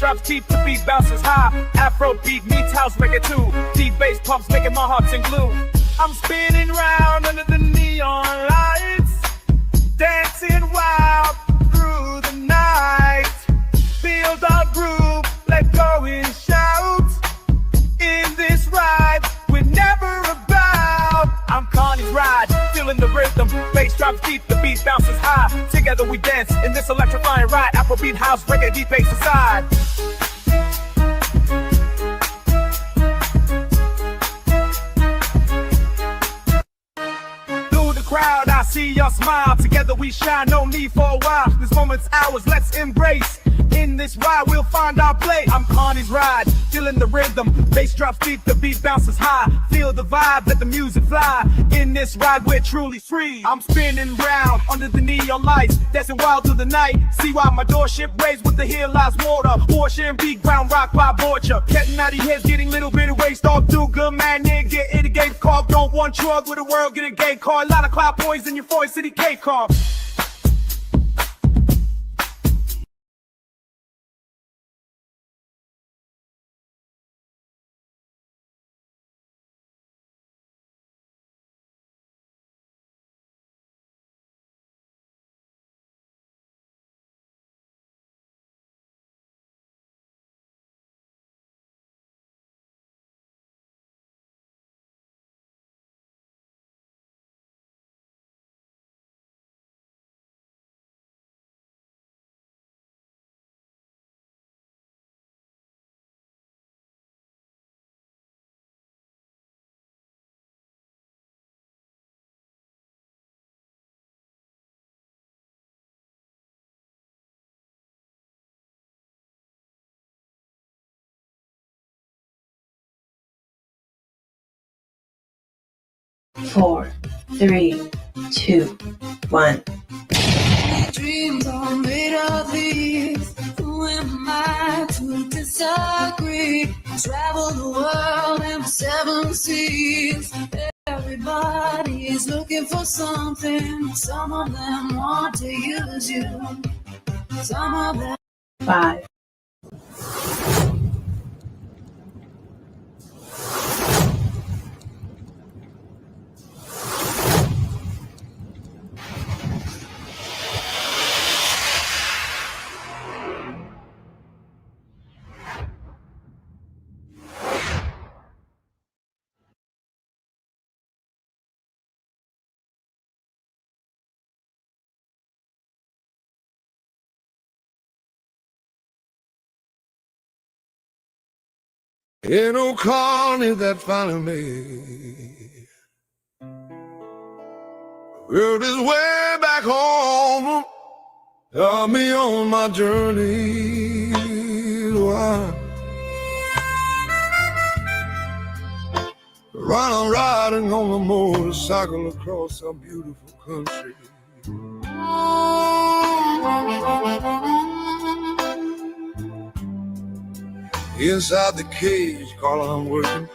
drops deep, the beat bounces high. Afro beat meets house reggae too. Deep bass pumps making my heart sing glue. I'm spinning round under the neon lights, dancing wild through the night. Feel the groove, let go and shout. In this ride, we're never about. I'm CARNY'S ride, feeling the rhythm. Bass drops deep, the beat bounces high. Together we dance in this electrifying ride. Afrobeat, house, reggae, deep bass aside. Through the crowd, I see your smile. Together we shine, no need for a while. This moment's ours, let's embrace. In this ride, we'll find our place. I'm CARNY'S ride, feeling the rhythm. Bass drops deep, the beat bounces high. Feel the vibe, let the music fly. In this ride, we're truly free. I'm spinning round under the neon lights, dancing wild through the night. See why my doorship raised with the hill lies water. Portion beat, ground rock by Borgia. Getting out of heads, getting little bit of waste off. Do good, man, nigga, get it a game call. Don't want drug with the world, get a gay car. A lot of cloud boys in your 4 city K car. Four, three, two, one. Dreams are made of these. Who am I to disagree? Travel the world and 7 seas. Everybody's looking for something. Some of them want to use you. Some of them. 5, Ain't no Carney that found me. World is way back home. Help me on my journey. Why? I'm riding on a motorcycle across a beautiful country. Inside the cage, call I'm working.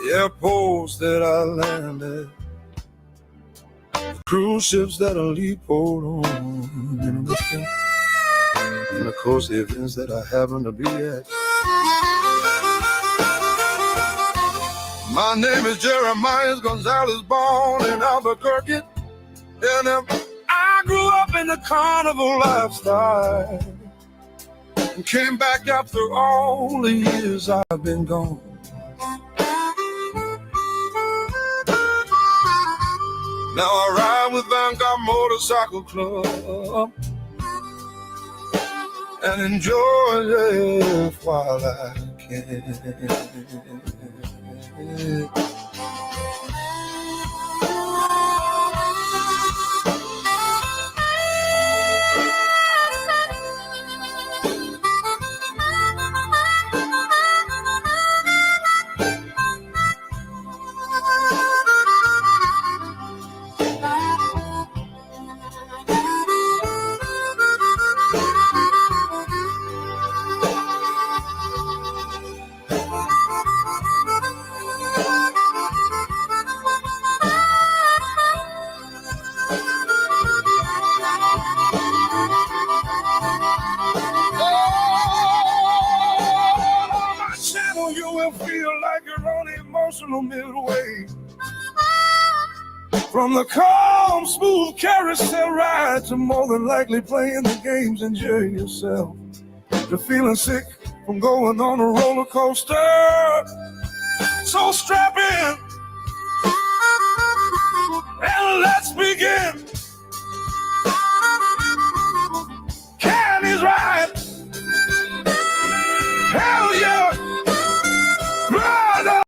The airports that I landed, the cruise ships that I leap hold on, and of course the events that I happen to be at. My name is Jeremiah Gonzalez, born in Albuquerque, and I grew up in the carnival lifestyle. Came back after all the years I've been gone. Now I ride with Vanguard Motorcycle Club and enjoy life while I can. emotional midway. From the calm, smooth carousel ride to more than likely playing the games, enjoy yourself. To feeling sick from going on a roller coaster. So strap in and let's begin. Candy's right. Hell yeah, brother.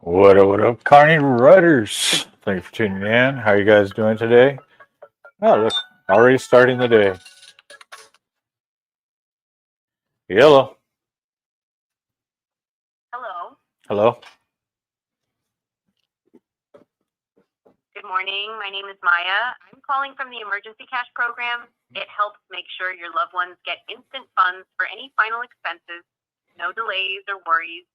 What up, Carney Rudders? Thanks for tuning in. How you guys doing today? Oh, look, already starting the day. Yellow. Hello. Hello. Good morning. My name is Maya. I'm calling from the Emergency Cash Program. It helps make sure your loved ones get instant funds for any final expenses, no delays or worries.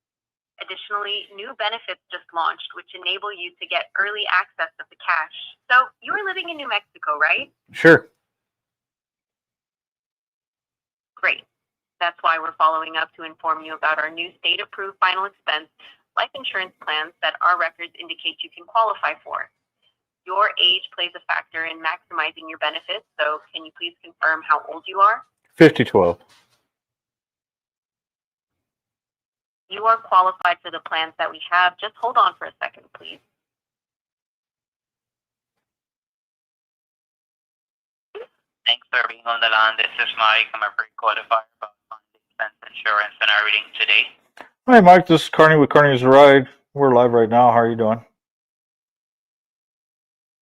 Additionally, new benefits just launched, which enable you to get early access of the cash. So you are living in New Mexico, right? Sure. Great. That's why we're following up to inform you about our new state-approved final expense life insurance plans that our records indicate you can qualify for. Your age plays a factor in maximizing your benefits, so can you please confirm how old you are? 5012. You are qualified for the plans that we have. Just hold on for a second, please. Thanks for being on the line. This is Mike. I'm a pre-qualifier about expense insurance and our reading today. Hi, Mike. This is Carney with Carney's Ride. We're live right now. How are you doing?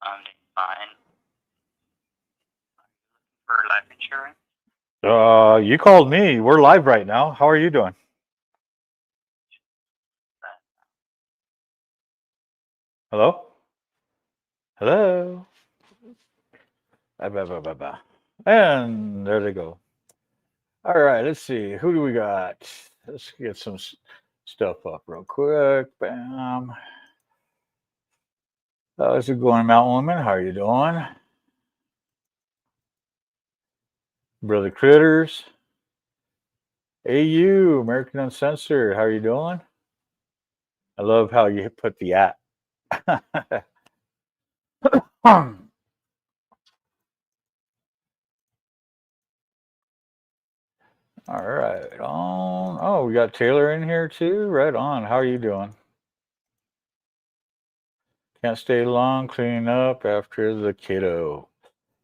I'm doing fine. For life insurance? You called me. We're live right now. How are you doing? Hello? Hello? And there they go. All right, let's see. Who do we got? Let's get some stuff up real quick. Bam. How's it going, Mountain Woman? How are you doing? Brother Critters. AU, American Uncensored. How are you doing? I love how you put the at. All right, on. Oh, we got Taylor in here too. Right on. How are you doing? Can't stay long cleaning up after the kiddo.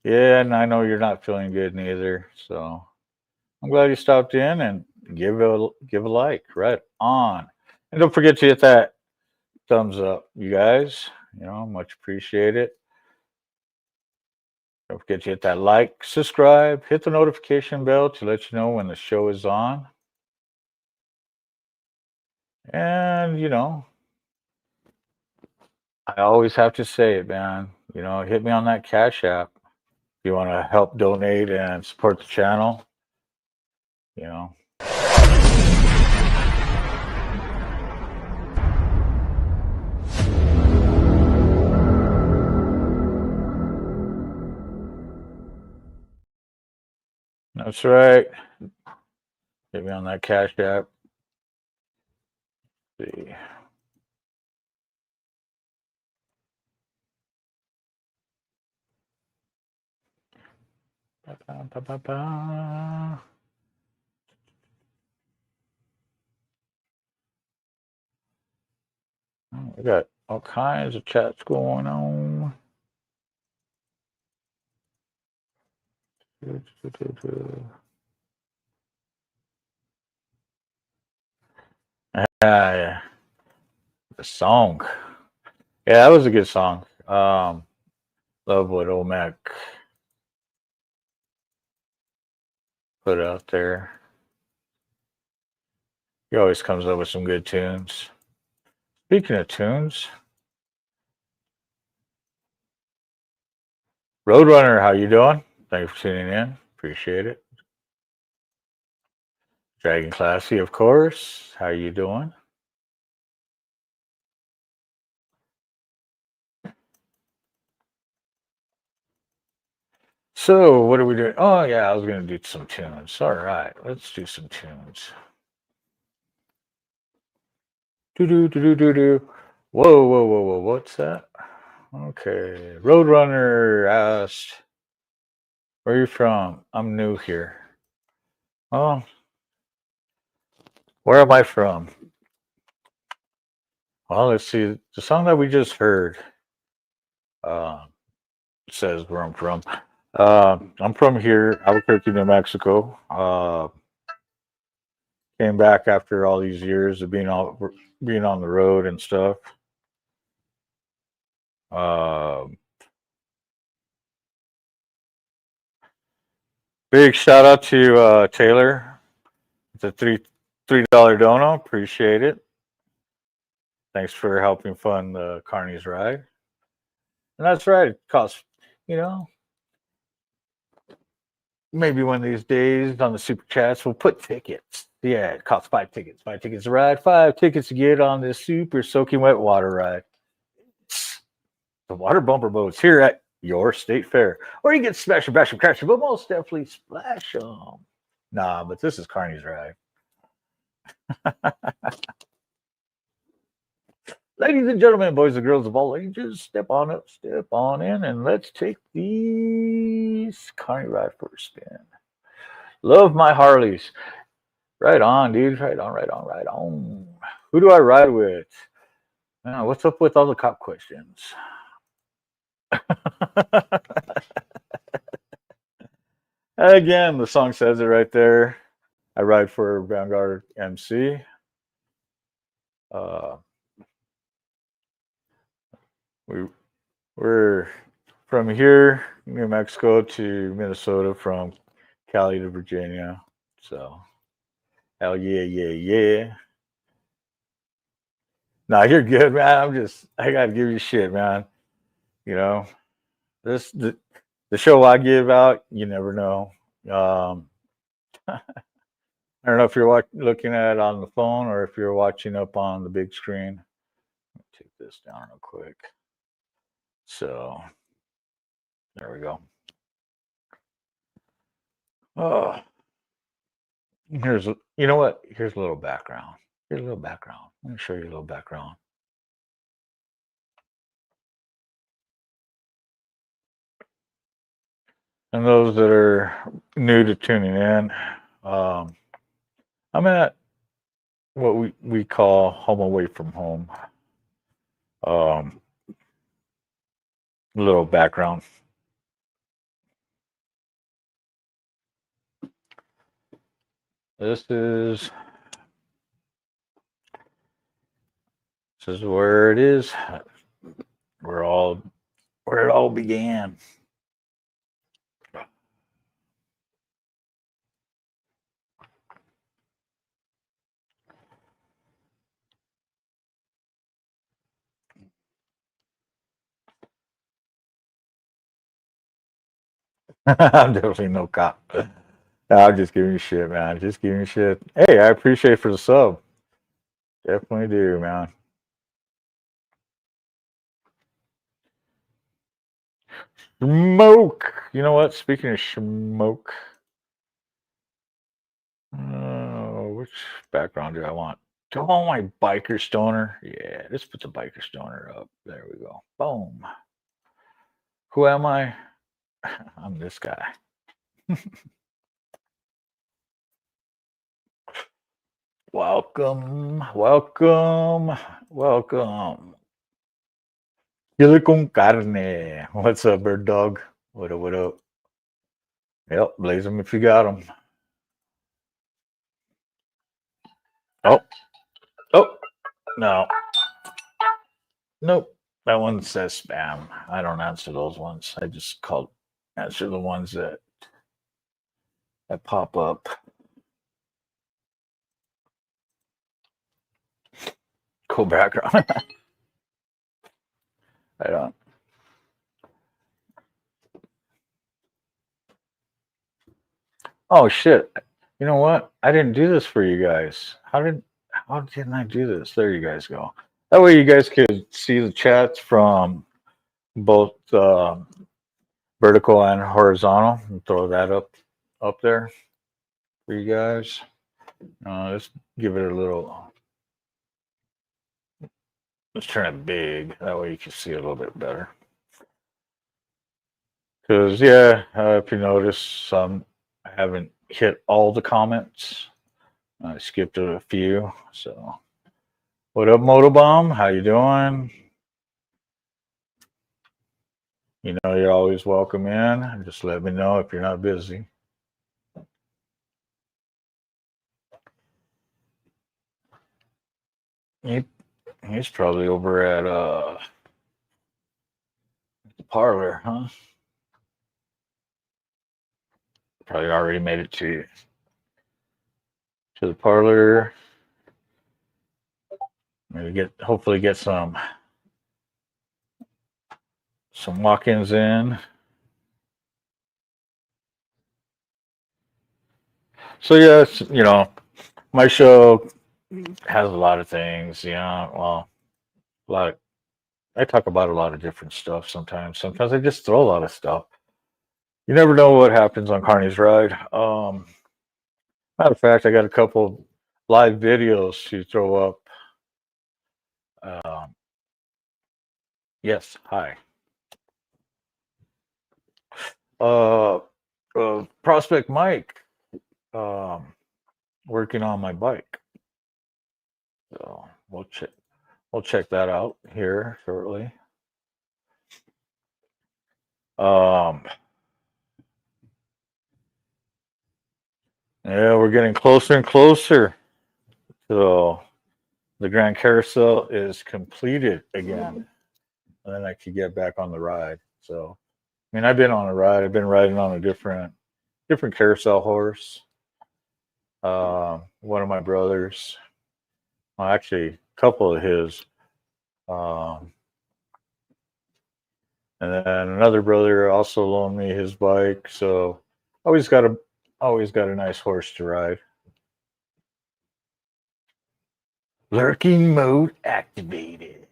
Yeah, and I know you're not feeling good neither. So I'm glad you stopped in and give a like. Right on. And don't forget to hit that thumbs up, you guys. You know, much appreciated. Don't forget to hit that like, subscribe, hit the notification bell to let you know when the show is on. And, you know, I always have to say it, man. You know, hit me on that Cash App if you want to help donate and support the channel. You know. That's right. Hit me on that Cash App. Let's see. Oh, we got all kinds of chats going on. Yeah. The song. Yeah, that was a good song. Love what Omac put out there. He always comes up with some good tunes. Speaking of tunes, Roadrunner, how you doing? Thanks for tuning in. Appreciate it. Dragon Classy, of course. How you doing? So, what are we doing? Oh, yeah, I was going to do some tunes. All right, let's do some tunes. Do do do do do do. Whoa, whoa, whoa, whoa! What's that? Okay, Roadrunner asked, "Where are you from?" I'm new here. Oh, where am I from? Well, let's see. The song that we just heard uh, says where I'm from. I'm from here, Albuquerque, New Mexico. Came back after all these years of being on the road and stuff. Uh, Big shout out to Taylor. It's a $3 dono. Appreciate it. Thanks for helping fund the CARNY'S ride. And that's right. It costs, you know, maybe one of these days on the super chats we'll put tickets. Yeah, it costs 5 tickets. 5 tickets to ride. 5 tickets to get on this super soaking wet water ride. The water bumper boats here at your state fair, or you get splash and bash and crash, but most definitely splash them. Nah, but this is CARNY'S ride. Ladies and gentlemen, boys and girls of all ages, step on up, step on in, and let's take these CARNY ride for a spin. Love my Harleys. Right on, dude. Right on, right on, right on. Who do I ride with? What's up with all the cop questions? Again, the song says it right there. I ride for Vanguard MC. We're from here, New Mexico to Minnesota, from Cali to Virginia. So, hell yeah, yeah, yeah. Nah, you're good, man. I gotta give you shit, man. You know, the show I give out, you never know. I don't know if you're looking at it on the phone or if you're watching up on the big screen. Let me take this down real quick. So, there we go. Oh, you know what? Here's a little background. Here's a little background. Let me show you a little background. And those that are new to tuning in, I'm at what we call home away from home. A little background. This is where it is. Where it all began. I'm definitely no cop. I'm just giving you shit, man. Just giving you shit. Hey, I appreciate it for the sub. Definitely do, man. Smoke. You know what? Speaking of smoke, which background do I want? Do I want my biker stoner? Yeah, let's put the biker stoner up. There we go. Boom. Who am I? I'm this guy. Welcome, welcome, welcome. Chili con carne. What's up, bird dog? What up, what up? Yep, blaze them if you got them. Oh, No. Nope. That one says spam. I don't answer those ones. I just answer the ones that pop up. Cool background. I don't. Oh shit. You know what? I didn't do this for you guys. How didn't I do this? There you guys go. That way you guys could see the chats from both vertical and horizontal, and throw that up there for you guys. Let's give it a little. Let's turn it big. That way you can see it a little bit better. Because yeah, if you notice, I haven't hit all the comments. I skipped a few. So, what up, Motobomb? How you doing? You know you're always welcome in. Just let me know if you're not busy. He's probably over at the parlor, huh? Probably already made it to the parlor. Maybe hopefully get some walk-ins in. So yes, my show has a lot of things. Well, a lot of, I talk about a lot of different stuff sometimes. Sometimes I just throw a lot of stuff. You never know what happens on Carney's Ride. Matter of fact, I got a couple live videos to throw up. Yes, hi. Prospect Mike, working on my bike. So we'll check that out here shortly. Yeah, we're getting closer and closer. So the Grand Carousel is completed again. And then I could get back on the ride. So, I mean, I've been on a ride. I've been riding on a different carousel horse. One of my brothers, well, actually, a couple of his. And then another brother also loaned me his bike. So, always got a nice horse to ride. Lurking mode activated.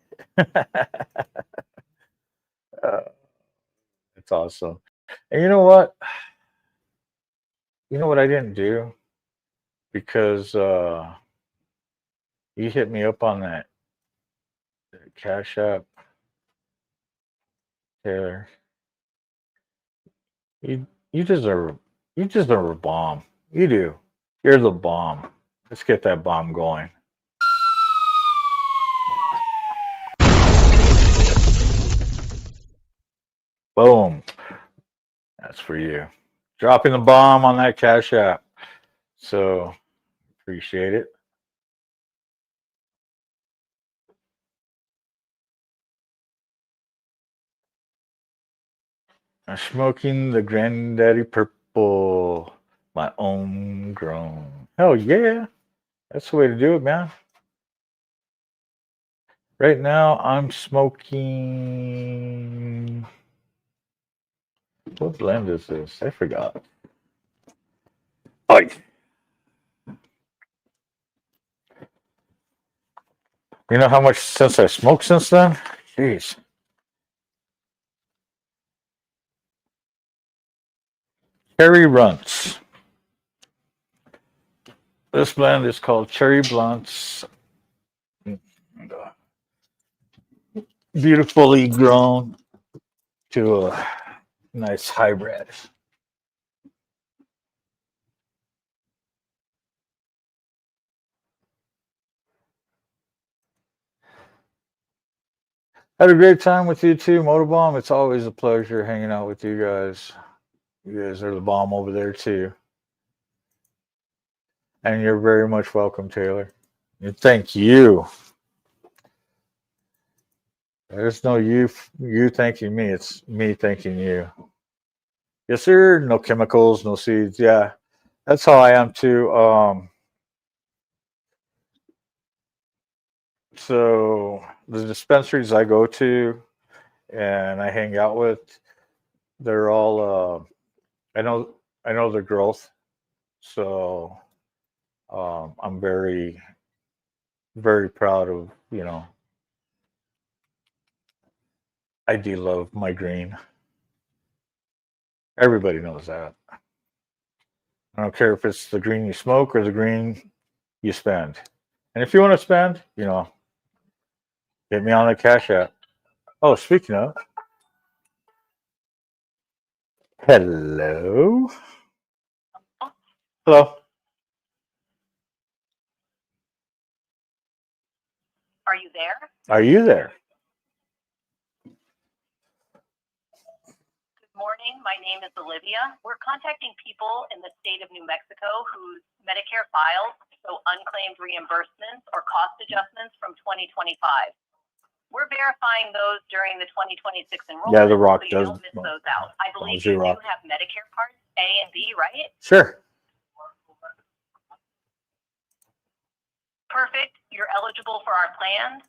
It's awesome. And you know what? You know what I didn't do? Because you hit me up on that Cash App, Taylor. You deserve a bomb. You do. You're the bomb. Let's get that bomb going. Boom. That's for you. Dropping the bomb on that Cash App. So appreciate it. I'm smoking the Granddaddy Purple, my own grown. Hell yeah. That's the way to do it, man. Right now, I'm smoking. What blend is this? I forgot. Oh, you know how much since I smoked since then? Jeez. Cherry Runts. This blend is called Cherry Blunts. Beautifully grown to a nice hybrid. Had a great time with you too, Motorbomb. It's always a pleasure hanging out with you guys. You guys are the bomb over there too. And you're very much welcome, Taylor. And thank you. There's no you thanking me. It's me thanking you. Yes, sir. No chemicals, no seeds. Yeah, that's how I am too. So the dispensaries I go to and I hang out with, they're all. I know their growth, so I'm very very proud of I do love my green. Everybody knows that. I don't care if it's the green you smoke or the green you spend. And if you want to spend, get me on the Cash App. Oh, speaking of, hello. Hello. Are you there? Are you there? Good morning. My name is Olivia. We're contacting people in the state of New Mexico whose Medicare files show unclaimed reimbursements or cost adjustments from 2025. We're verifying those during the 2026 enrollment, Yeah, The Rock so you does. don't miss those out. I believe The you Rock. do have Medicare parts A and B, right? Sure. Perfect. You're eligible for our plans.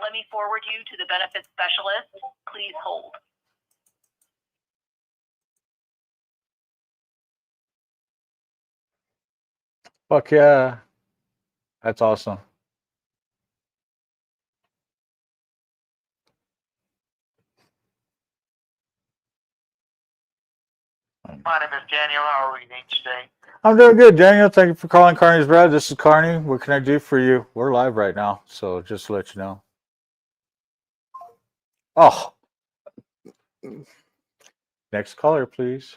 Let me forward you to the benefits specialist. Please hold. Fuck yeah. That's awesome. My name is Daniel. How are you doing today? I'm doing good, Daniel. Thank you for calling Carney's Brad. This is Carney. What can I do for you? We're live right now, so just to let you know. Oh, next caller, please.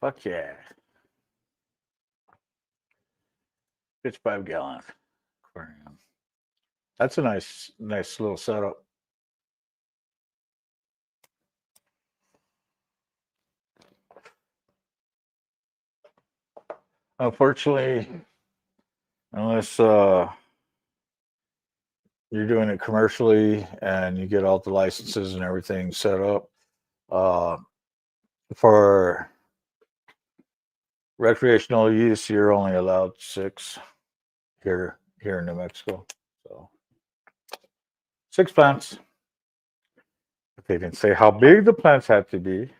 Fuck yeah. 55-gallon aquarium. That's a nice little setup. Unfortunately, unless you're doing it commercially and you get all the licenses and everything set up, uh, for recreational use, you're only allowed 6 here in New Mexico. So 6 plants. They didn't say how big the plants had to be.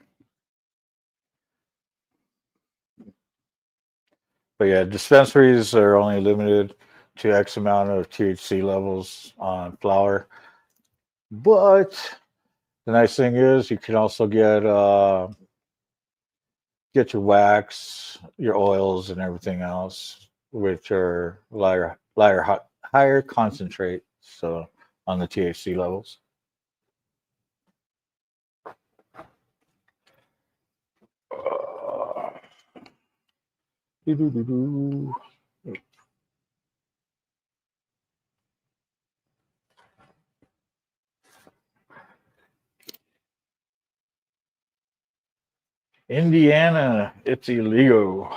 But yeah, dispensaries are only limited to X amount of THC levels on flower. But the nice thing is you can also get your wax, your oils, and everything else, which are higher concentrate. So on the THC levels. Doo-doo-doo-doo. Indiana, it's illegal.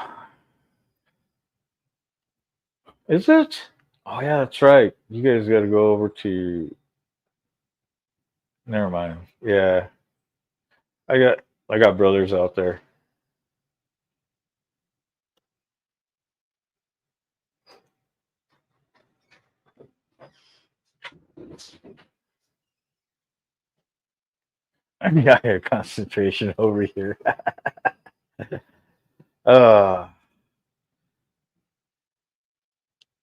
Is it? Oh yeah, that's right. You guys got to go over to. Never mind. Yeah, I got brothers out there. I got your concentration over here. uh,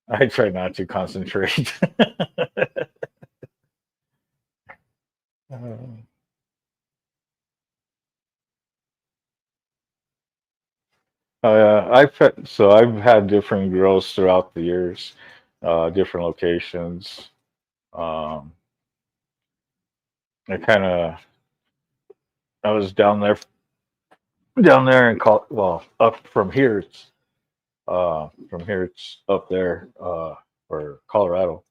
I try not to concentrate. Oh yeah, I've had different girls throughout the years, different locations. Um, I kind of I was down there and call well up from here it's up there for Colorado.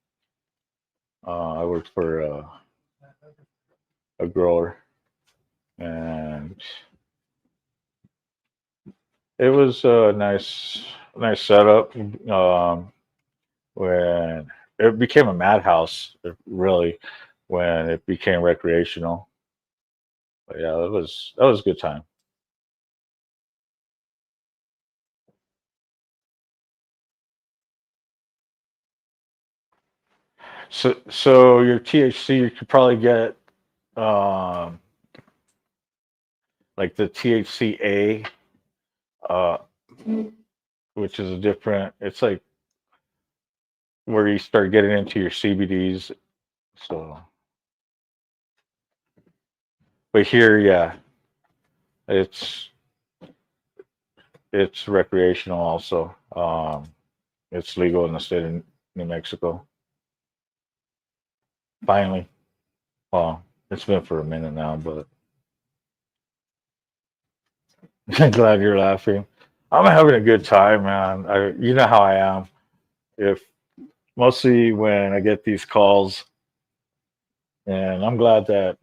I worked for a grower and it was a nice setup when it became a madhouse, really, when it became recreational. But yeah, that was a good time. So your THC, you could probably get um, like the THCA, uh, which is a different. It's like where you start getting into your CBDs. So, but here, yeah, it's it's recreational also. It's legal in the state of New Mexico. Finally, well, it's been for a minute now, but I'm glad you're laughing. I'm having a good time, man. You know how I am. If mostly when I get these calls, and I'm glad that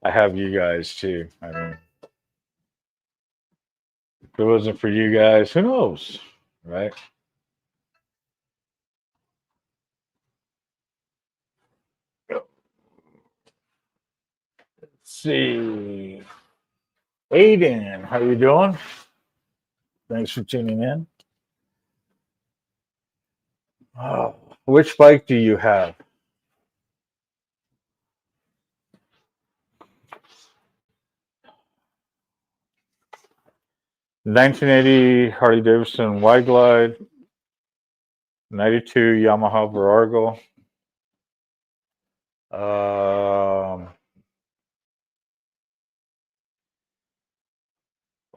I have you guys too. I mean, if it wasn't for you guys, who knows, right? Let's see, Aiden, how you doing? Thanks for tuning in. Oh, which bike do you have? 1980 Harley Davidson Wide Glide, 92 Yamaha Virago, um,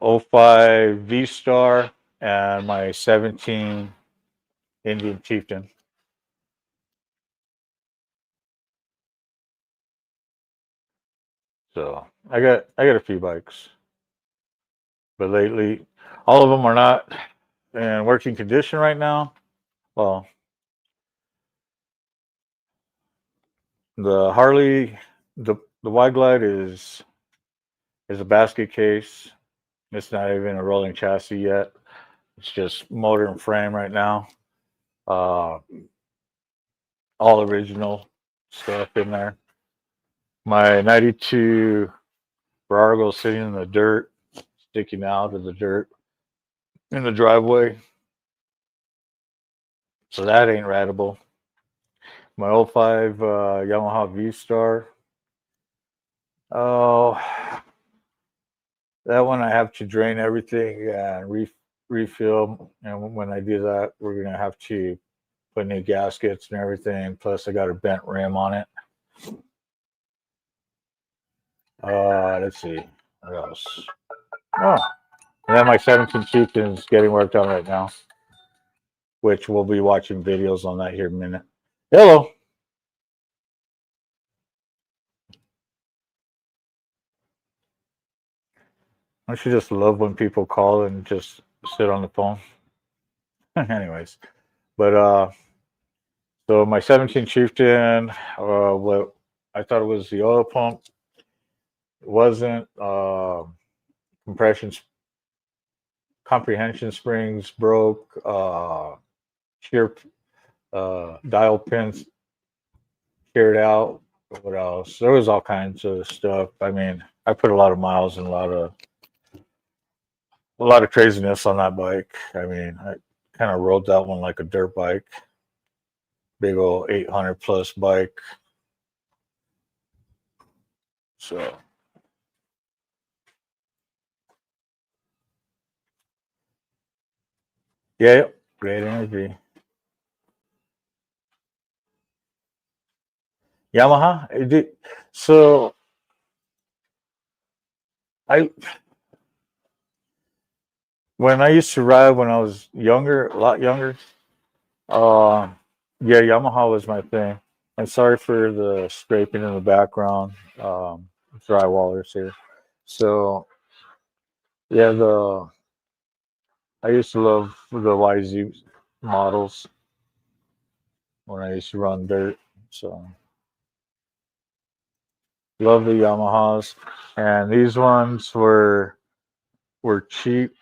'05 V Star, and my 17 Indian Chieftain. So I got a few bikes, but lately all of them are not in working condition right now. Well, the Harley, the Wide Glide is a basket case. It's not even a rolling chassis yet. It's just motor and frame right now. Uh, all original stuff in there. My 92 Virago sitting in the dirt, sticking out of the dirt in the driveway. So that ain't ratable. My '05 Yamaha V Star. Oh, that one I have to drain everything and refill. And when I do that, we're gonna have to put new gaskets and everything. Plus, I got a bent rim on it. Let's see. What else? Oh, and then my 17 Chieftain is getting worked on right now, which we'll be watching videos on that here in a minute. Hello. Don't you just love when people call and just sit on the phone? Anyways, but so my 17 Chieftain, what I thought it was the oil pump. It wasn't. Compression comprehension springs broke. Shear dial pins carried out. What else? There was all kinds of stuff. I mean, I put a lot of miles and a lot of craziness on that bike. I mean, I kind of rode that one like a dirt bike, big old 800 plus bike. So yeah, great energy. Yamaha. So I when I used to ride when I was younger, a lot younger. Uh, yeah, Yamaha was my thing. And sorry for the scraping in the background. Drywallers here. So yeah, the I used to love the YZ models when I used to run dirt. So love the Yamahas, and these ones were cheap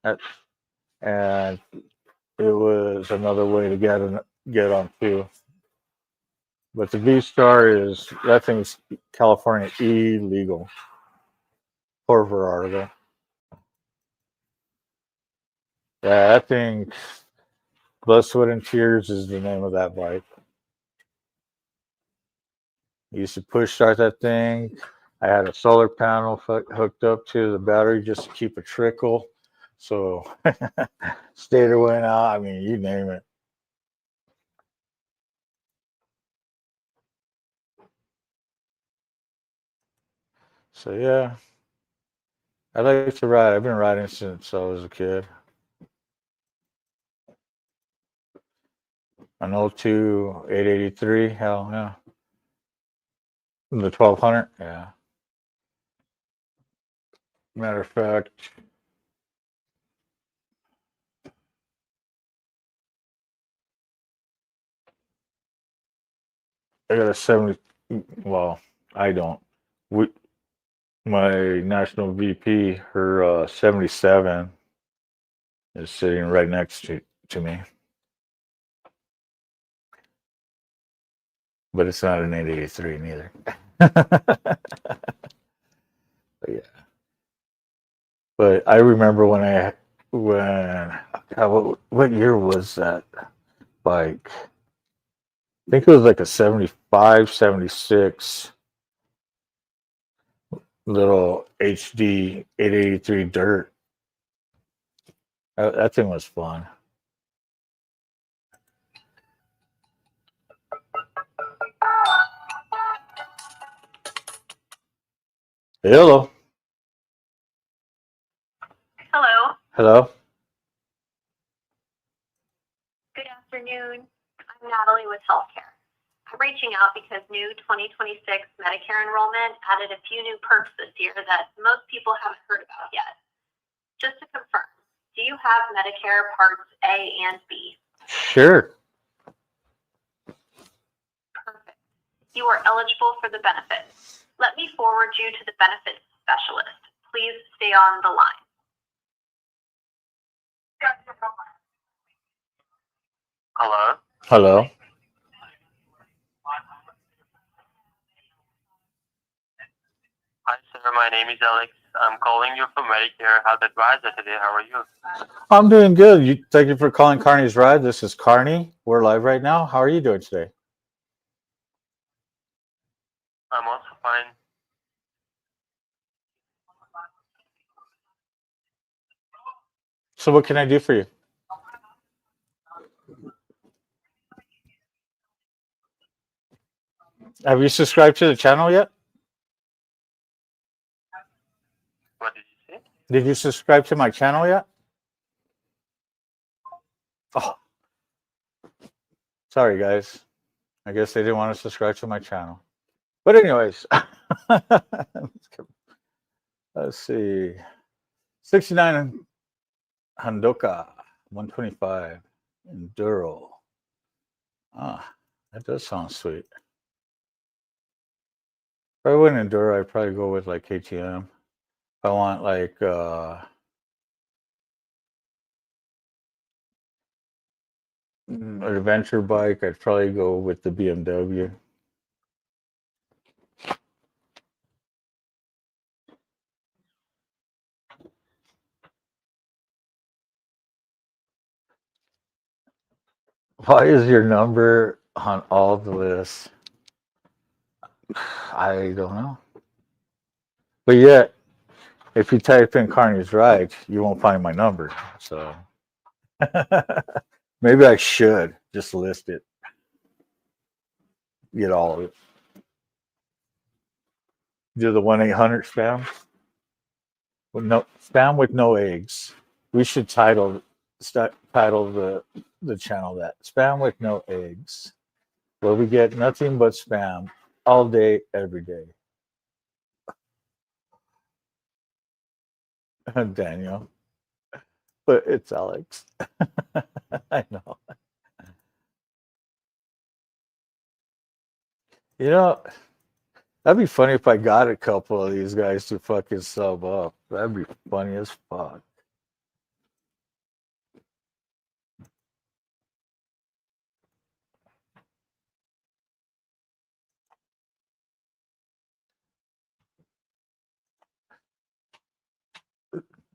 at, and it was another way to get on too. But the V-Star is, that thing's California illegal. Corver article. Yeah, that thing, Blood, Sweat, and Tears is the name of that bike. I used to push start that thing. I had a solar panel hooked up to the battery just to keep a trickle. So stator went out. I mean, you name it. So yeah, I like to ride. I've been riding since I was a kid. An 02 883, hell yeah. The 1200, yeah. Matter of fact, I got a 70. Well, I don't. We, my national VP, her 77 is sitting right next to me, but it's not an 883 neither. But yeah. But I remember when what year was that bike? I think it was like a 75, 76 little HD 883 dirt. That thing was fun. Hello. Hello. Hello. Good afternoon. I'm Natalie with Healthcare. I'm reaching out because new 2026 Medicare enrollment added a few new perks this year that most people haven't heard about yet. Just to confirm, do you have Medicare Parts A and B? Sure. Perfect. You are eligible for the benefits. Let me forward you to the benefits specialist. Please stay on the line. Hello? Hello. Hi, sir. My name is Alex. I'm calling you from Medicare Health Advisor today. How are you? I'm doing good. Thank you for calling Carney's Ride. This is Carney. We're live right now. How are you doing today? I'm also fine. So what can I do for you? Have you subscribed to the channel yet? What did you say? Did you subscribe to my channel yet? Oh, sorry guys. I guess they didn't want to subscribe to my channel. But anyways, let's see. 69 Hondoka 125 Enduro. Ah, that does sound sweet. If I went Enduro, I'd probably go with like KTM. If I want like an adventure bike, I'd probably go with the BMW. Why is your number on all the lists? I don't know. But yet, if you type in Carney's Ride, you won't find my number. So maybe I should just list it. Get all of it. Do the 1-800 spam. With no spam with no eggs. We should title the channel that spam with no eggs, where we get nothing but spam all day, every day. Daniel, but it's Alex. I know. You know, that'd be funny if I got a couple of these guys to fucking sub up. That'd be funny as fuck.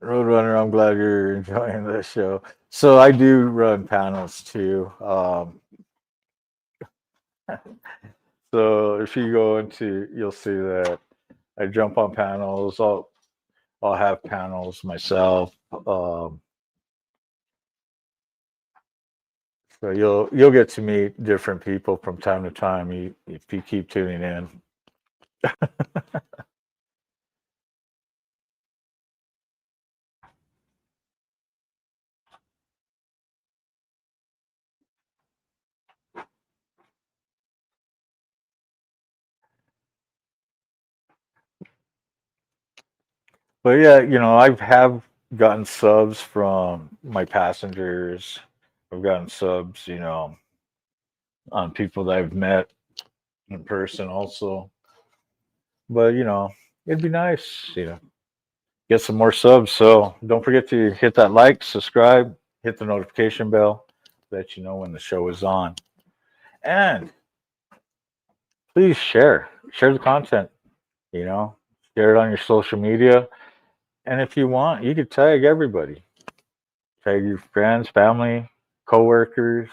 Roadrunner, I'm glad you're enjoying this show. So I do run panels too. So if you go into, you'll see that I jump on panels. I'll have panels myself. So you'll get to meet different people from time to time. If you keep tuning in. But yeah, I have gotten subs from my passengers. I've gotten subs, on people that I've met in person also. But it'd be nice, get some more subs. So don't forget to hit that like, subscribe, hit the notification bell, let you know when the show is on. And please share the content, you know, share it on your social media. And if you want, you could tag everybody, tag your friends, family, coworkers.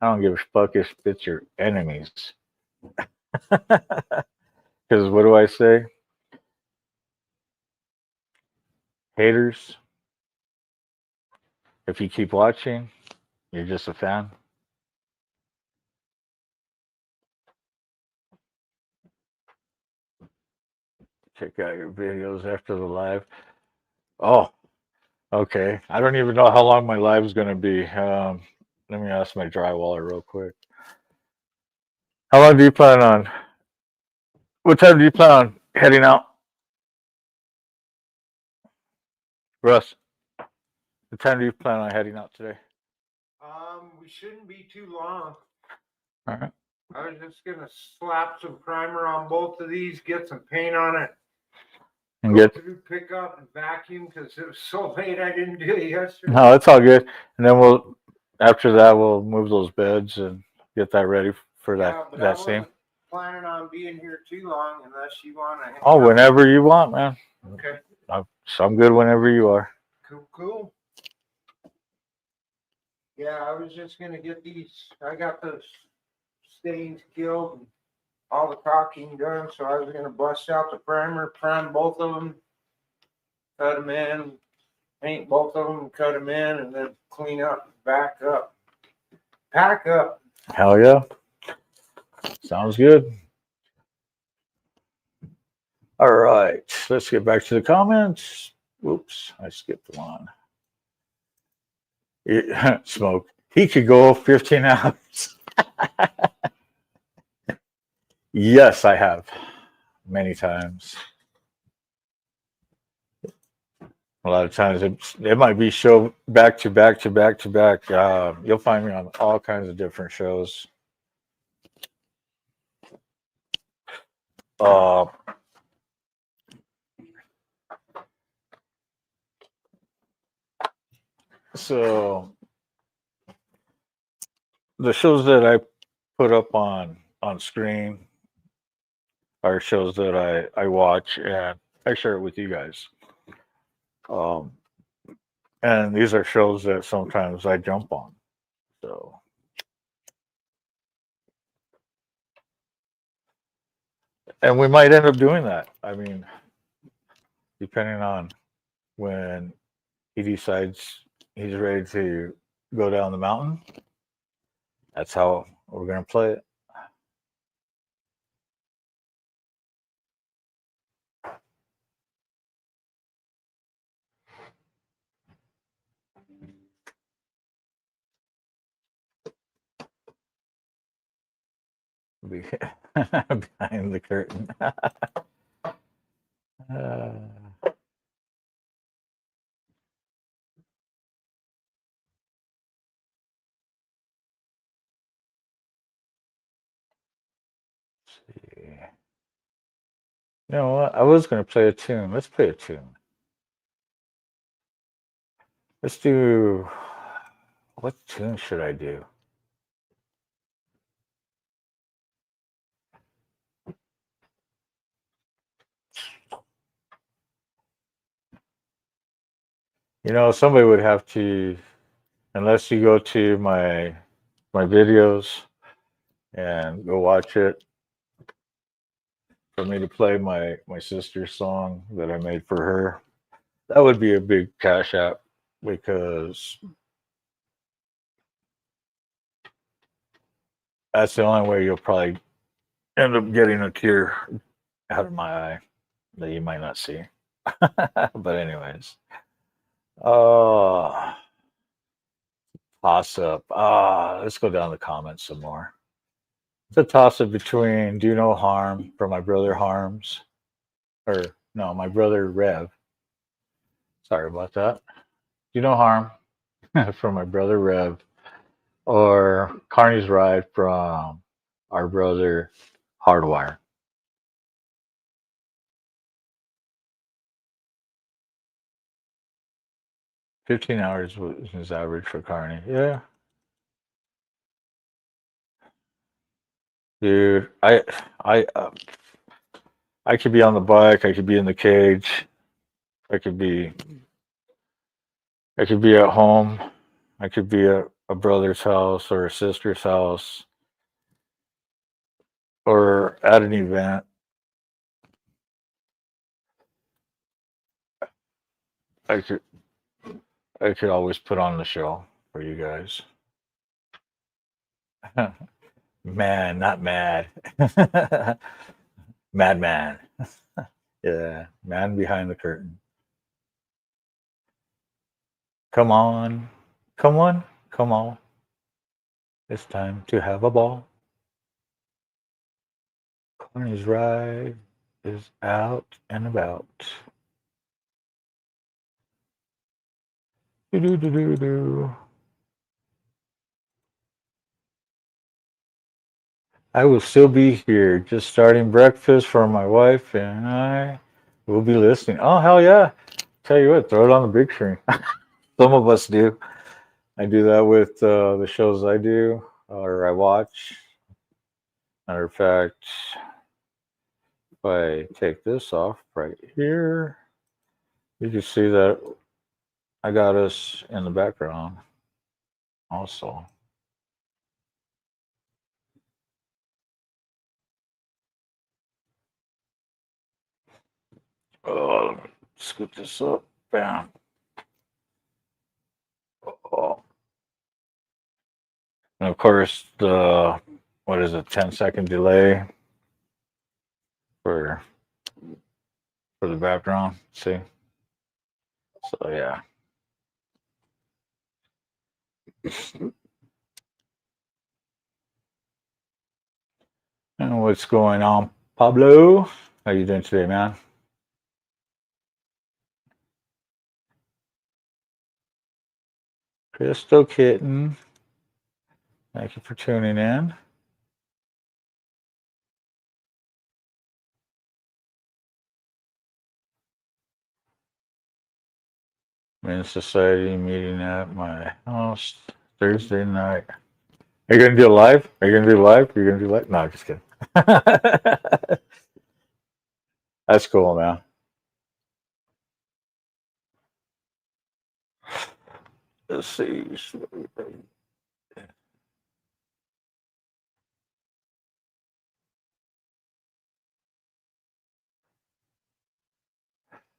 I don't give a fuck if it's your enemies. Because what do I say? Haters, if you keep watching, you're just a fan. Check out your videos after the live. Oh, okay. I don't even know how long my live is going to be. Let me ask my drywaller real quick. How long do you plan on? What time do you plan on heading out, Russ? What time do you plan on heading out today? We shouldn't be too long. All right. I was just gonna slap some primer on both of these, get some paint on it, And go get through pickup and vacuum because it was so late I didn't do it yesterday. no, it's all good. And then after that we'll move those beds and get that ready for Yeah, but I that scene. wasn't planning on being here too long unless you wanna hang Oh, out. whenever you want, man. Okay, I'm good whenever you are. cool. Yeah, I was just gonna get these, I got those stains killed and all the caulking done, so I was gonna bust out the primer, prime both of them, cut them in, paint both of them, cut them in, and then clean up, back up, pack up. Hell yeah. Sounds good. All right. Let's get back to the comments. Whoops, I skipped one. Smoke. He could go 15 hours. Yes, I have. Many times. A lot of times it might be show back to back to back to back. You'll find me on all kinds of different shows. Uh, so the shows that I put up on screen are shows that I watch and I share it with you guys. Um, and these are shows that sometimes I jump on. So and we might end up doing that. I mean, depending on when he decides he's ready to go down the mountain. That's how we're gonna play it. Be behind the curtain. uh, see. You know what? I was gonna play a tune. Let's play a tune. Let's do. What tune should I do? somebody would have to, unless you go to my videos and go watch it, for me to play my sister's song that I made for her. That would be a big cash app because that's the only way you'll probably end up getting a tear out of my eye that you might not see. But anyways, uh, toss up. Let's go down the comments some more. It's a toss up between Do You Know Harm from my brother Harms, or no, my brother Rev. Sorry about that. Do You Know Harm from my brother Rev, or Carney's Ride from our brother Hardwire. 15 hours was his average for Carney. Yeah, dude. I could be on the bike. I could be in the cage. I could be I could be at home. I could be at a brother's house or a sister's house or at an event. I could I could always put on the show for you guys. Man, not mad. Madman. Yeah, man behind the curtain. Come on, come on, come on. It's time to have a ball. Corny's ride is out and about. Do do do do do. I will still be here, just starting breakfast for my wife, and I will be listening. Oh hell yeah! Tell you what, throw it on the big screen. Some of us do. I do that with the shows I do or I watch. Matter of fact, if I take this off right here, you can see that I got us in the background also. Oh, let me scoop this up. Bam. Oh. And of course, the what is it, 10-second delay for the background. See? So yeah. And what's going on, Pablo? How you doing today, man? Crystal Kitten. Thank you for tuning in. Men's Society meeting at my house Thursday night. Are you gonna do it live? Are you gonna do live? Are you gonna do live? No, I'm just kidding. That's cool, man. Let's see.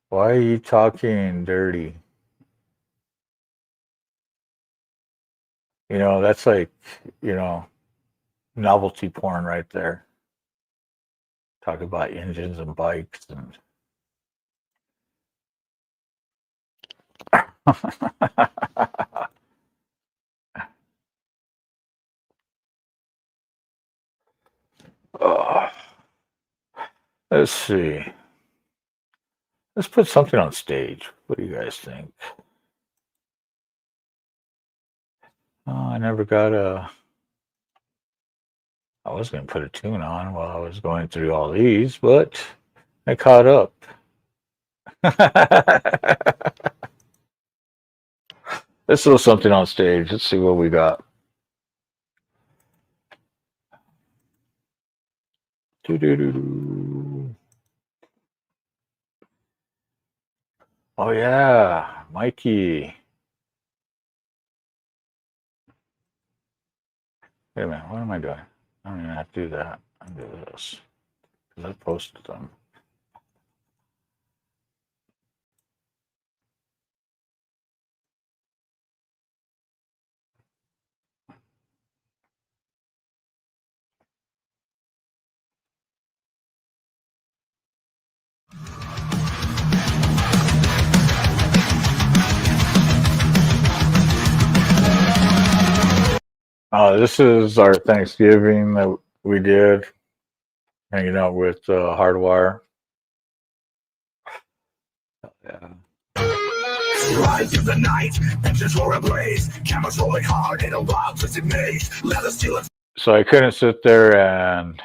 Why are you talking dirty? That's like, you know, novelty porn right there. Talk about engines and bikes and oh, let's see. Let's put something on stage. What do you guys think? Oh, I never got I was going to put a tune on while I was going through all these, but I caught up. Let's throw something on stage. Let's see what we got. Oh yeah, Mikey. Wait a minute, what am I doing? I don't even have to do that. I do this. Because I posted them. This is our Thanksgiving that we did, hanging out with Hardwire. Yeah. Rise of the night, pictures for a blaze, cameras rolling hard in a wild twisted maze. Let us steal it. So I couldn't sit there and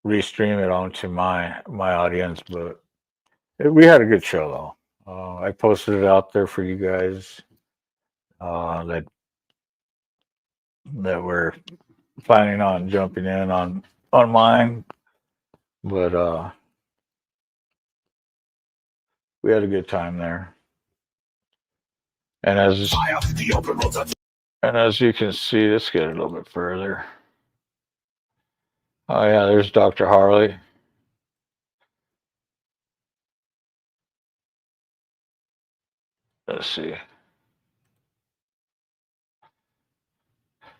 restream it onto my audience, but we had a good show though. I posted it out there for you guys that were planning on jumping in on mine, but we had a good time there. And as you can see, let's get a little bit further. Oh yeah, there's Dr. Harley. Let's see.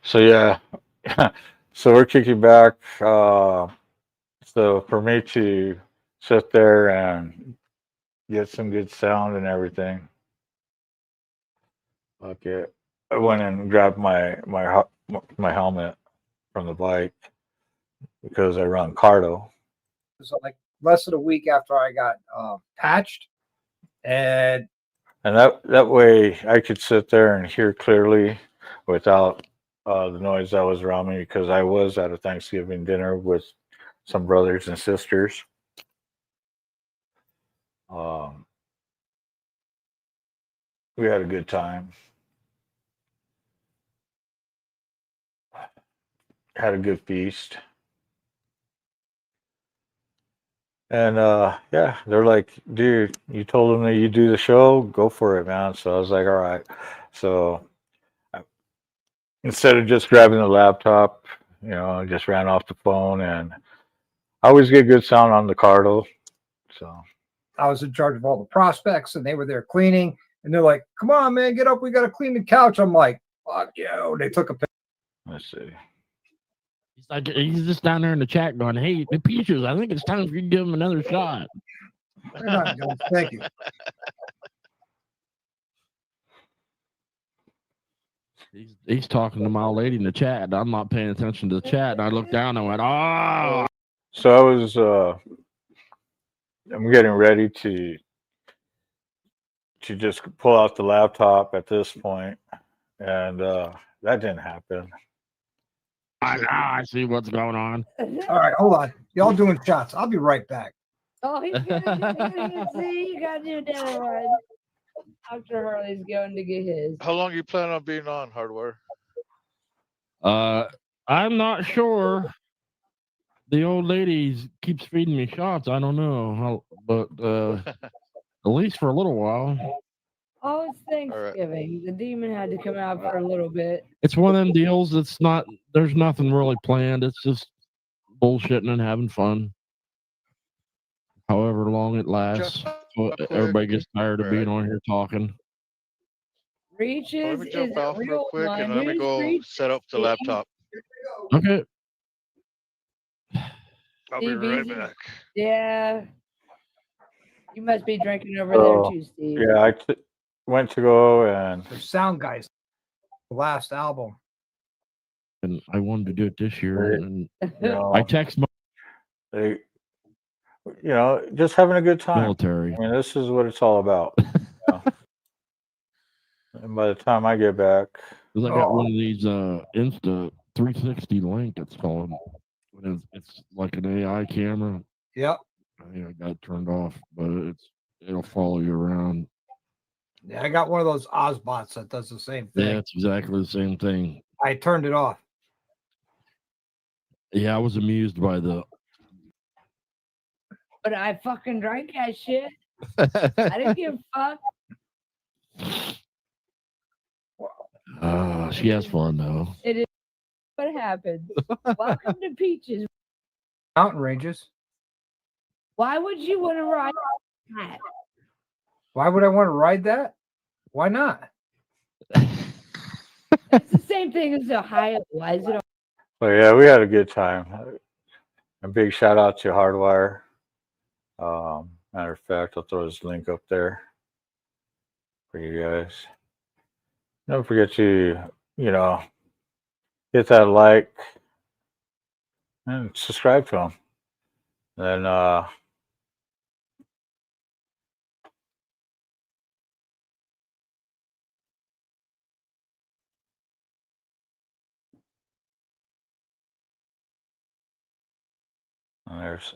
So yeah, so we're kicking back. So for me to sit there and get some good sound and everything, okay, I went and grabbed my helmet from the bike because I run cardo. So like less than a week after I got patched, and that way I could sit there and hear clearly without the noise that was around me, because I was at a Thanksgiving dinner with some brothers and sisters. We had a good time. Had a good feast. And yeah, they're like, dude, you told them that you do the show, go for it, man. So I was like, all right. So instead of just grabbing the laptop, I just ran off the phone, and I always get good sound on the Cardo. So I was in charge of all the prospects, and they were there cleaning, and they're like, come on, man, get up, we got to clean the couch. I'm like, fuck you. They took a picture. let's see. He's just down there in the chat going, hey, the Peaches, I think it's time for you to give him another shot. They're not going, thank you. He's talking to my old lady in the chat, and I'm not paying attention to the chat, and I looked down and went, oh. So I was I'm getting ready to just pull out the laptop at this point, and that didn't happen. I see what's going on. All right, hold on. Y'all doing shots. I'll be right back. Oh, he's gonna see. You gotta do another one. Dr. Harley's going to get his. How long you plan on being on, Hardware? I'm not sure. The old lady keeps feeding me shots. I don't know, but at least for a little while. Oh, it's Thanksgiving. Right. The demon had to come out for a little bit. It's one of them deals. It's not. There's nothing really planned. It's just bullshitting and having fun. However long it lasts, so everybody gets tired of being on here talking. Reaches let me jump is off real quick one. and let me go set up the laptop. Okay. I'll be right back. Yeah. You must be drinking over there too, Steve. Yeah, I went to go and the Sound Guys, the last album. And I wanted to do it this year, and I text my just having a good time. Military. I mean, this is what it's all about. And by the time I get back, because I got one of these Insta 360 link. It's called. It's like an AI camera. Yep. I got it turned off, but it'll follow you around. Yeah, I got one of those Ozbots that does the same thing. Yeah, it's exactly the same thing. I turned it off. Yeah, I was amused by the. But I fucking drank that shit. I didn't give a fuck. She has fun though. It is what happens. Welcome to Peaches. Mountain ranges. Why would you want to ride that? Why would I want to ride that? Why not? It's the same thing as Ohio. Why is it? But yeah, we had a good time. A big shout out to Hardwire. Matter of fact, I'll throw this link up there for you guys. Don't forget to, hit that like and subscribe to them. Then there's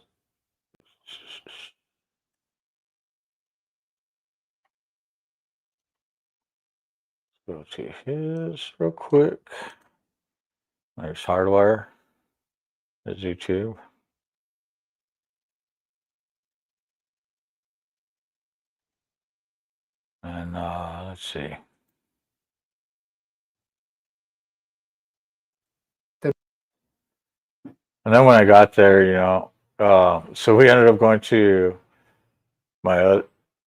go to his real quick. There's Hardwire. There's YouTube. And let's see. And then when I got there, so we ended up going to my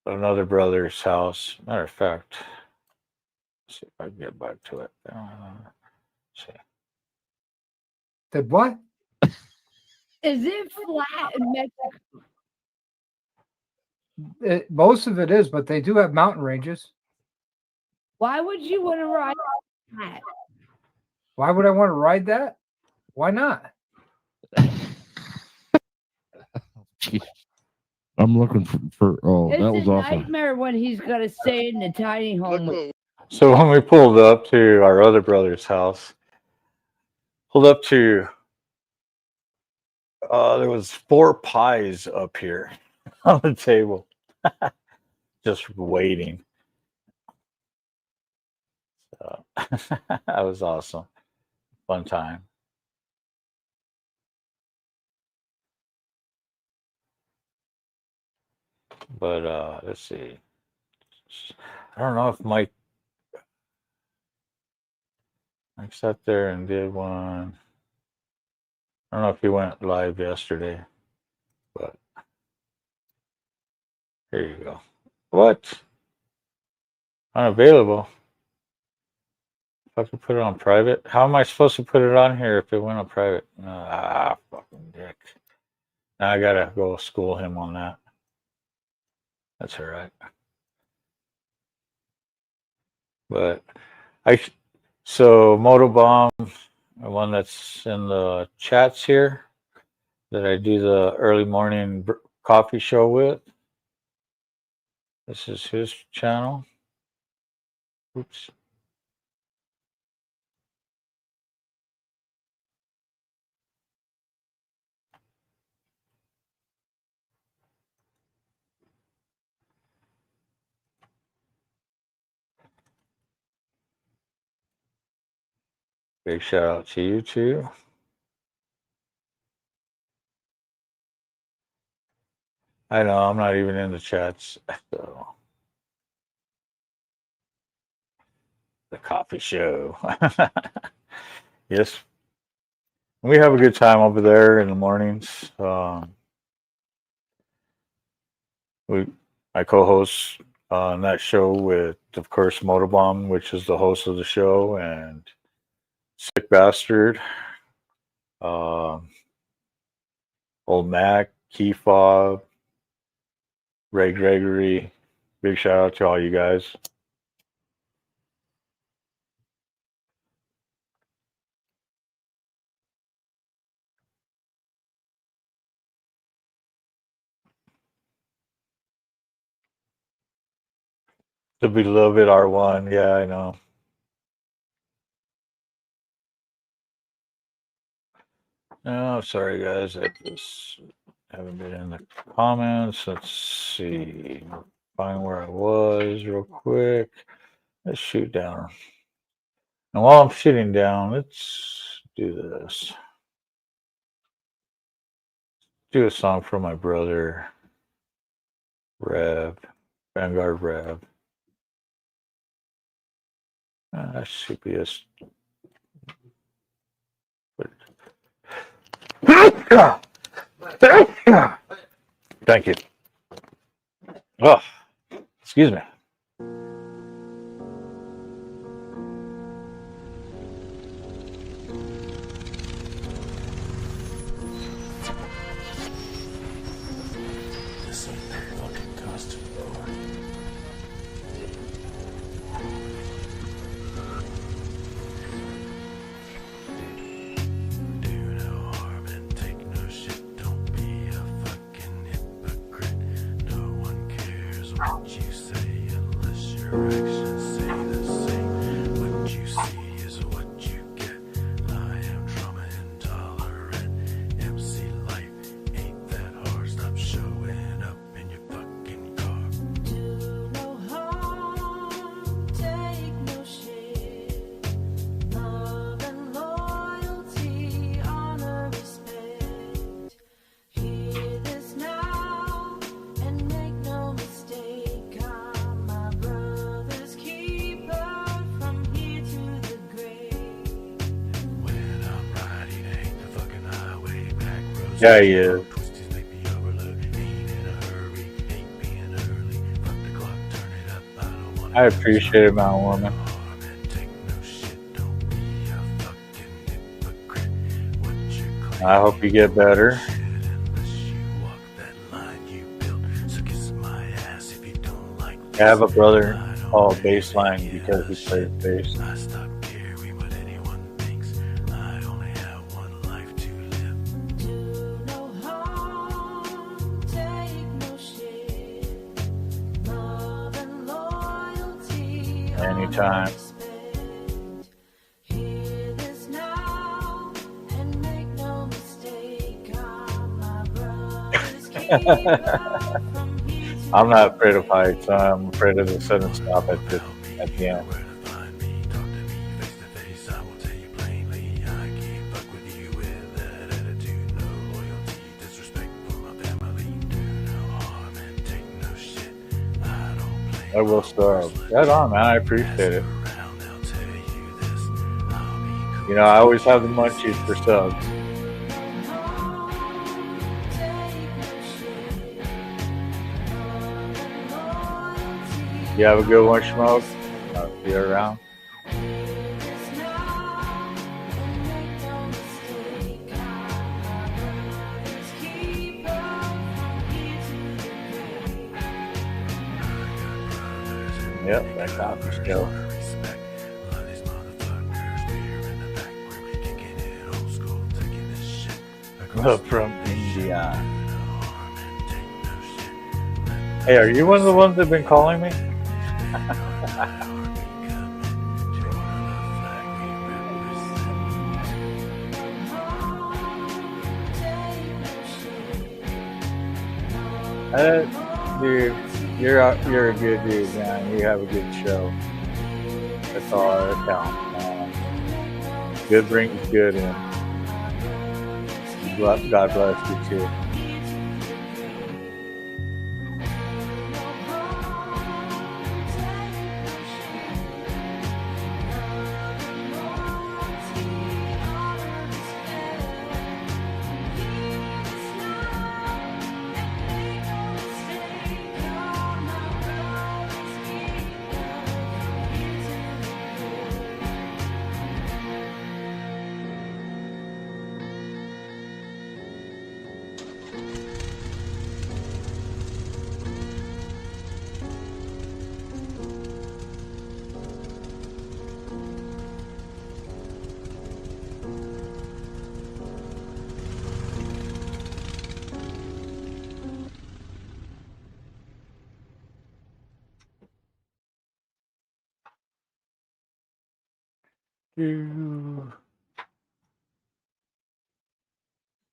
another brother's house. Matter of fact, let's see if I can get back to it. See. The what? Is it flat in Mexico? Most of it is, but they do have mountain ranges. Why would you want to ride that? Why would I want to ride that? Why not? I'm looking for It's that was a awesome. nightmare when he's got to stay in the tiny home. So when we pulled up to our other brother's house, pulled up to there was 4 pies up here on the table, just waiting. So that was awesome, fun time. But let's see. I don't know if Mike sat there and did one. I don't know if he went live yesterday, but here you go. What? Unavailable. If I could put it on private, how am I supposed to put it on here if it went on private? Fucking dick. Now I gotta go school him on that. That's all right. But so Motobomb, the one that's in the chats here, that I do the early morning coffee show with. This is his channel. Oops. Big shout out to you too. I know I'm not even in the chats. So the coffee show. Yes, we have a good time over there in the mornings. I co-host on that show with, of course, Motorbomb, which is the host of the show, and Sick Bastard, Old Mac, Key Fob, Ray Gregory. Big shout out to all you guys. The beloved R1. Yeah, I know. Oh, sorry, guys. I just haven't been in the comments. Let's see. Find where I was real quick. Let's shoot down. And while I'm shooting down, let's do this. Do a song for my brother. Rev. Vanguard Rev. CPS. Thank you. Oh, excuse me. This ain't no fucking costume, boy. Do no harm and take no shit. Don't be a fucking hypocrite. No one cares what you say unless your actions say the same. What you see is what you get. I am trauma intolerant. MC life ain't that hard. Stop showing up in your fucking car. Do no harm, take no shit. Love and loyalty, honor, respect. Hear this now and make no mistake. I'm my brother's keeper from here to the grave. When I'm riding, ain't the fucking highway. Back roads. Yeah, he is. Twisties make me overlook. Ain't in a hurry, ain't being early. Fuck the clock, turn it up. I don't wanna. I appreciate it, Mountain Woman. harm and take no shit. Don't be a fucking hypocrite. What you claim I hope you get better. shit unless you walk that line you built. So kiss my ass if you don't like I have a brother I don't called really Baseline give because a he plays shit. bass. I stopped caring what anyone thinks. I only have one life to live. Do no harm, take no shit. Love and loyalty, Anytime. respect. Hear this now and make no mistake. I'm my brother's keeper from here to I'm not afraid of heights. I'm afraid of the sudden stop at the end. Where to find me? Talk to me face to face. I will tell you plainly. I can't fuck with you with that attitude. No loyalty, disrespect for my family. Do no harm and take no shit. I don't play. I will starve. Right on, man. I appreciate it. Around, they'll tell you this. I'll be cool. You know, I always have the munchies for subs. You have a good one, Smoke. I'll see you around. Yep, that coffee still. Respect. Love these motherfuckers. We're in the back room, kicking it old school, taking this shit across the From India. harm and take no shit. Let Hey, are you one of the ones that have been calling me? my heart be coming. To honor the flag we represent. Dude, you're a good dude, man. You have a good show. That's all that counts. Good brings good in. God bless you too.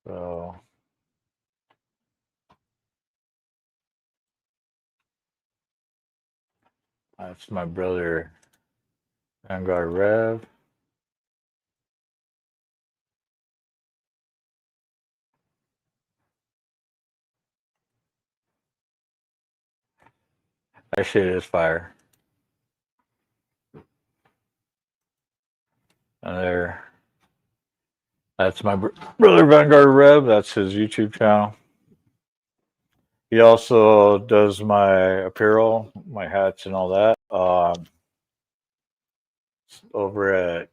So that's my brother, Vanguard Rev. That shit is fire. And there. That's my brother Vanguard Rev. That's his YouTube channel. He also does my apparel, my hats, and all that. Over at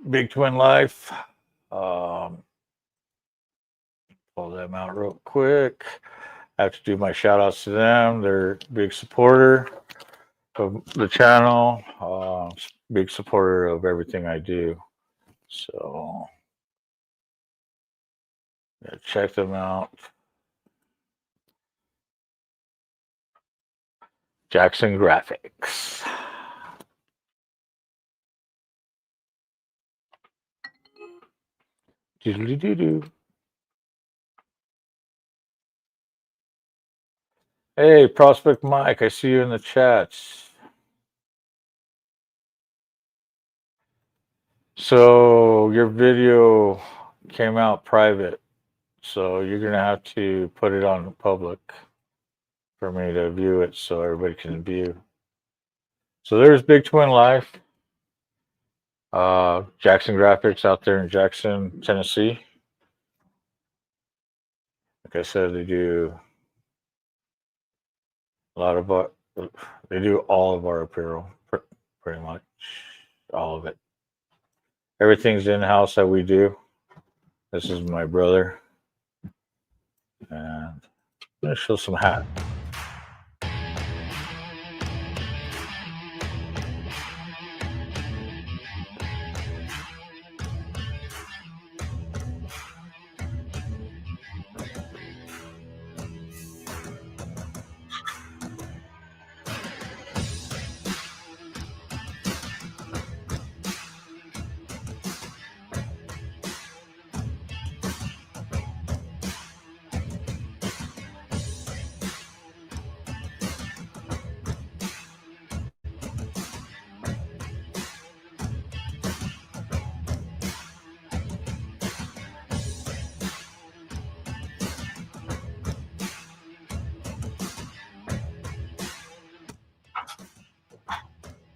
Big Twin Life. Pull them out real quick. I have to do my shout outs to them. They're a big supporter of the channel, big supporter of everything I do. So yeah, check them out. Jackson Graphics. Doodly-doo-doo. Hey, Prospect Mike, I see you in the chats. So your video came out private, so you're gonna have to put it on public for me to view it, so everybody can view. So there's Big Twin Life, Jackson Graphics out there in Jackson, Tennessee. Like I said, they do a lot of our, they do all of our apparel, pretty much all of it. Everything's in house that we do. This is my brother, and I'm gonna show some hats.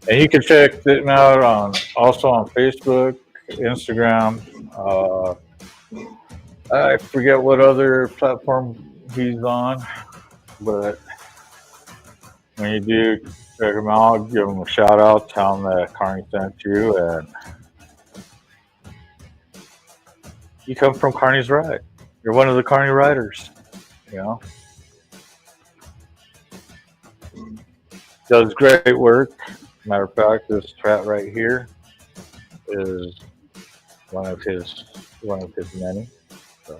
And you can check them out on also on Facebook, Instagram. I forget what other platform he's on, but when you do check him out, give him a shout out, tell him that Carney sent you, and you come from Carney's Ride. You're one of the Carney Riders, you know. Does great work. Matter of fact, this hat right here is one of his many. So.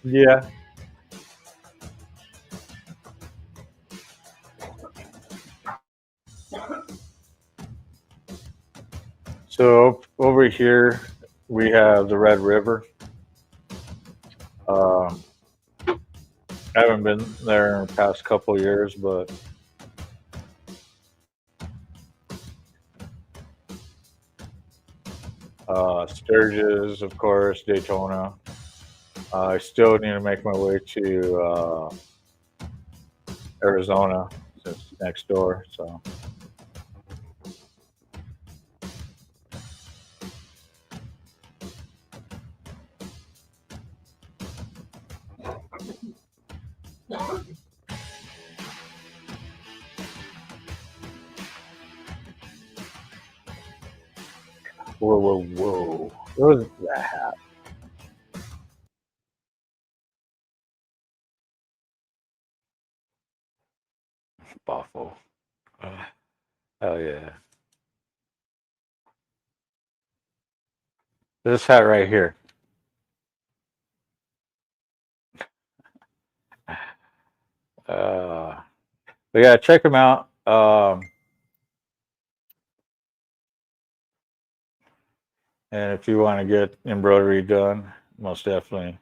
Yeah. So over here we have the Red River. I haven't been there in the past couple of years, but Sturgis, of course, Daytona. I still need to make my way to Arizona, since it's next door. So. Whoa, whoa, whoa. What was that hat? Buffalo. Hell yeah. This hat right here. But yeah, check them out. And if you want to get embroidery done, most definitely.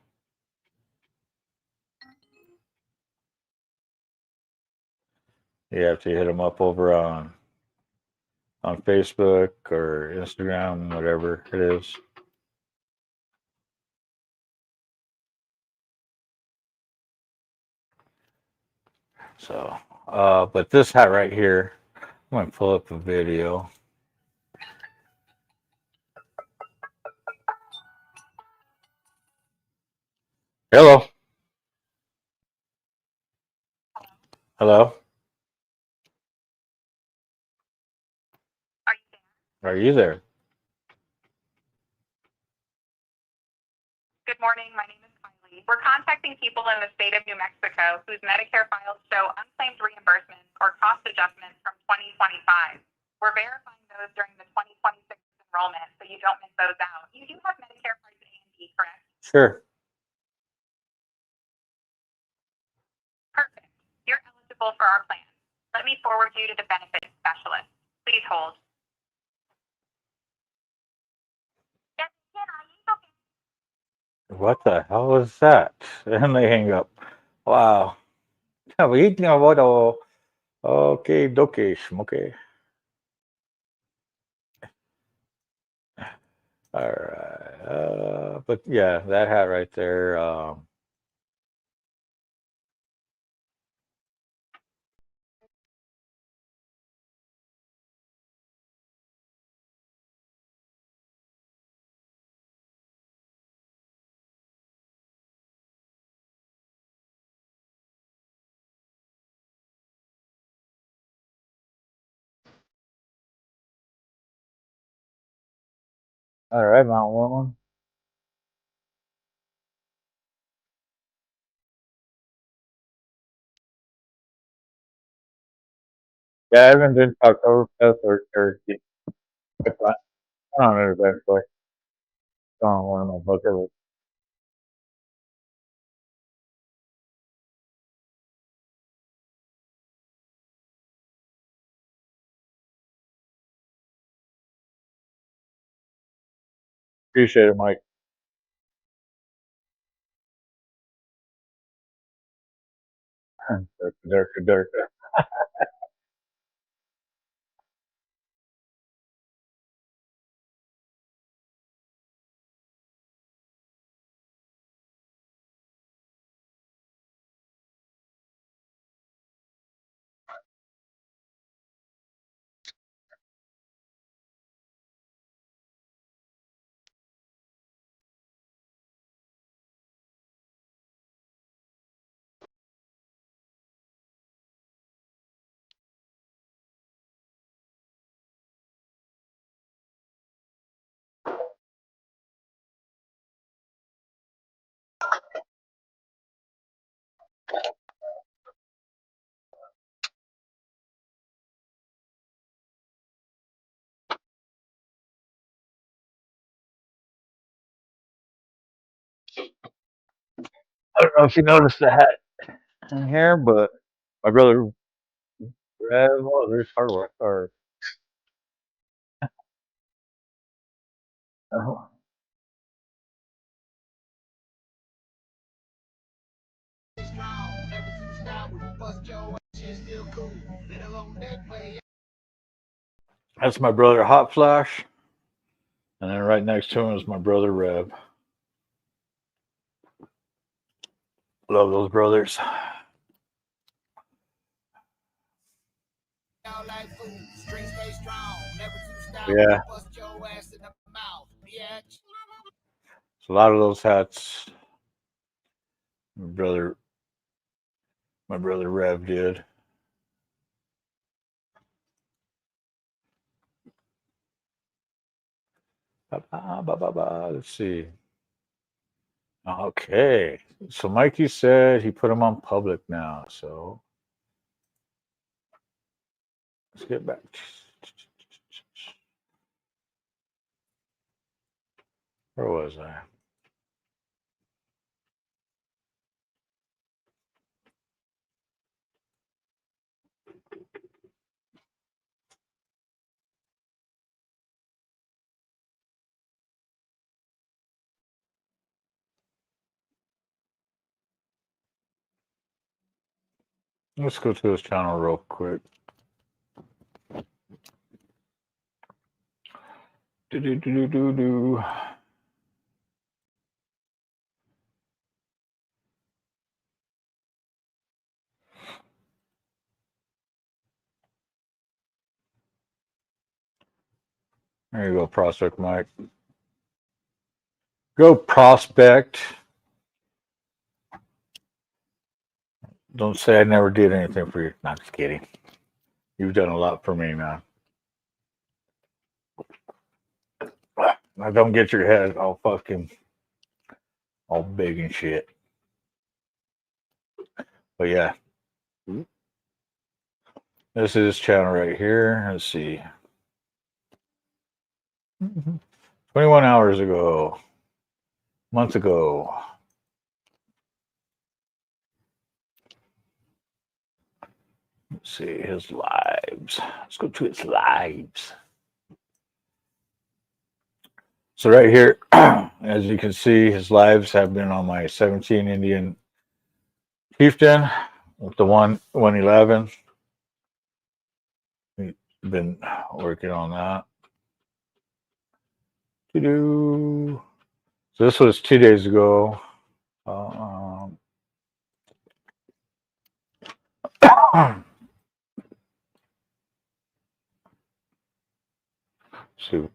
You have to hit them up over on Facebook or Instagram, whatever it is. So, but this hat right here, I'm gonna pull up a video. Hello, hello. Are you there? Good morning. My name is Kylie. We're contacting people in the state of New Mexico whose Medicare files show unclaimed reimbursements or cost adjustments from 2025. We're verifying those during the 2026 enrollment so you don't miss those out. You do have Medicare Part A and B, correct? Sure. Perfect. You're eligible for our plan. Let me forward you to the benefits specialist. Please hold. What the hell is that? And they hang up. Wow. Okay, doke, okay. All right. But yeah, that hat right there. All right, Mount Woman. Yeah, I haven't been to Oktoberfest or Turkey. But I don't know eventually. It's on one of my bucket list. Appreciate it, Mike. Dirk. I don't know if you noticed the hat in here, but my brother Rev, oh, there's hardware. Or uh, that's my brother Hot Flash, and then right next to him is my brother Rev. Love those brothers. Yeah, so a lot of those hats, my brother, my brother Rev did. Let's see. Okay, so Mikey said he put them on public now. So let's get back. Where was I? Let's go to his channel real quick. Do do do do do. There you go, Prospect Mike. Go Prospect. Don't say I never did anything for you. Not just kidding. You've done a lot for me, man. Now don't get your head all fucking all big and shit. But yeah. This is his channel right here. Let's see. 21 hours ago. Months ago. Let's see his lives. Let's go to his lives. So right here, as you can see, his lives have been on my 17 Indian Chieftain with the 111. We've been working on that. So this was 2 days ago. Shoot.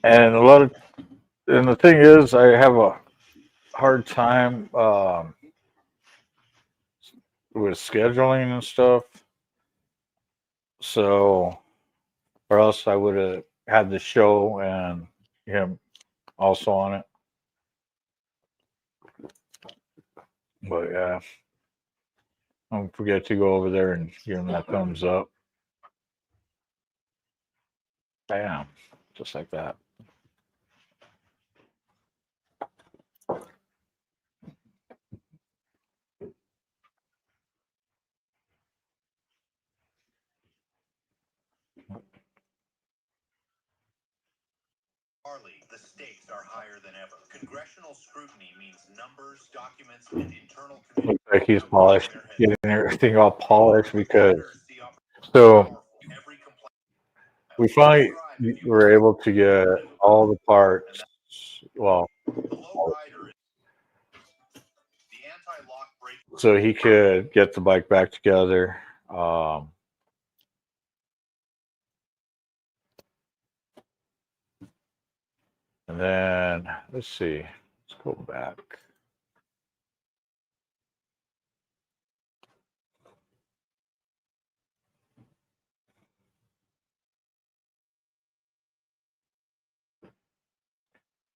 And the thing is, I have a hard time with scheduling and stuff. So, or else I would have had the show and him also on it. But yeah, don't forget to go over there and give him that thumbs up. Bam, just like that. The stakes are higher than ever. Congressional scrutiny means numbers, documents, and internal Looks like he's polished, getting everything all polished because. So we finally were able to get all the parts. Well, so he could get the bike back together. And then let's see. Let's go back.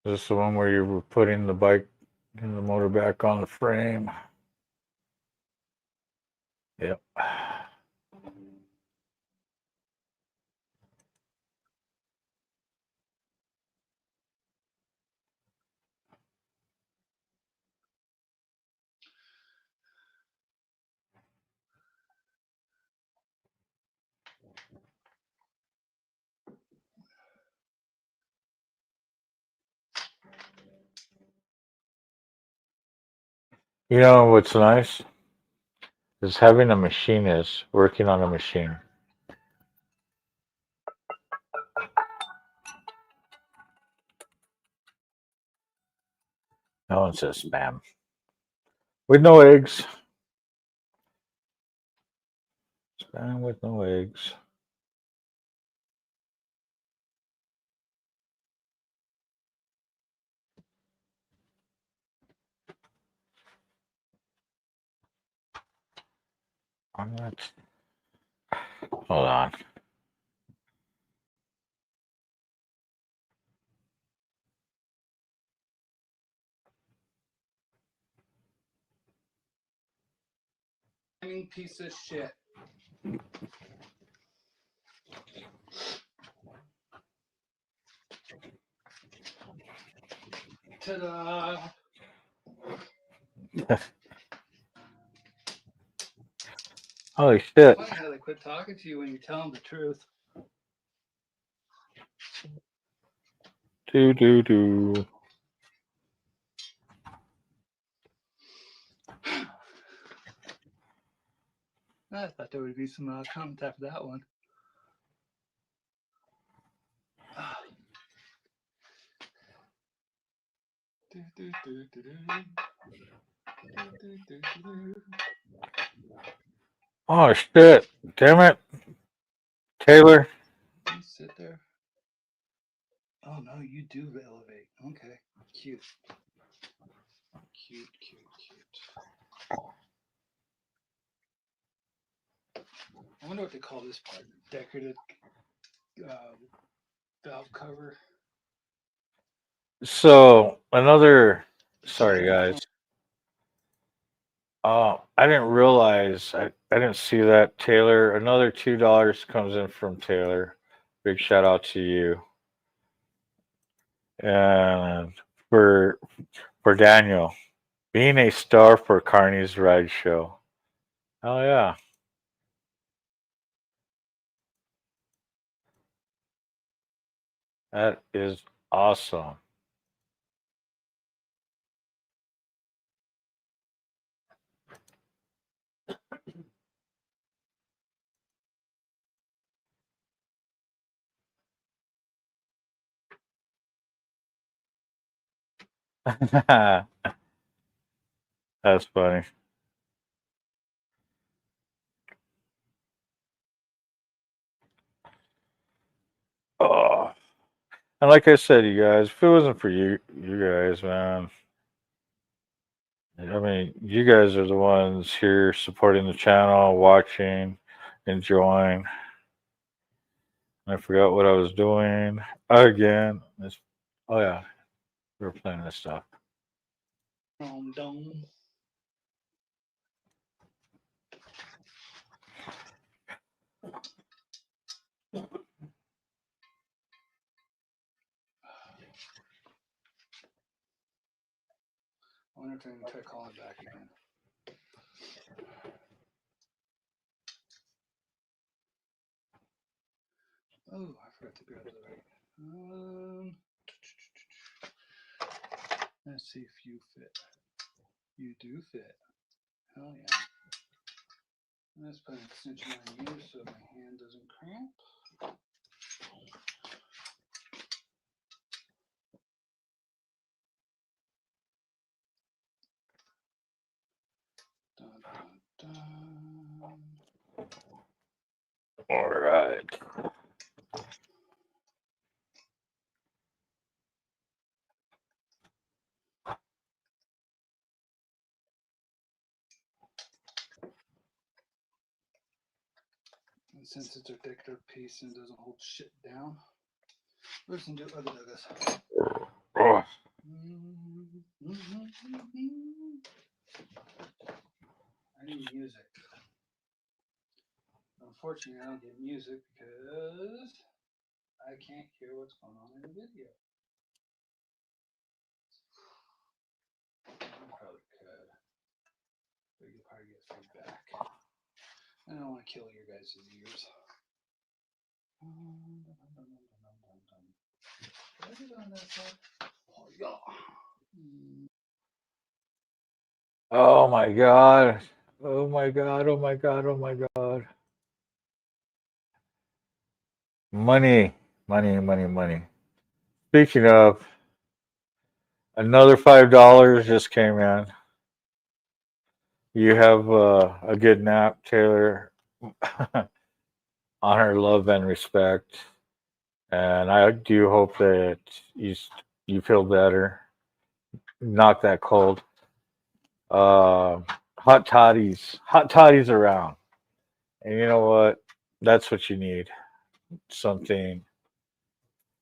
This is the one where you were putting the bike and the motor back on the frame. Yep. You know what's nice is having a machinist working on a machine. No one says spam. With no eggs. Spam with no eggs. I'm not. Hold on. fucking piece of shit. Ta-da! Holy shit. Funny how they quit talking to you when you tell them the truth. Do. I thought there would be some comments after that one. Oh shit. Damn it. Taylor. You sit there. Oh no, you do elevate. Okay. Cute. Cute. I wonder what they call this part. Decorative valve cover. So another sorry guys. I didn't realize I didn't see that, Taylor. Another $2 comes in from Taylor. Big shout out to you. And for Daniel, being a star for Carney's Ride Show. Hell yeah. That is awesome. That's funny. Oh, and like I said, you guys, if it wasn't for you guys, man, I mean, you guys are the ones here supporting the channel, watching, enjoying. I forgot what I was doing again. Oh yeah, we were playing this stuff. Dong. I wonder if they're going to try calling back again. Oh, I forgot to grab the right. Let's see if you fit. You do fit. Hell yeah. Let's put an extension on you so my hand doesn't cramp. Dun, dun, dun. All right. And since it's a decorative piece and doesn't hold shit down, we're just going to do other Douglas. Oh. I need music. Unfortunately, I don't get music because I can't hear what's going on in the video. I probably could, but you'll probably get feedback. I don't want to kill your guys' ears. Did I get on that side? Oh, yeah. Oh my god. Oh my god. Oh my god. Oh my god. Money. Money. Speaking of, another $5 just came in. You have a good nap, Taylor. Honor, love, and respect. And I do hope that you feel better. Not that cold. Hot toddies around. And you know what? That's what you need. Something,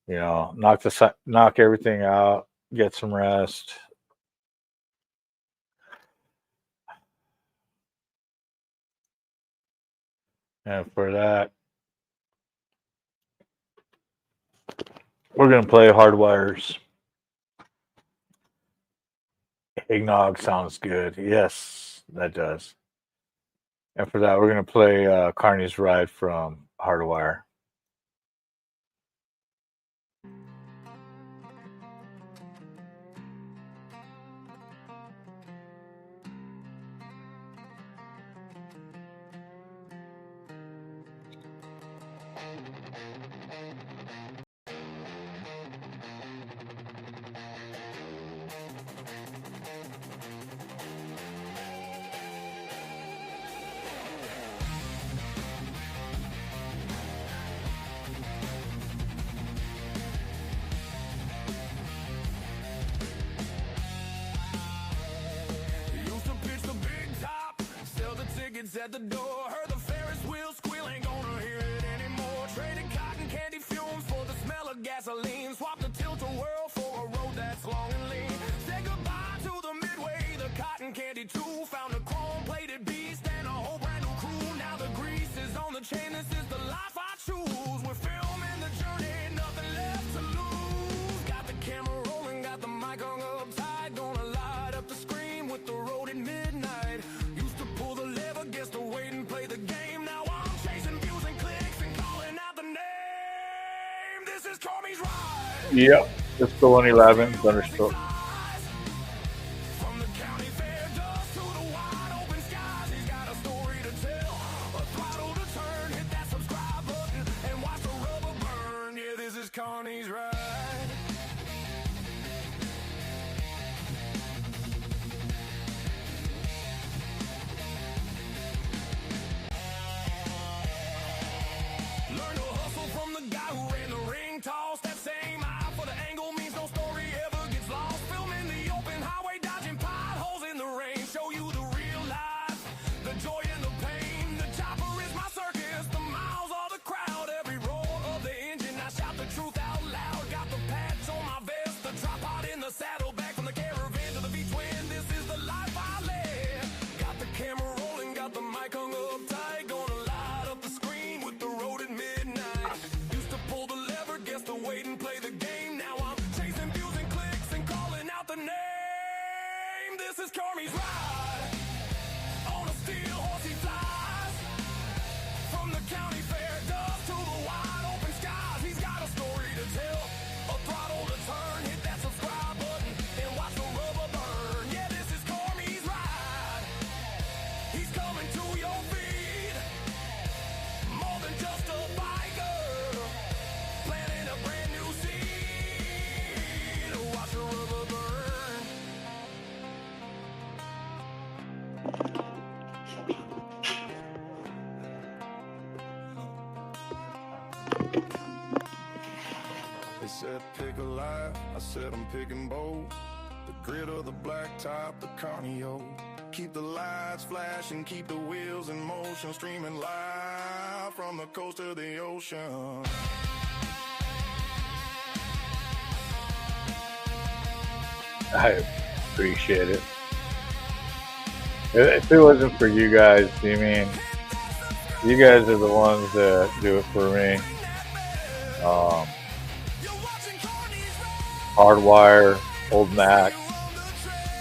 knock everything out, get some rest. And for that, we're going to play Hardwire's Eggnog. Sounds good. Yes, that does. And for that, we're going to play Carney's Ride from Hardwire. Used to pitch the big top, sell the tickets at the door. Heard the Ferris wheel squeal, ain't gonna hear it anymore. Traded cotton candy fumes for the smell of gasoline. Swapped the tilt-a-whirl for a road that's long and lean. Said goodbye to the midway, the cotton candy too. Found a chrome-plated beast and a whole brand new crew. Now the grease is on the chain, this is the life I choose. We're filming the journey, nothing left to lose. Got the camera rolling, got the mic hung up tight. Gonna light up the screen with the road at midnight. Used to pull the lever, guess the wait and play the game. Now I'm chasing views and clicks and calling out the name. This is Carney's Ride. Yep. Let's go 111. Thunderstroke. From the county fair dust to the wide open skies, he's got a story to tell. A throttle to turn, hit that subscribe button and watch the rubber burn. Yeah, this is Carney's Ride. Learn to hustle from the guy who ran the ring toss. That same eye for the angle means no story ever gets lost. Filming the open highway, dodging potholes in the rain. Show you the real life, the joy and the pain. The chopper is my circus, the miles are the crowd. Every roar of the engine, I shout the truth out loud. Got the patch on my vest, the drop pod in the saddle. Back from the caravan to the V-twin, this is the life I live. Got the camera rolling, got the mic hung up tight. Gonna light up the screen with the road at midnight. Used to pull the lever, guess the wait and play the game. Now I'm chasing views and clicks and calling out the name. This is Carney's Ride. On a steel horse he flies. From the county fair dust to the wide open skies, he's got a story to tell. A throttle to turn, hit that subscribe button and watch the rubber burn. Yeah, this is Carney's Ride. He's coming to your feed. More than just a biker, planting a brand new seed. Watch the rubber burn. They said pick a life, I said I'm picking bold. The grit of the black top, the Carnio. Keep the lights flashing, keep the wheels in motion. Streaming live from the coast to the ocean. I appreciate it. If it wasn't for you guys, you mean you guys are the ones that do it for me. Hardwire, Old Mac,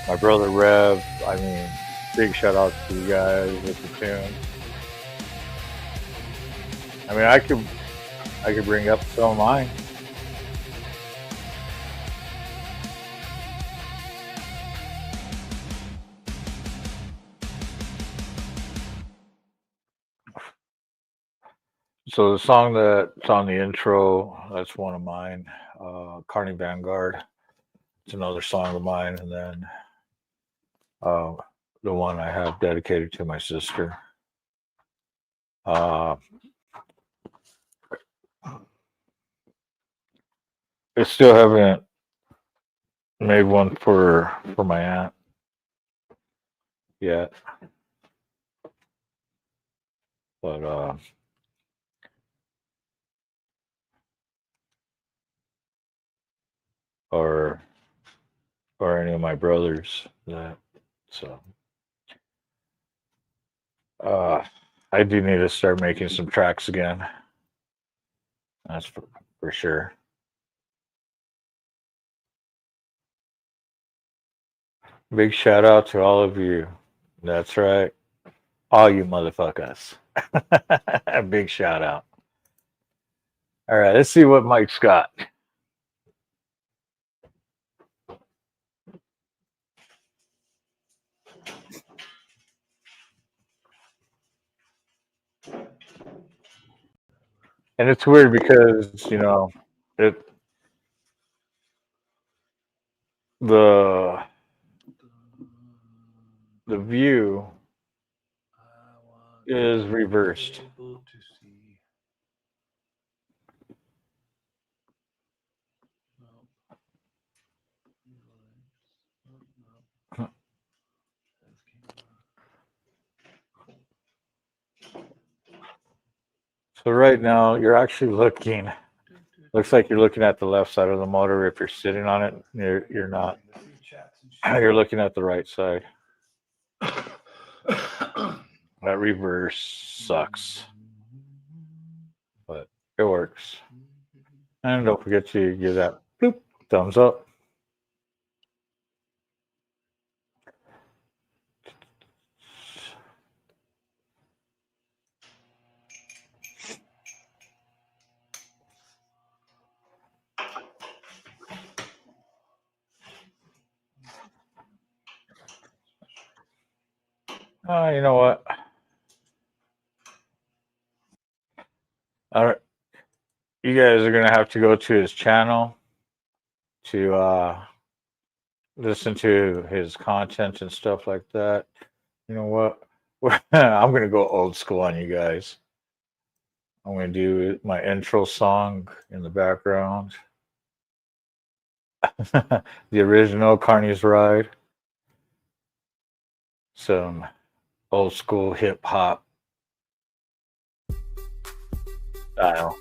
my brother Rev. I mean, big shout out to you guys with the tunes. I mean, I could bring up some of mine. So the song that's on the intro, that's one of mine. Carney Vanguard. It's another song of mine, and then the one I have dedicated to my sister. I still haven't made one for my aunt yet, but or any of my brothers that so I do need to start making some tracks again. That's for sure. Big shout out to all of you. That's right. All you motherfuckers. Big shout out. All right, let's see what Mike's got. And it's weird because, it the the view is reversed. So right now you're actually looking. Looks like you're looking at the left side of the motor. If you're sitting on it, you're not. You're looking at the right side. That reverse sucks, but it works. And don't forget to give that bloop, thumbs up. You know what? All right, you guys are gonna have to go to his channel to listen to his content and stuff like that. You know what? I'm gonna go old school on you guys. I'm gonna do my intro song in the background. The original Carney's Ride. Some old school hip hop style.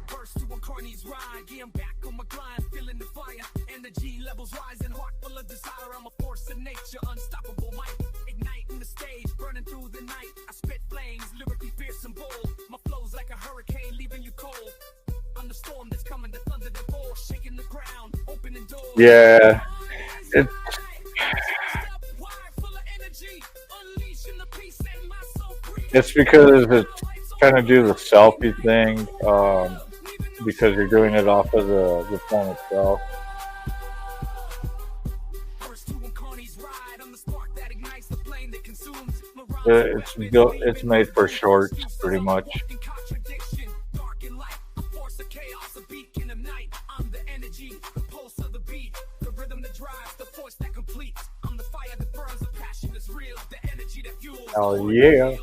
First to a Carney's ride, yeah, I'm back on my grind, feeling the fire, energy levels rising, heart full of desire. I'm a force of nature, unstoppable might, igniting the stage, burning through the night. I spit flames, lyrically fierce and bold. My flow's like a hurricane, leaving you cold. I'm the storm that's coming, the thunder that pours, shaking the ground, opening doors. Yeah, it, it's because it's trying to do the selfie thing. Because you're doing it off of the phone itself. It's made for shorts, pretty much. Oh yeah.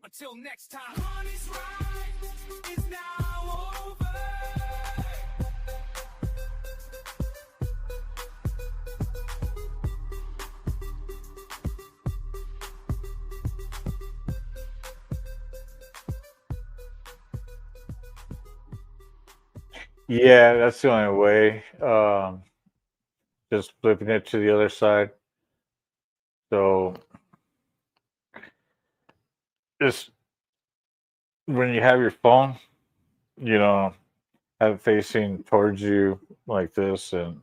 Until next time, Carney's ride is now over. Yeah, that's the only way. just flipping it to the other side. So just when you have your phone, you know, have it facing towards you like this, and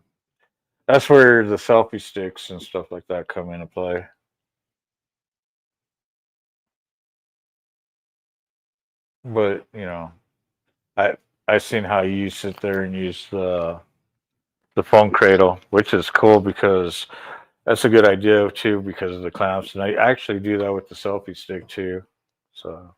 that's where the selfie sticks and stuff like that come into play. But I I seen how you sit there and use the phone cradle, which is cool because that's a good idea too because of the clamps, and I actually do that with the selfie stick too. So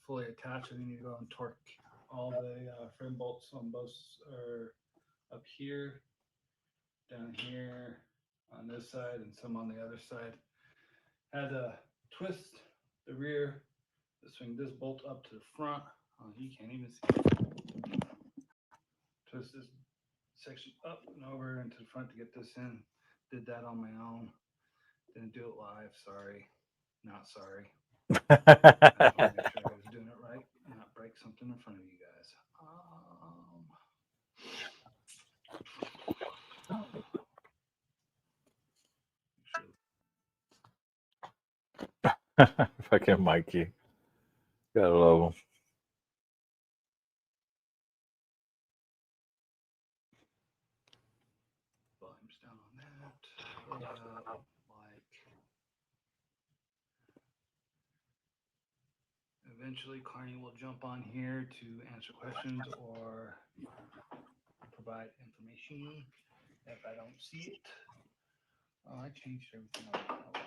fully attached, and then you go and torque all the frame bolts on both, or up here, down here, on this side, and some on the other side. Had to twist the rear to swing this bolt up to the front. Oh, you can't even see. Twist this section up and over into the front to get this in. Did that on my own. Didn't do it live. Sorry. Not sorry. I just want to make sure I was doing it right, not break something in front of you guys. fucking Mikey, gotta love him. Volume's down on that. Eventually, Carney will jump on here to answer questions or provide information if I don't see it. Oh, I changed everything up.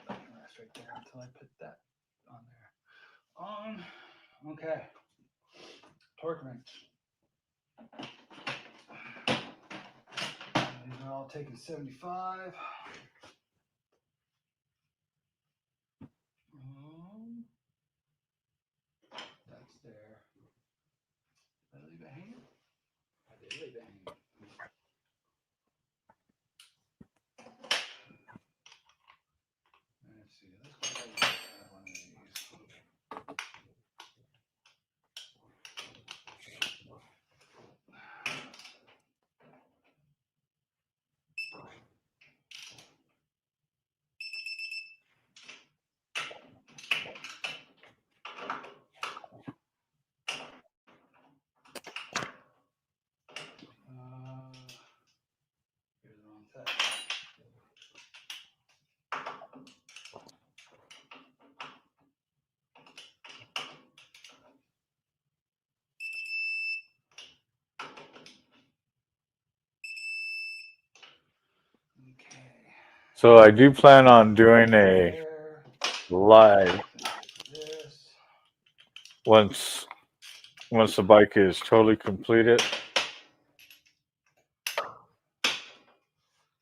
That's right there until I put that on there. Okay. Torque wrench. These are all taking 75. That's there. Did I leave it hanging? I did leave it hanging. Let's see. Let's go ahead and try one of these. Here's the wrong set. So I do plan on doing a live once the bike is totally completed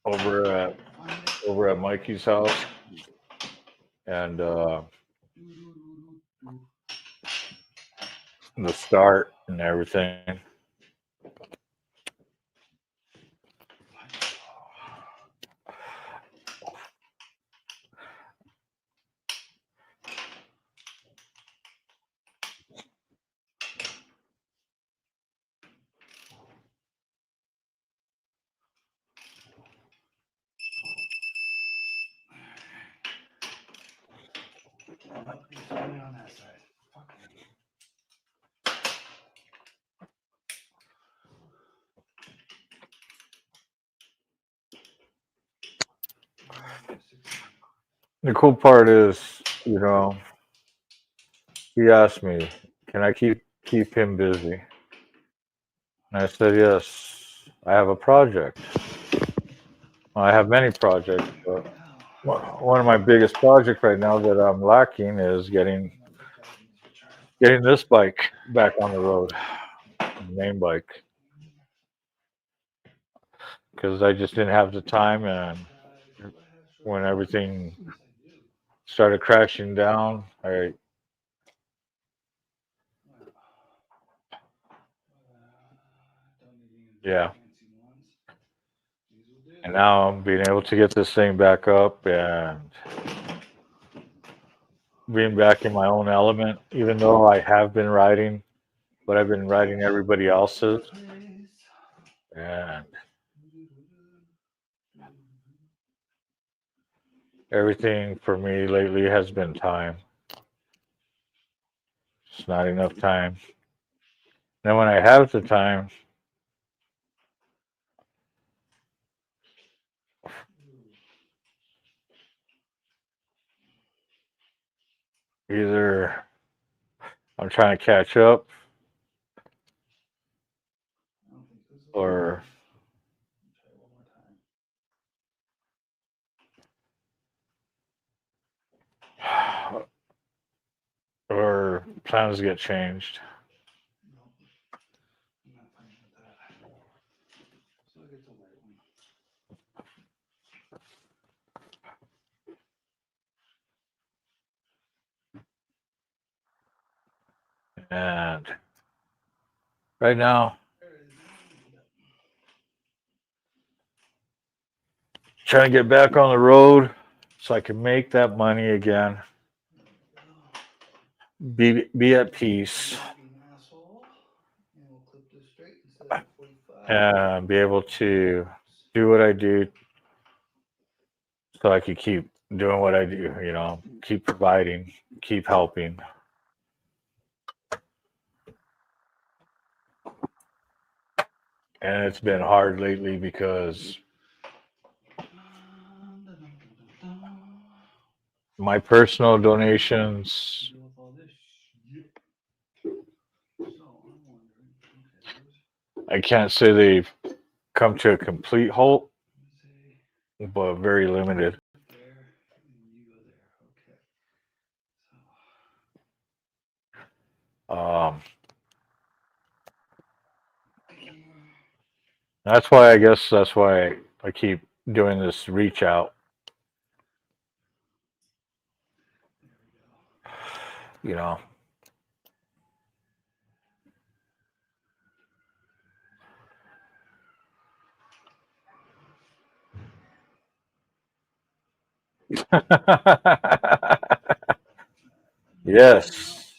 over at Mikey's house, and the start and everything. Nope, he's only on that side. Fucking. The cool part is, he asked me, "Can I keep him busy?" And I said, "Yes. I have a project. Well, I have many projects, but one of my biggest projects right now that I'm lacking is getting this bike back on the road, the main bike, because I just didn't have the time, and when everything started crashing down, yeah. And now I'm being able to get this thing back up and being back in my own element, even though I have been writing, but I've been writing everybody else's. And everything for me lately has been time. It's not enough time. Then when I have the time, either I'm trying to catch up or or plans get changed. And right now, trying to get back on the road so I can make that money again. Be at peace and be able to do what I do so I could keep doing what I do, keep providing, keep helping. And it's been hard lately because my personal donations, I can't say they've come to a complete halt, but very limited. That's why I keep doing this reach out. You know. Yes.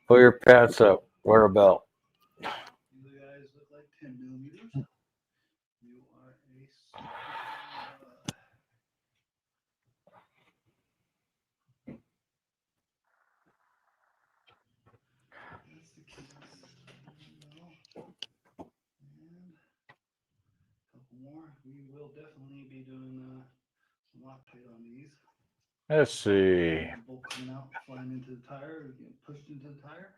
Pull your pants up. Wear a belt. We will definitely be doing some Loctite on these. Let's see. Bolt coming out, flying into the tire, getting pushed into the tire.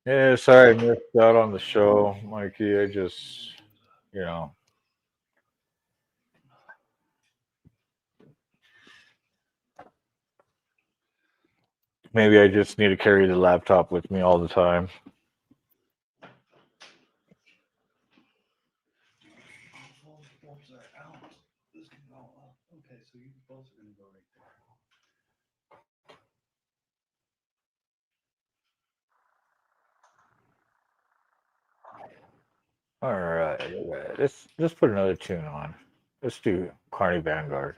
Yeah, sorry I missed out on the show, Mikey. I just, maybe I just need to carry the laptop with me all the time. Bolts are out. This can go up. Okay, so you bolts are going to go right there. All right. Let's put another tune on. Let's do Carney Vanguard.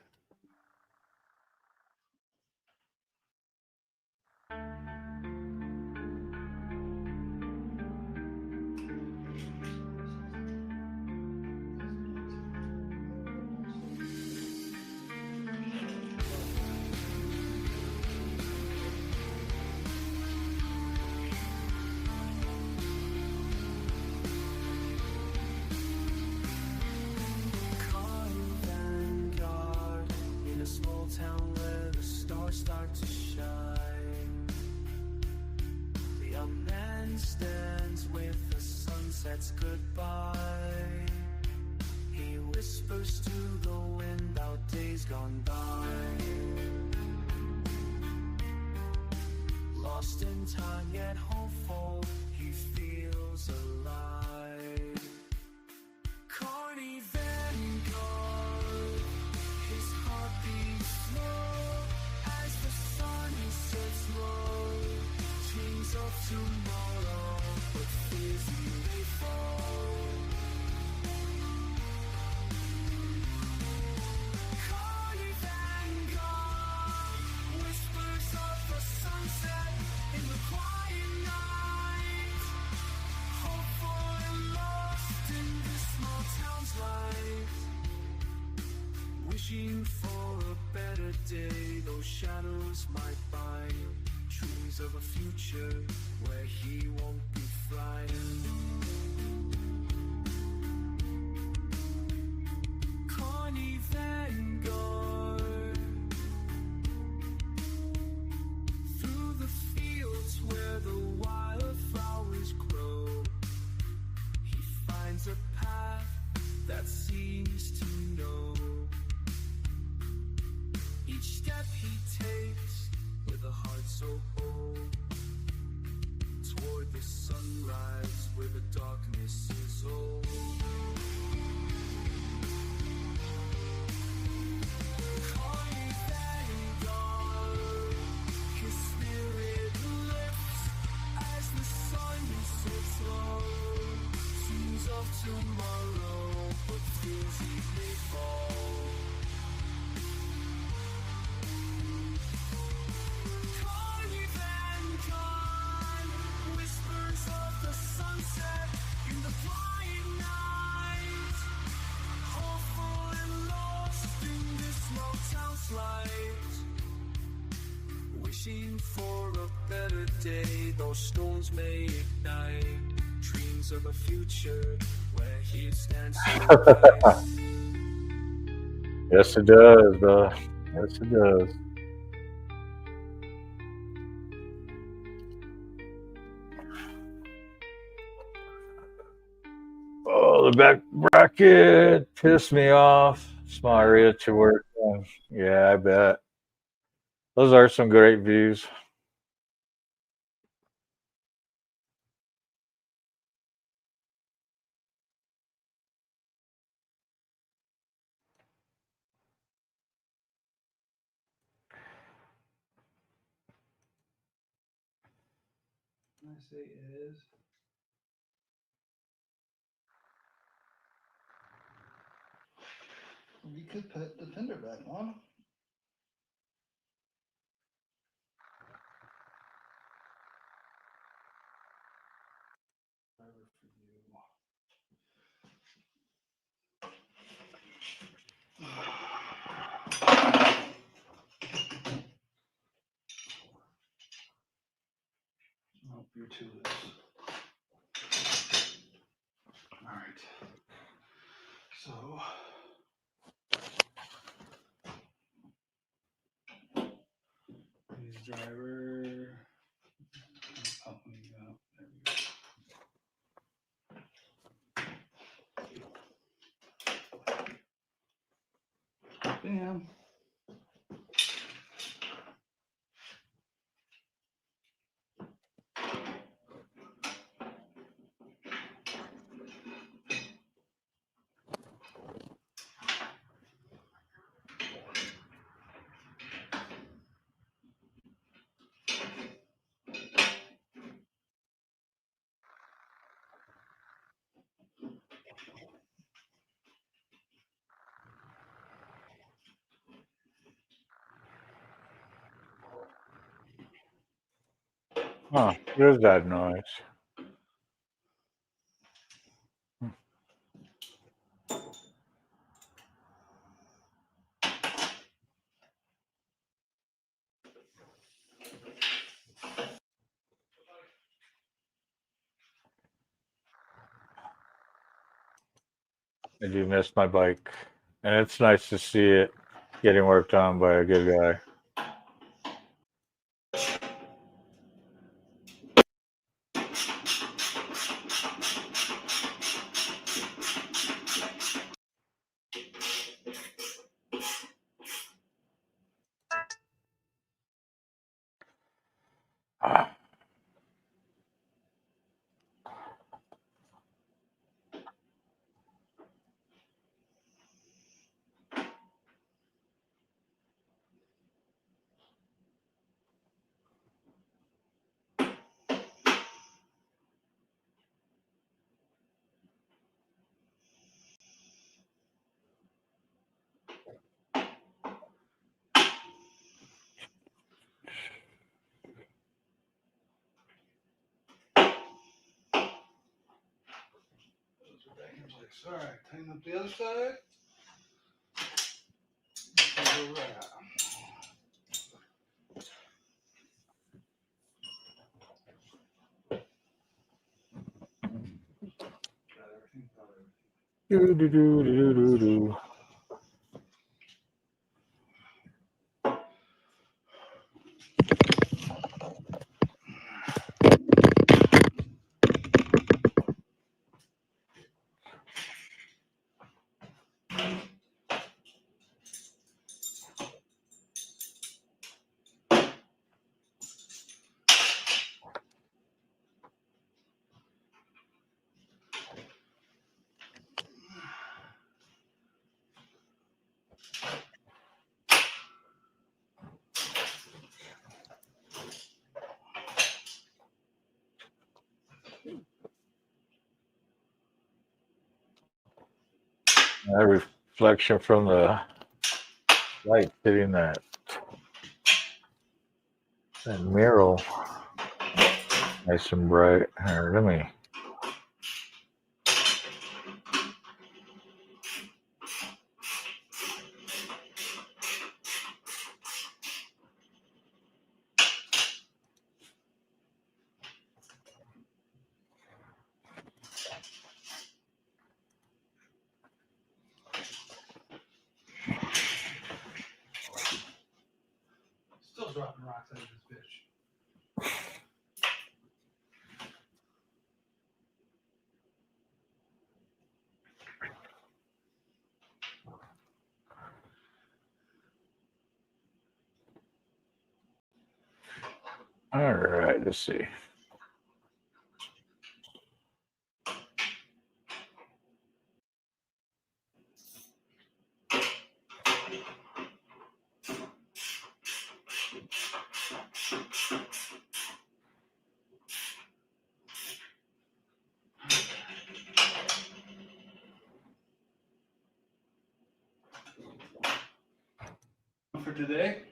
Town where the stars start to shine. The young man stands with the sunset's goodbye. He whispers to the wind about days gone by. Lost in time yet hopeful, he feels alive. Wishing for a better day, those shadows might bind. Dreams of a future where he won't be flying. Carney Vanguard, through the fields where the wildflowers grow, he finds a path that seems to know. Each step he takes with a heart so whole, toward the sunrise where the darkness is old. Carney Vanguard, his spirit lifts as the sun sits low. Dreams of tomorrow, but feels he may fall. Carney Vanguard, whispers of the sunset in the quiet night. Hopeful and lost in this small town's light. Wishing for a better day, those stones may ignite. Dreams of a future where he stands so high. Yes, it does, bro. Yes, it does. Oh, the back bracket pissed me off. Smart to work on. Yeah, I bet. Those are some great views. I say is. You could put the fender back on. Driver for you. Oh, you're too loose. All right. So. Use driver. Oh, there you go. There we go. Bam. Huh, there's that noise. I do miss my bike. And it's nice to see it getting worked on by a good guy. Ah, Those are back in place. All right, tighten up the other side. Do, do, do, do, do, do. That reflection from the light hitting that mural, nice and bright. Here, let me. Still dropping rocks out of this bitch. All right, let's see. For today.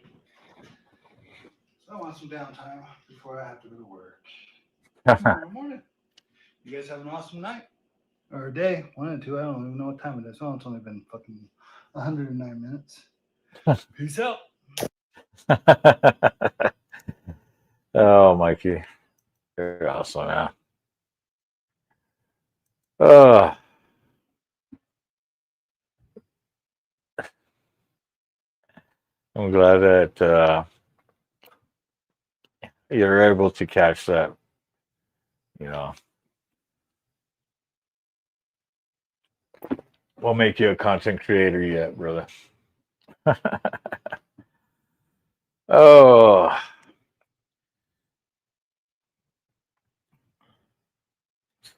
So I want some downtime before I have to go to work. Tomorrow morning. You guys have an awesome night. Or day, 1 and 2. I don't even know what time it is. Oh, it's only been fucking 109 minutes. Peace out. Oh, Mikey, you're awesome, man. Oh, I'm glad that you're able to catch that. You know, we'll make you a content creator yet, brother. Oh,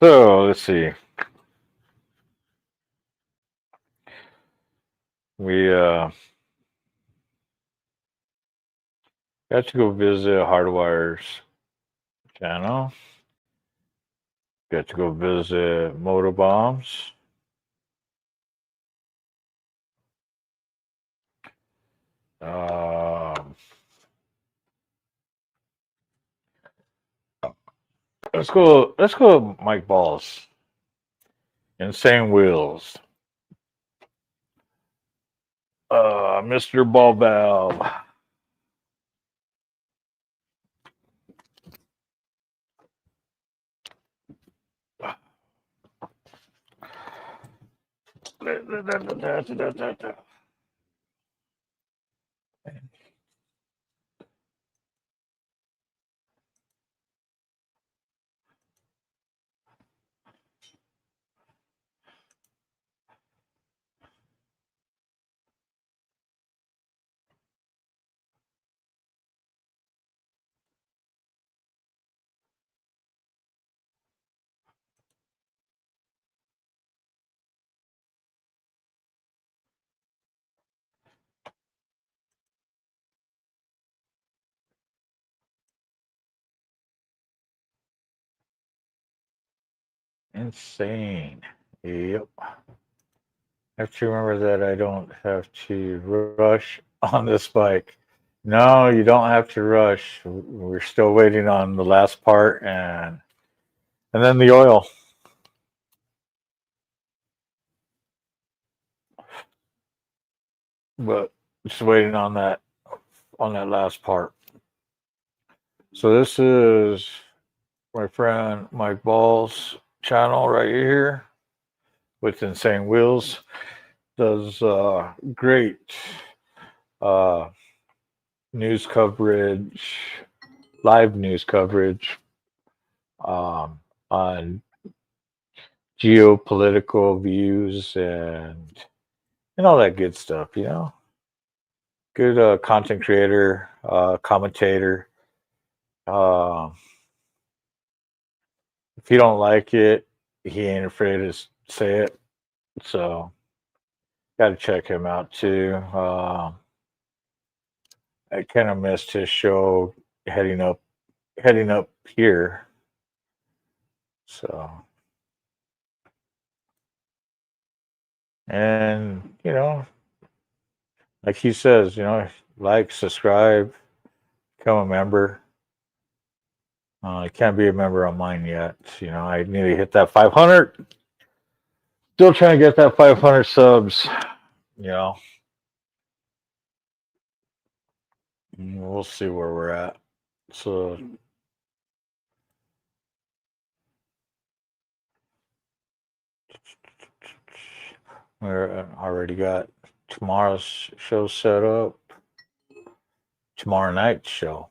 so let's see. We got to go visit Hardwire's channel. Got to go visit Motorbombs. Um, let's go. Let's go, Mike Balls. Insane Wheels. Mr. Ball Valve. Insane. Yep. I have to remember that I don't have to rush on this bike. No, you don't have to rush. We're still waiting on the last part and then the oil. But just waiting on that last part. So this is my friend Mike Ball's channel right here with Insane Wheels. Does great uh, news coverage, live news coverage on geopolitical views and all that good stuff. You know, good content creator, commentator. Uh, if you don't like it, he ain't afraid to say it. So got to check him out too. I kind of missed his show heading up here. So and like he says, like, subscribe, become a member. I can't be a member on mine yet. I need to hit that 500. Still trying to get that 500 subs. You know, we'll see where we're at. So we're already got tomorrow's show set up. Tomorrow night's show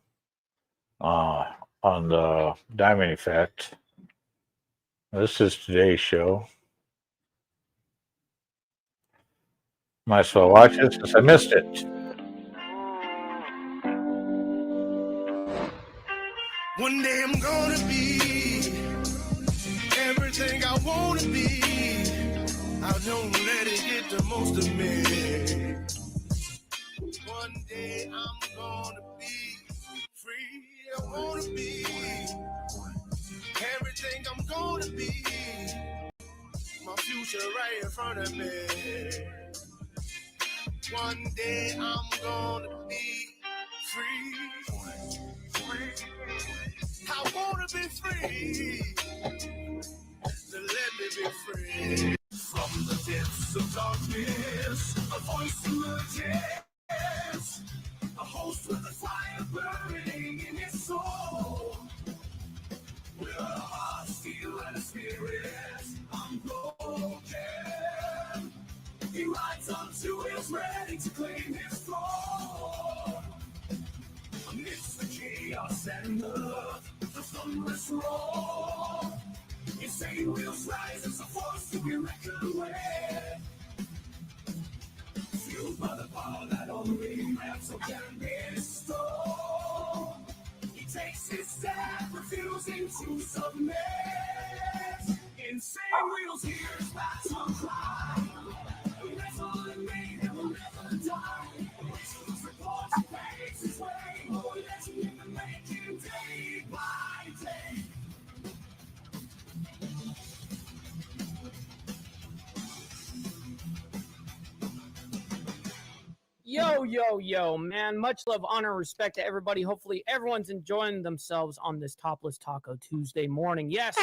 on the Diamond Effect. This is today's show. Might as well watch it since I missed it. One day I'm gonna be everything I wanna be. I don't let it get the most of me. One day I'm gonna be free. I wanna be everything I'm gonna be. My future right in front of me. One day I'm gonna be free. I wanna be free. So let me be free. From the depths of darkness, a voice emerges. A host with a fire burning in his soul. With a heart, steel, and a spirit unbroken. He rides unto his ready to claim his throne. Amidst the chaos and the thunderous roar. Insane wheels rise as a force to be reckoned with. Fueled by the power that only maps can restore. He takes his stand, refusing to submit. Insane wheels hears battle cry. Wrestle and made him will never die. Whistles reports he makes his way. More legend in the making day by day. Yo, man. Much love, honor, respect to everybody. Hopefully, everyone's enjoying themselves on this Topless Taco Tuesday morning. Yes.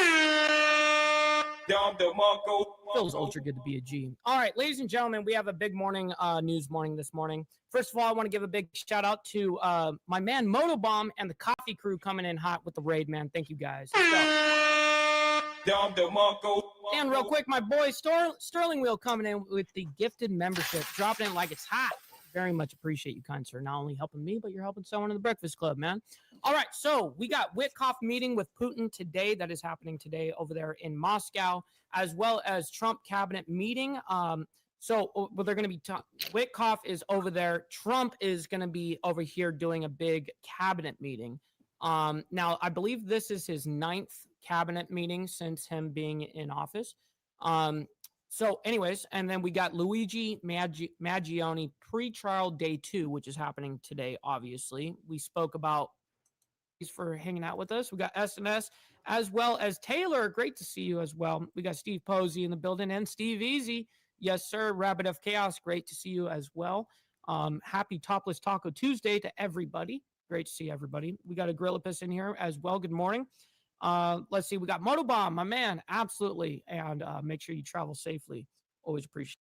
Feels ultra good to be a G. All right, ladies and gentlemen, we have a big morning, news morning this morning. First of all, I want to give a big shout out to my man Motobomb and the coffee crew coming in hot with the raid, man. Thank you guys. Let's go. And real quick, my boy Sterling Wheel coming in with the gifted membership, dropping it like it's hot. Very much appreciate you, kind sir. Not only helping me, but you're helping someone in the Breakfast Club, man. All right, so we got Witkoff meeting with Putin today. That is happening today over there in Moscow, as well as Trump cabinet meeting. So they're going to be Witkoff is over there. Trump is going to be over here doing a big cabinet meeting. Now, I believe this is his 9th cabinet meeting since him being in office. So anyways, and then we got Luigi Maggioni pre-trial day 2, which is happening today, obviously. We spoke about these for hanging out with us. We got SNS as well as Taylor. Great to see you as well. We got Steve Posey in the building and Steve Easy. Yes, sir. Rabbit of Chaos. Great to see you as well. Happy Topless Taco Tuesday to everybody. Great to see everybody. We got a Grillipus in here as well. Good morning. Let's see. We got Motobomb, my man. Absolutely. And make sure you travel safely. Always appreciate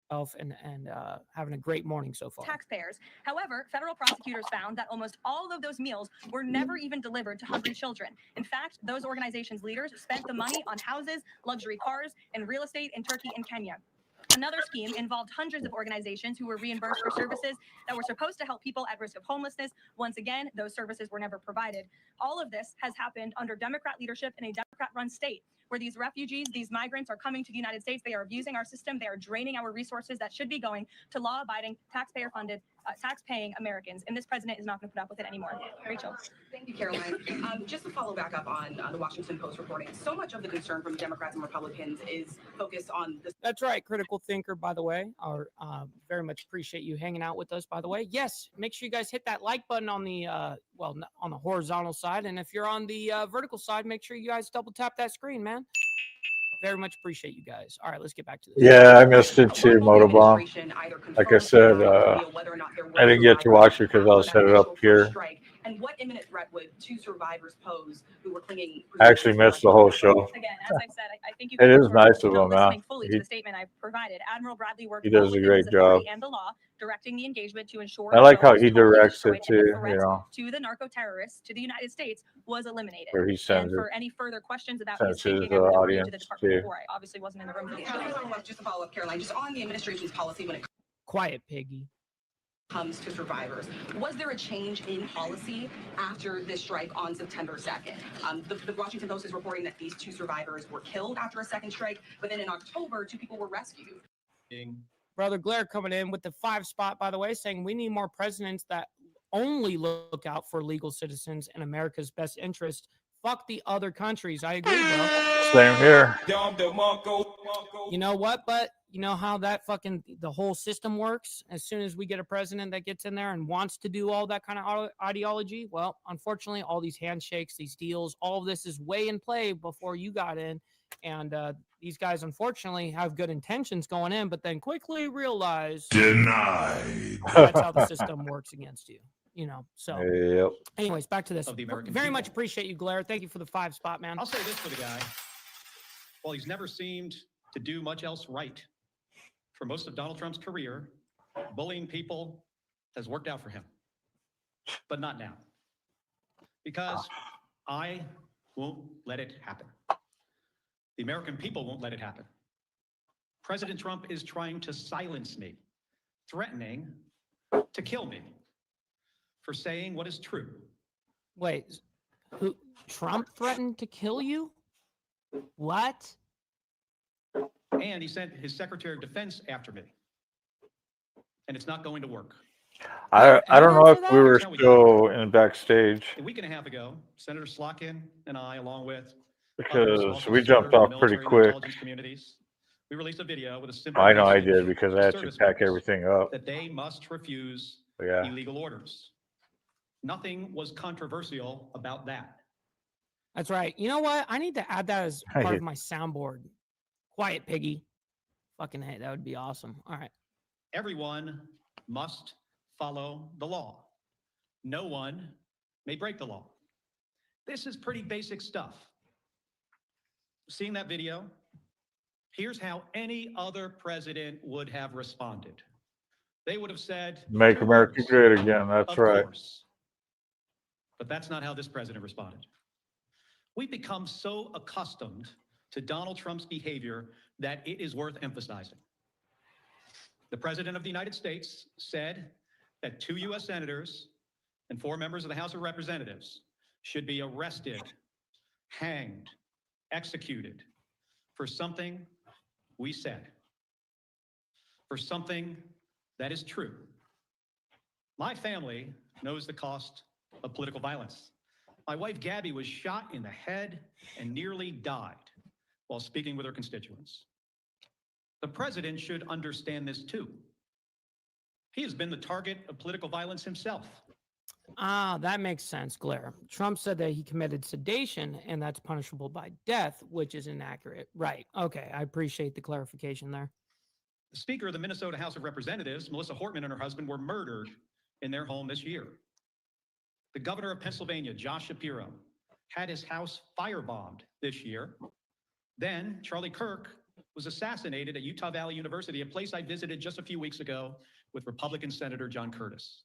it. and having a great morning so far. Taxpayers. However, federal prosecutors found that almost all of those meals were never even delivered to hungry children. In fact, those organizations' leaders spent the money on houses, luxury cars, and real estate in Turkey and Kenya. Another scheme involved hundreds of organizations who were reimbursed for services that were supposed to help people at risk of homelessness. Once again, those services were never provided. All of this has happened under Democrat leadership in a Democrat-run state, where these refugees, these migrants are coming to the United States. They are abusing our system. They are draining our resources that should be going to law-abiding, taxpayer-funded, tax-paying Americans. And this president is not going to put up with it anymore. Rachel. Thank you, Caroline. Just to follow back up on the Washington Post reporting, so much of the concern from Democrats and Republicans is focused on the. That's right, critical thinker, by the way. Very much appreciate you hanging out with us, by the way. Yes, make sure you guys hit that like button on the on the horizontal side, and if you're on the vertical side, make sure you guys double tap that screen, man. Very much appreciate you guys. All right, let's get back to this. Yeah, I missed it too, Motobomb. Like I said, I didn't get to watch it because I was headed up here. And what imminent threat would two survivors pose who were clinging? I actually missed the whole show. Again, as I said, I think you It guys is were nice of not him, man. listening fully to the statement I've provided. Admiral Bradley worked He does well a within great his authority job. and the law, directing the engagement to ensure I like how those he totally directs it destroyed and the too, threat you know. to the narco terrorists to the United States was eliminated. Where he sends and for it- any further questions about sends his thinking, his, I would defer you audience to the Department too. before. I obviously wasn't in the room for the Just to follow up, Caroline, just on the administration's policy when it Quiet, piggy. comes to survivors. Was there a change in policy after this strike on September 2nd? The Washington Post is reporting that these two survivors were killed after a second strike, but then in October, two people were rescued. Brother Blair coming in with the 5 spot, by the way, saying we need more presidents that only look out for legal citizens and America's best interest. Fuck the other countries. I agree, bro. Same here. You know what? But you know how that the whole system works? As soon as we get a president that gets in there and wants to do all that kind of ideology, well, unfortunately, all these handshakes, these deals, all of this is way in play before you got in. And these guys, unfortunately, have good intentions going in, but then quickly realize Denied. that's how the system works against you. You know, so Yep. anyways, back to this. Of the American Very people. much appreciate you, Blair. Thank you for the 5 spot, man. I'll say this for the guy. While he's never seemed to do much else right, for most of Donald Trump's career, bullying people has worked out for him. But not now. Because I won't let it happen. The American people won't let it happen. President Trump is trying to silence me, threatening to kill me for saying what is true. Wait, who? Trump threatened to kill you? What? And he sent his Secretary of Defense after me. And it's not going to work. I don't know if we were still in backstage A week and a half ago, Senator Slotkin and I, along with because we jumped off pretty quick. communities, we released a video with a simple I know I message did because I had to service pack members everything up. that they must refuse Yeah. illegal orders. Nothing was controversial about that. That's right. You know what? I need to add that as I part of hate- my soundboard. Quiet, piggy. Fucking hey, that would be awesome. All right. Everyone must follow the law. No one may break the law. This is pretty basic stuff. Seeing that video, here's how any other president would have responded. They would have said, Make "Two America words, great again. That's of right. course." But that's not how this president responded. We've become so accustomed to Donald Trump's behavior that it is worth emphasizing. The President of the United States said that 2 U.S. senators and 4 members of the House of Representatives should be arrested, hanged, executed for something we said, for something that is true. My family knows the cost of political violence. My wife, Gabby, was shot in the head and nearly died while speaking with her constituents. The president should understand this too. He has been the target of political violence himself. Ah, that makes sense, Blair. Trump said that he committed sedation and that's punishable by death, which is inaccurate. Right. Okay. I appreciate the clarification there. The Speaker of the Minnesota House of Representatives, Melissa Hortman, and her husband were murdered in their home this year. The governor of Pennsylvania, Josh Shapiro, had his house firebombed this year. Then Charlie Kirk was assassinated at Utah Valley University, a place I visited just a few weeks ago with Republican Senator John Curtis.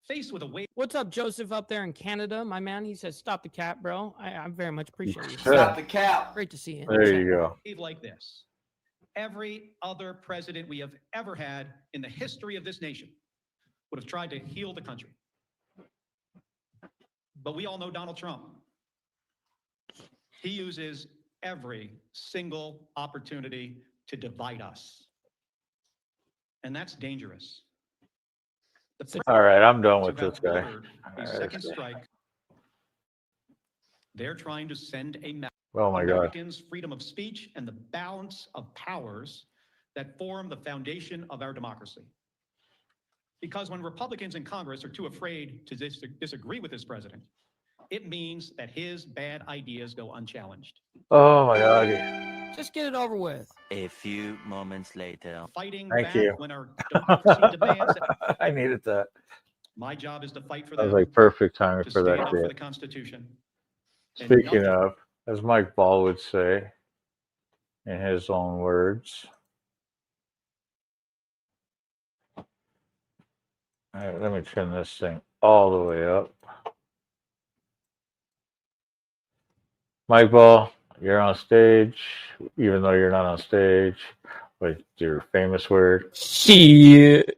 Faced with a wave. What's up, Joseph, up there in Canada, my man? He says, "Stop the cap, bro." I very much appreciate you. Stop the cap. Great to see you. There you go. Like this, every other president we have ever had in the history of this nation would have tried to heal the country. But we all know Donald Trump. He uses every single opportunity to divide us. And that's dangerous. All right, I'm done with this guy. A second strike. They're trying to send a message. Oh my God. Americans' freedom of speech and the balance of powers that form the foundation of our democracy. Because when Republicans in Congress are too afraid to disagree with this president, it means that his bad ideas go unchallenged. Oh my God. Just get it over with. A few moments later. Fighting Thank back you. when our democracy demands it. I needed that. My job is to fight for That was them, like perfect timing to for stand that up for the shit. Constitution. And Speaking nothing- of, as Mike Ball would say, in his own words. All right, let me turn this thing all the way up. Mike Ball, you're on stage, even though you're not on stage, with your famous word. Shit.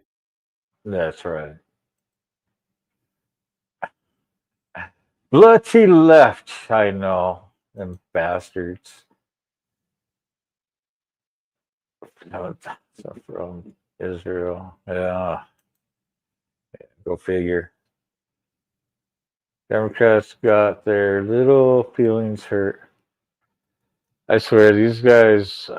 That's right. Bloody left, I know, them bastards. From Israel, yeah. Go figure. Democrats got their little feelings hurt. I swear, these guys.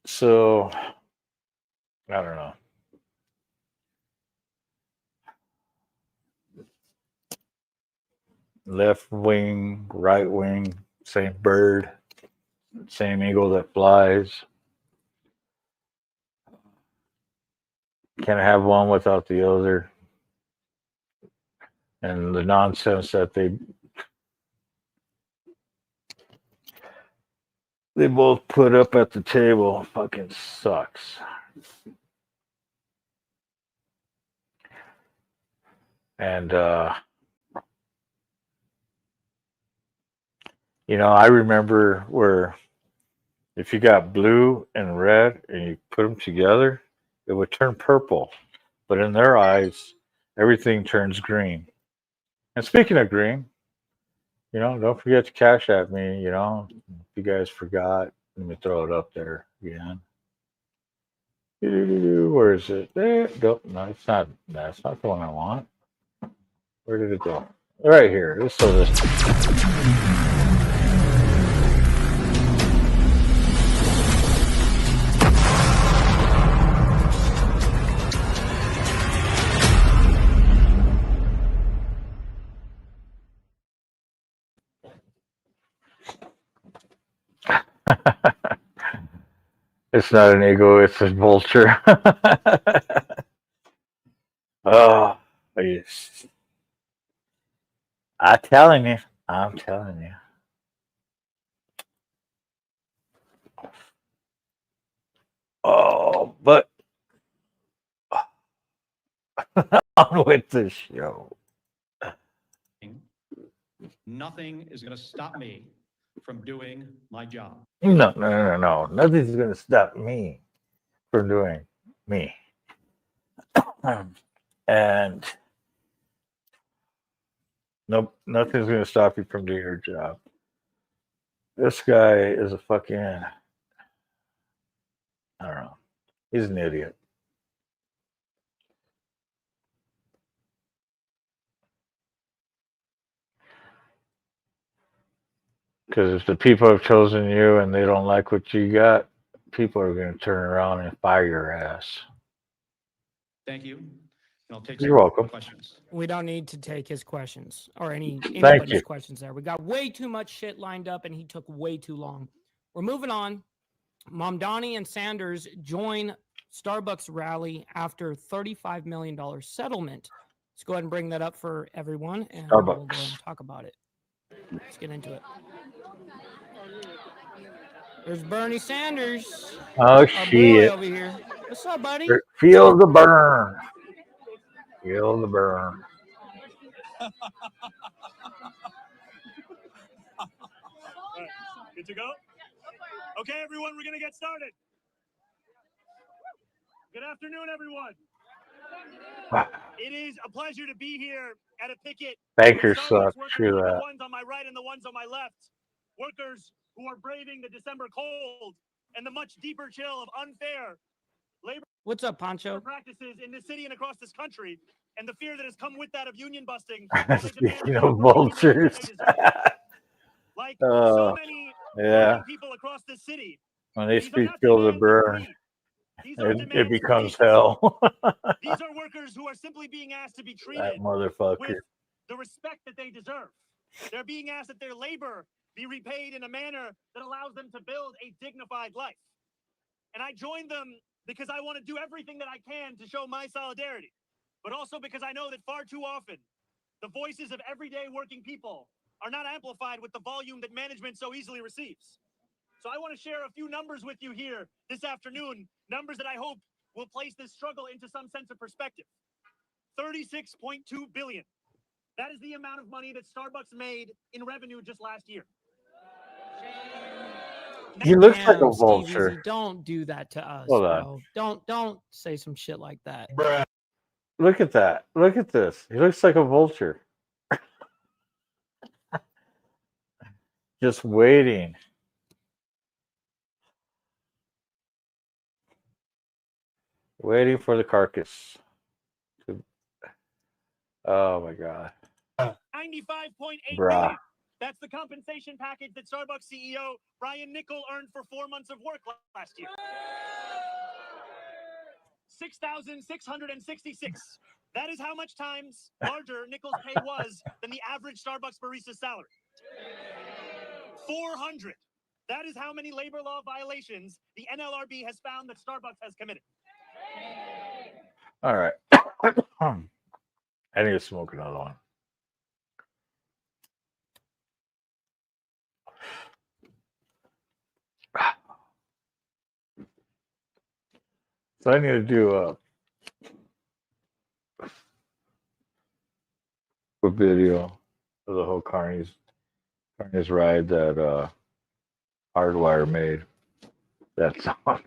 So, I don't know. Left wing, right wing, same bird, same eagle that flies. Can't have one without the other. And the nonsense that they both put up at the table fucking sucks. And you know, I remember where if you got blue and red and you put them together, it would turn purple. But in their eyes, everything turns green. And speaking of green, you know, don't forget to cash at me, you know. If you guys forgot, let me throw it up there again. Where is it? There. No, it's not. That's not the one I want. Where did it go? Right here. Let's throw this. It's not an eagle, it's a vulture. Oh, yes. I'm telling you. Oh, but on with the show. Nothing is going to stop me from doing my job. No. Nothing's going to stop me from doing me. And nope, nothing's going to stop you from doing your job. This guy is a fucking, I don't know. He's an idiot. Because if the people have chosen you and they don't like what you got, people are going to turn around and fire your ass. Thank you. And I'll take You're welcome. questions. We don't need to take his questions or Thank anybody's you. questions there. We got way too much shit lined up and he took way too long. We're moving on. Mamdani and Sanders join Starbucks rally after $35 million settlement Let's go ahead and bring that up for everyone, and we'll go ahead Starbucks. and talk about it. Let's get into it. There's Bernie Sanders. Oh, Our boy shit. over here. What's up, buddy? Feel the burn. Feel the burn. Alright, good to go? Okay, everyone, we're going to get started. Good afternoon, everyone. It is a pleasure to be here at a picket. Bankers with Starbucks suck. workers True like that. the ones on my right and the ones on my left. Workers who are braving the December cold and the much deeper chill of unfair labor What's up, Poncho? practices in this city and across this country, and the fear that has come with that of union busting. Speaking of vultures. Like so many Yeah. working people across this city. When they These are speak not feel the demands of burn, greed. These are it demands for becomes decency. hell. These are workers who are simply being asked to be That treated motherfucker. with the respect that they deserve. They're being asked that their labor be repaid in a manner that allows them to build a dignified life. And I joined them because I want to do everything that I can to show my solidarity, but also because I know that far too often, the voices of everyday working people are not amplified with the volume that management so easily receives. So I want to share a few numbers with you here this afternoon, numbers that I hope will place this struggle into some sense of perspective. 36.2 billion. That is the amount of money that Starbucks made in revenue just last year. He looks like a Damn, Steve vulture. Easy, don't do that to us, Hold on. bro. Don't say some shit like that. Look at that. Look at this. He looks like a vulture. Just waiting. Waiting for the carcass. Oh my god. 95.8 Bruh. billion. That's the compensation package that Starbucks CEO Brian Niccol earned for 4 months of work last year. 6,666. That is how much times larger Niccol's pay was than the average Starbucks barista's salary. 400. That is how many labor law violations the NLRB has found that Starbucks has committed. All right. I need to smoke another one. So I need to do a video of the whole Carney's ride that Hardwire made. That song.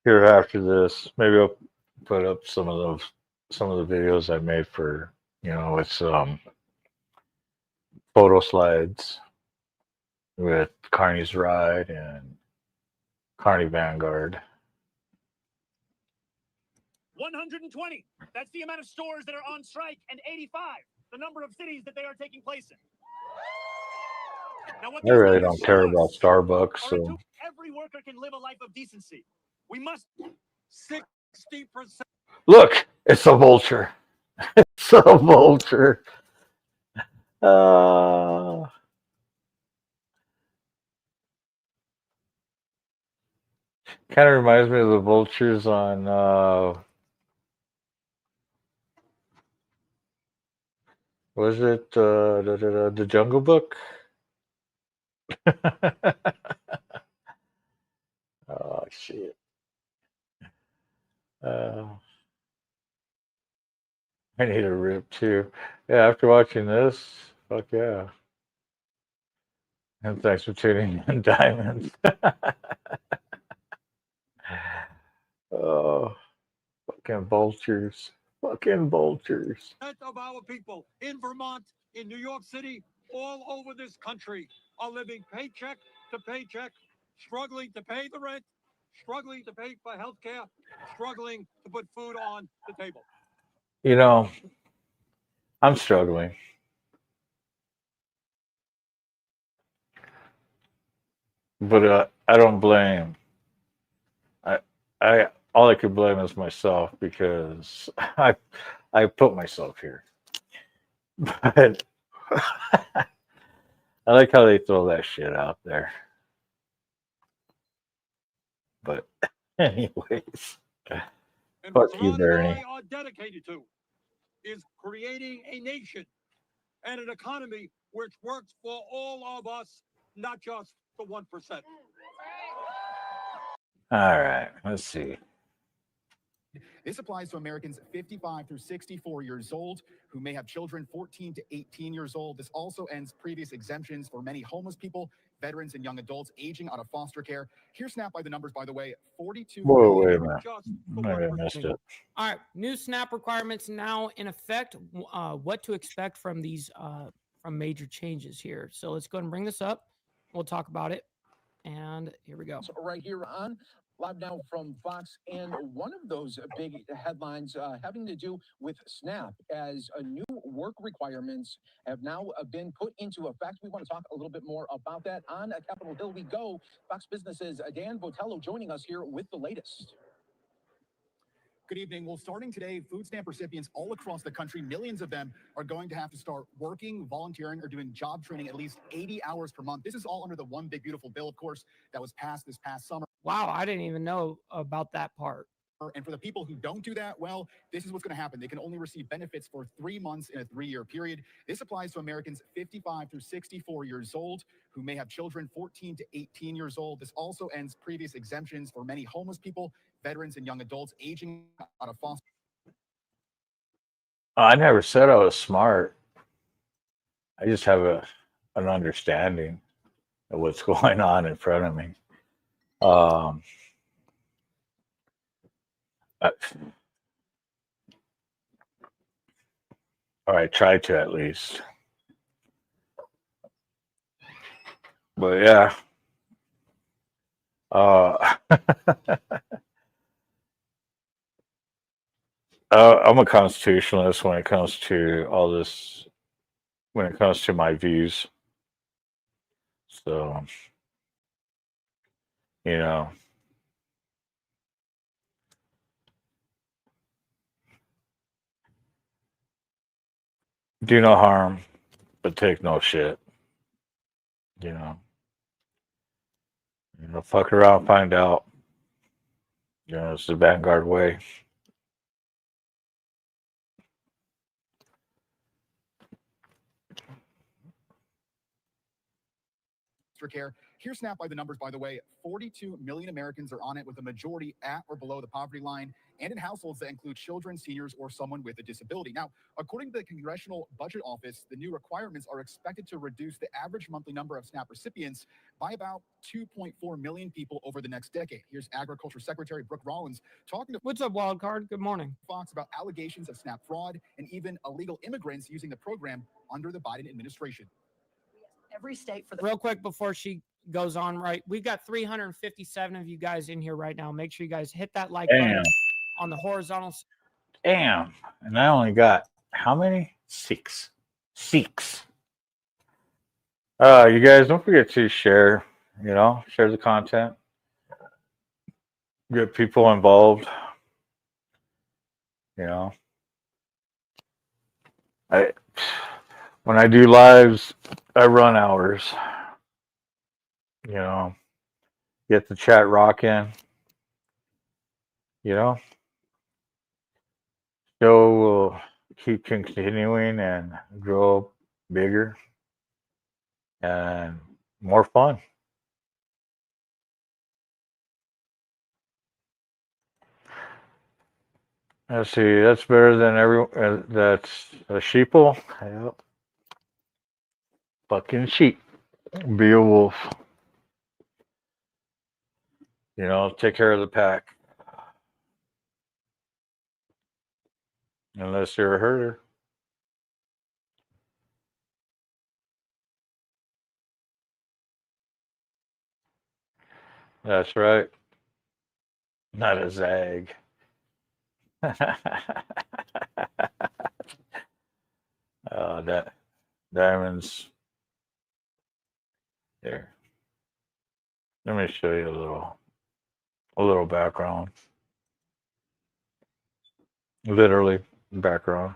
Here after this, maybe I'll put up some of the videos I made for, it's photo slides with Carney's Ride and Carney Vanguard. 120. That's the amount of stores that are on strike, and 85, the number of cities that they are taking place in. Now, what I really don't care about Starbucks, so every worker can live a life of decency. We must 60%. look, it's a vulture. It's a vulture. Kind of reminds me of the vultures on was it the Jungle Book? Oh shit. I need a rip too. Yeah, after watching this, fuck yeah. And thanks for tuning in, Diamonds. Oh, fucking vultures. Fucking vultures. Of our people in Vermont, in New York City, all over this country are living paycheck to paycheck, struggling to pay the rent, struggling to pay for health care, struggling to put food on the table. I'm struggling. But I don't blame. I all I could blame is myself because I put myself here. But I like how they throw that shit out there. But anyways, And Fuck what you, Ron and Bernie. I are dedicated to is creating a nation and an economy which works for all of us, not just the 1%. All right, let's see. This applies to Americans 55 through 64 years old who may have children 14 to 18 years old. This also ends previous exemptions for many homeless people, veterans, and young adults aging out of foster care. Here's SNAP by the numbers, by the way. 42 Whoa, million. wait a minute. Maybe I missed it. All right, new SNAP requirements now in effect. What to expect from these from major changes here. So let's go ahead and bring this up. We'll talk about it. And here we go. Right here on live now from Fox, and one of those big headlines having to do with SNAP, as new work requirements have now been put into effect. We want to talk a little bit more about that. On Capitol Hill we go. Fox Business's Dan Botello joining us here with the latest. Good evening. Well, starting today, food stamp recipients all across the country, millions of them, are going to have to start working, volunteering, or doing job training at least 80 hours per month. This is all under the One Big Beautiful Bill, of course, that was passed this past summer. Wow, I didn't even know about that part. And for the people who don't do that, well, this is what's going to happen. They can only receive benefits for 3 months in a 3-year period. This applies to Americans 55 through 64 years old who may have children 14 to 18 years old. This also ends previous exemptions for many homeless people, veterans, and young adults aging out of foster. I never said I was smart. I just have an understanding of what's going on in front of me. Or I try to at least. But yeah. I'm a constitutionalist when it comes to all this, when it comes to my views. So, you know, do no harm, but take no shit. You know, fuck around, find out. You know, it's the Vanguard way. Care. Here's SNAP by the numbers, by the way. 42 million Americans are on it, with a majority at or below the poverty line, and in households that include children, seniors, or someone with a disability. Now, according to the Congressional Budget Office, the new requirements are expected to reduce the average monthly number of SNAP recipients by about 2.4 million people over the next decade. Here's Agriculture Secretary Brooke Rollins talking to What's up, Wildcard? Good morning. Fox about allegations of SNAP fraud and even illegal immigrants using the program under the Biden administration. Every state for the Real quick before she goes on, right? We've got 357 of you guys in here right now. Make sure you guys hit that like button on the horizontal. Damn. And I only got how many? 6. 6. You guys don't forget to share, share the content. Get people involved. When I do lives, I run hours. Get the chat rocking. Show will keep continuing and grow bigger and more fun. Let's see, that's better than that's a sheeple. Yep. Fucking sheep. Be a wolf. Take care of the pack. Unless you're a herder. That's right. Not a zag. That diamonds. There. Let me show you a little background. Literally background.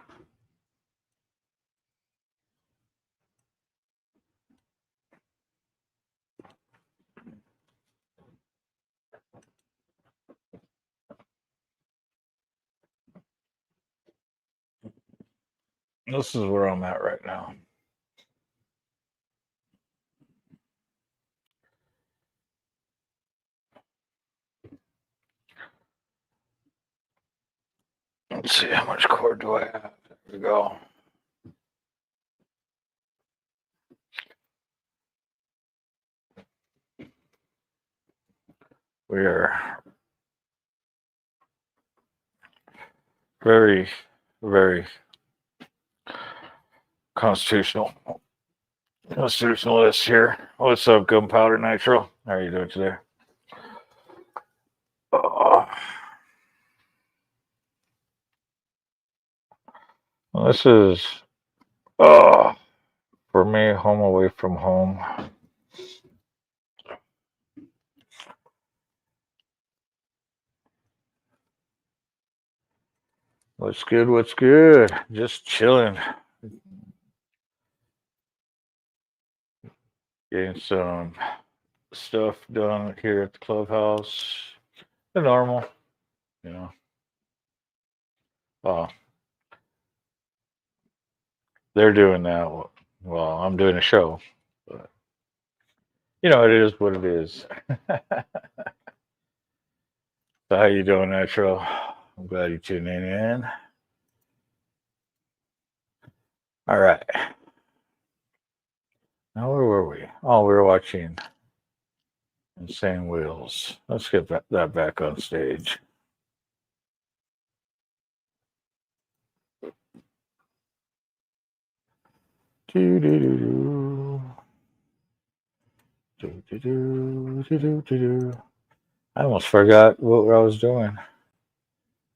This is where I'm at right now. Let's see, how much cord do I have? There we go. We are very, very constitutionalist here. What's up, Gunpowder Nitro? How are you doing today? Well, this is for me, home away from home. What's good? What's good? Just chilling. Getting some stuff done here at the clubhouse. The normal, you know. They're doing that. Well, I'm doing a show, but you know, it is what it is. So how you doing, Nitro? I'm glad you're tuning in. All right. Now where were we? Oh, we were watching Insane Wheels. Let's get that back on stage. Do do do do. Do do do do do do. I almost forgot what I was doing.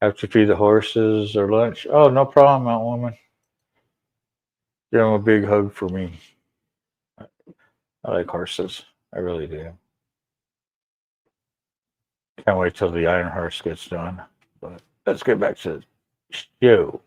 Have to feed the horses or lunch. Oh, no problem, Mount Woman. Give them a big hug for me. I like horses. I really do. Can't wait till the Iron Horse gets done. But let's get back to the show.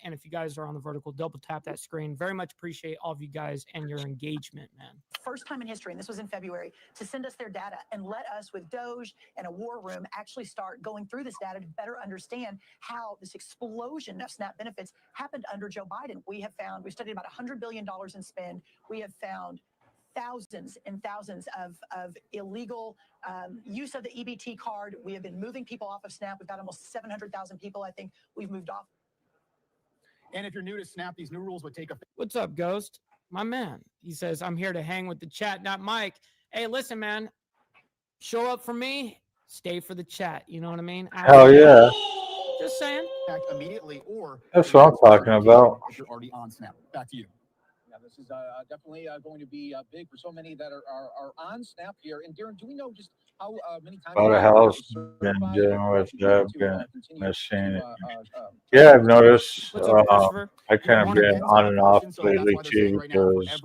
And if you guys are on the vertical, double tap that screen. Very much appreciate all of you guys and your engagement, man. First time in history, and this was in February, to send us their data and let us, with Doge and a war room, actually start going through this data to better understand how this explosion of SNAP benefits happened under Joe Biden. We studied about $100 billion in spend. We have found thousands and thousands of illegal use of the EBT card. We have been moving people off of SNAP. We've got almost 700,000 people, I think, we've moved off. And if you're new to Snap, these new rules would take effect. What's up, Ghost? My man. He says, I'm here to hang with the chat, not Mike. Hey, listen, man. Show up for me, stay for the chat. You know what I mean? Hell yeah. Just saying. Act immediately, or That's what I'm talking about. if you're already on Snap. Back to you. Yeah, this is definitely going to be big for so many that are on Snap here. And Darren, do we know just how many times? Bought a house, been dealing with that, been missing. Yeah, I've noticed. I kind of been on and off lately too because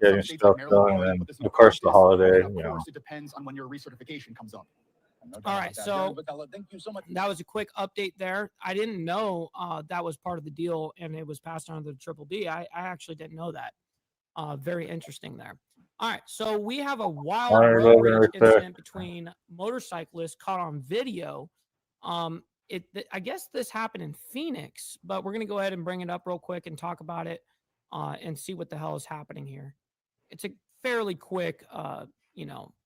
getting stuff done, and then of course the holiday. You know. It depends on when your recertification comes up. All right, so thank you so much. That was a quick update there. I didn't know that was part of the deal, and it was passed on to the Triple D. I actually didn't know that. Very interesting there. All right, so we have a wild road rage incident between motorcyclists caught on video. I guess this happened in Phoenix, but we're gonna go ahead and bring it up real quick and talk about it and see what the hell is happening here. It's a fairly quick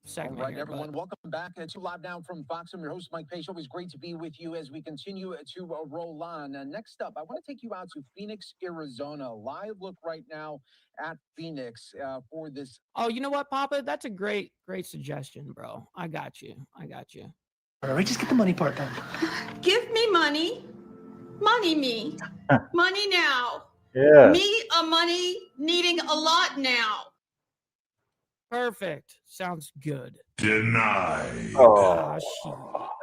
segment. All right, here, everyone, welcome back to Live Now from Fox. I'm your host, Mike Page. Always great to be with you as we continue to roll on. Next up, I want to take you out to Phoenix, Arizona. Live look right now at Phoenix for this. Oh, you know what, Papa? That's a great suggestion, bro. I got you. All right, just get the money part done. Give me money. Money me. Money now. Yeah. Me a money needing a lot now. Perfect. Sounds good. Denied. Oh.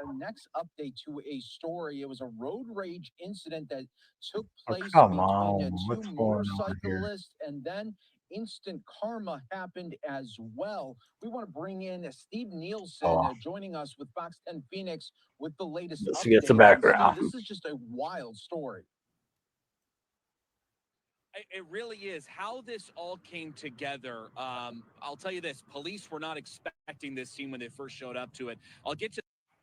The next update to a story. It was a road rage incident that took place come between on. two What's going on here? motorcyclists, and then instant karma happened as well. We want to bring in Steve Nielsen joining us with Fox 10 Phoenix with the latest Let's update. get the background. Steve, this is just a wild story. It really is. How this all came together, I'll tell you this. Police were not expecting this scene when they first showed up to it. I'll get to...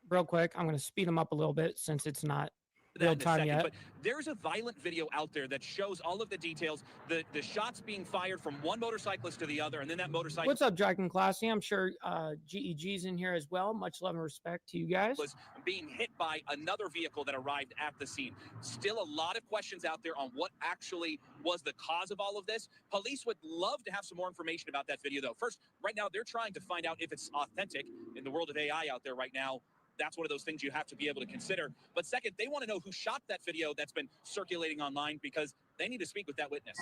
Real quick, I'm going to speed them up a little bit since it's not that in a time second, yet. but there's a violent video out there that shows all of the details, the shots being fired from one motorcyclist to the other, and then that motorcycle What's up, Dragon Classy? I'm sure GEG's in here as well. Much love and respect to you guys. was being hit by another vehicle that arrived at the scene. Still a lot of questions out there on what actually was the cause of all of this. Police would love to have some more information about that video, though. First, right now, they're trying to find out if it's authentic. In the world of AI out there right now, that's one of those things you have to be able to consider. But second, they want to know who shot that video that's been circulating online because they need to speak with that witness.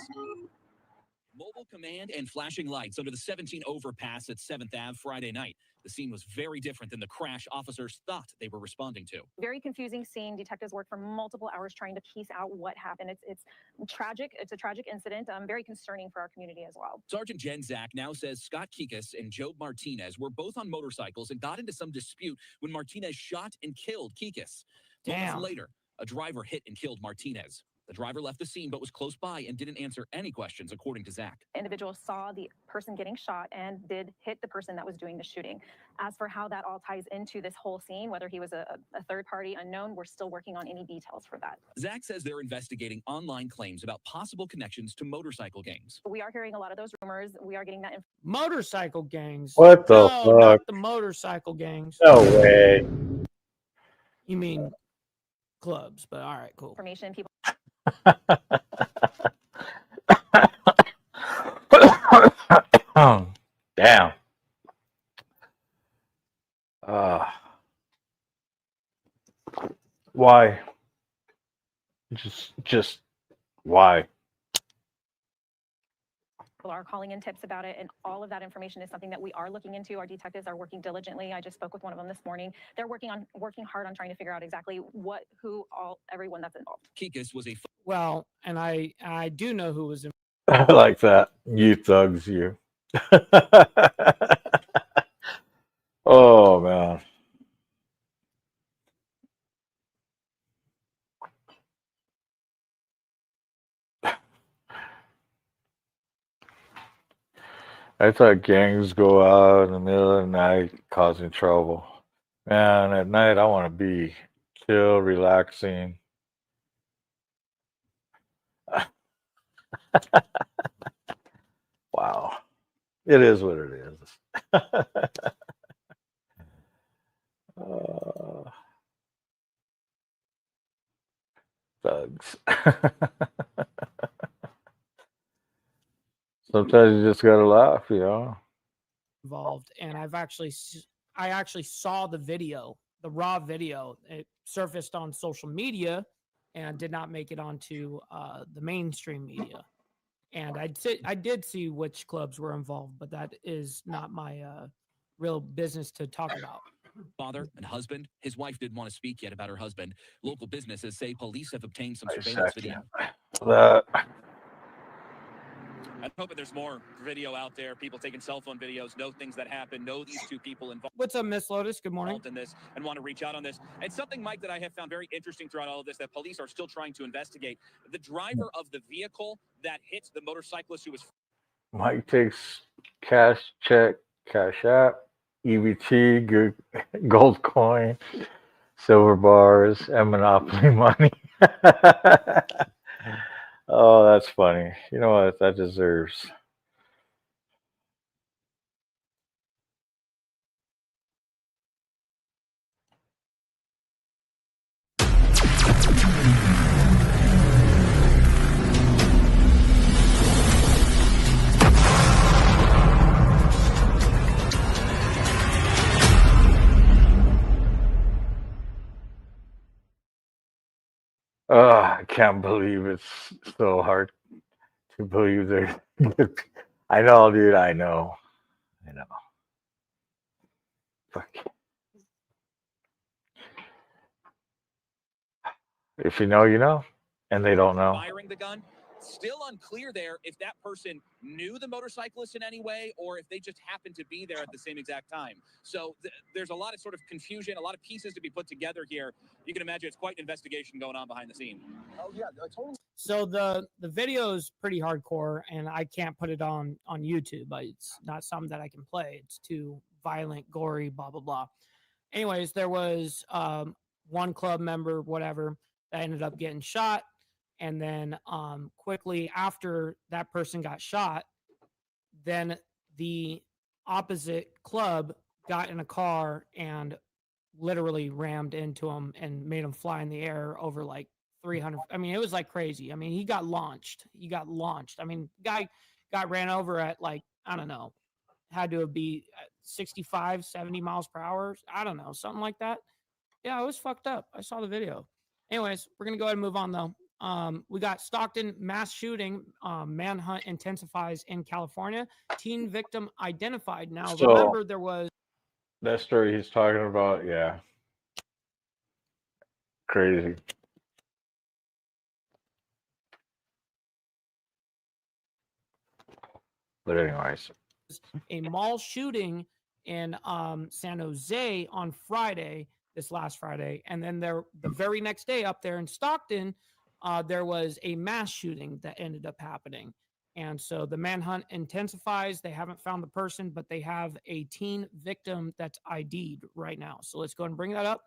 Mobile command and flashing lights under the 17 overpass at 7th Ave Friday night. The scene was very different than the crash officers thought they were responding to. Very confusing scene. Detectives worked for multiple hours trying to piece out what happened. It's tragic. It's a tragic incident. Very concerning for our community as well. Sergeant Jen Zach now says Scott Kikas and Job Martinez were both on motorcycles and got into some dispute when Martinez shot and killed Kikas. Moments Damn. later, a driver hit and killed Martinez. The driver left the scene but was close by and didn't answer any questions, according to Zach. Individuals saw the person getting shot and did hit the person that was doing the shooting. As for how that all ties into this whole scene, whether he was a third party unknown, we're still working on any details for that. Zach says they're investigating online claims about possible connections to motorcycle gangs. We are hearing a lot of those rumors. We are getting that information. Motorcycle gangs. What the No, fuck? not the motorcycle gangs. No way. You mean clubs, but all right, cool. People. Damn. Why? Just why? Are calling in tips about it, and all of that information is something that we are looking into. Our detectives are working diligently. I just spoke with one of them this morning. They're working hard on trying to figure out exactly everyone that's involved. Kikas was a Well, and I do know who was in. I like that. You thugs, you. Oh man. I thought gangs go out in the middle of the night causing trouble. Man, at night I want to be chill, relaxing. Wow. It is what it is. Thugs. Sometimes you just gotta laugh, you know. Involved, and I actually saw the video, the raw video. It surfaced on social media and did not make it onto the mainstream media. And I did see which clubs were involved, but that is not my real business to talk about. Father and husband. His wife didn't want to speak yet about her husband. Local businesses say police have obtained some surveillance video. I'm hoping there's more video out there, people taking cell phone videos, know things that happen, know these two people involved. What's up, Miss Lotus? Good morning. In this and want to reach out on this. And something, Mike, that I have found very interesting throughout all of this that police are still trying to investigate. The driver of the vehicle that hit the motorcyclist who was... Mike takes cash check, cash app, EBT, gold coin, silver bars, and Monopoly money. Oh, that's funny. You know what? That deserves. I can't believe it's so hard to believe they're good. I know, dude. I know. Fuck. If you know, you know, and they don't know. Firing the gun. Still unclear there if that person knew the motorcyclist in any way or if they just happened to be there at the same exact time. So there's a lot of sort of confusion, a lot of pieces to be put together here. You can imagine it's quite an investigation going on behind the scene. Oh yeah, totally. So the video is pretty hardcore, and I can't put it on YouTube. It's not something that I can play. It's too violent, gory, blah blah blah. Anyways, there was one club member, whatever, that ended up getting shot. And then quickly after that person got shot, then the opposite club got in a car and literally rammed into him and made him fly in the air over like 300. I mean, it was like crazy. I mean, he got launched. I mean, guy got ran over at like, I don't know, had to be 65, 70 miles per hour. I don't know, something like that. Yeah, it was fucked up. I saw the video. Anyways, we're going to go ahead and move on though. We got Stockton mass shooting, manhunt intensifies in California. Teen victim identified. Now, So remember, there was that story he's talking about, yeah, crazy. But anyways, a mall shooting in San Jose on Friday, this last Friday, and then the very next day up there in Stockton, there was a mass shooting that ended up happening. And so the manhunt intensifies. They haven't found the person, but they have a teen victim that's ID'd right now. So let's go ahead and bring that up.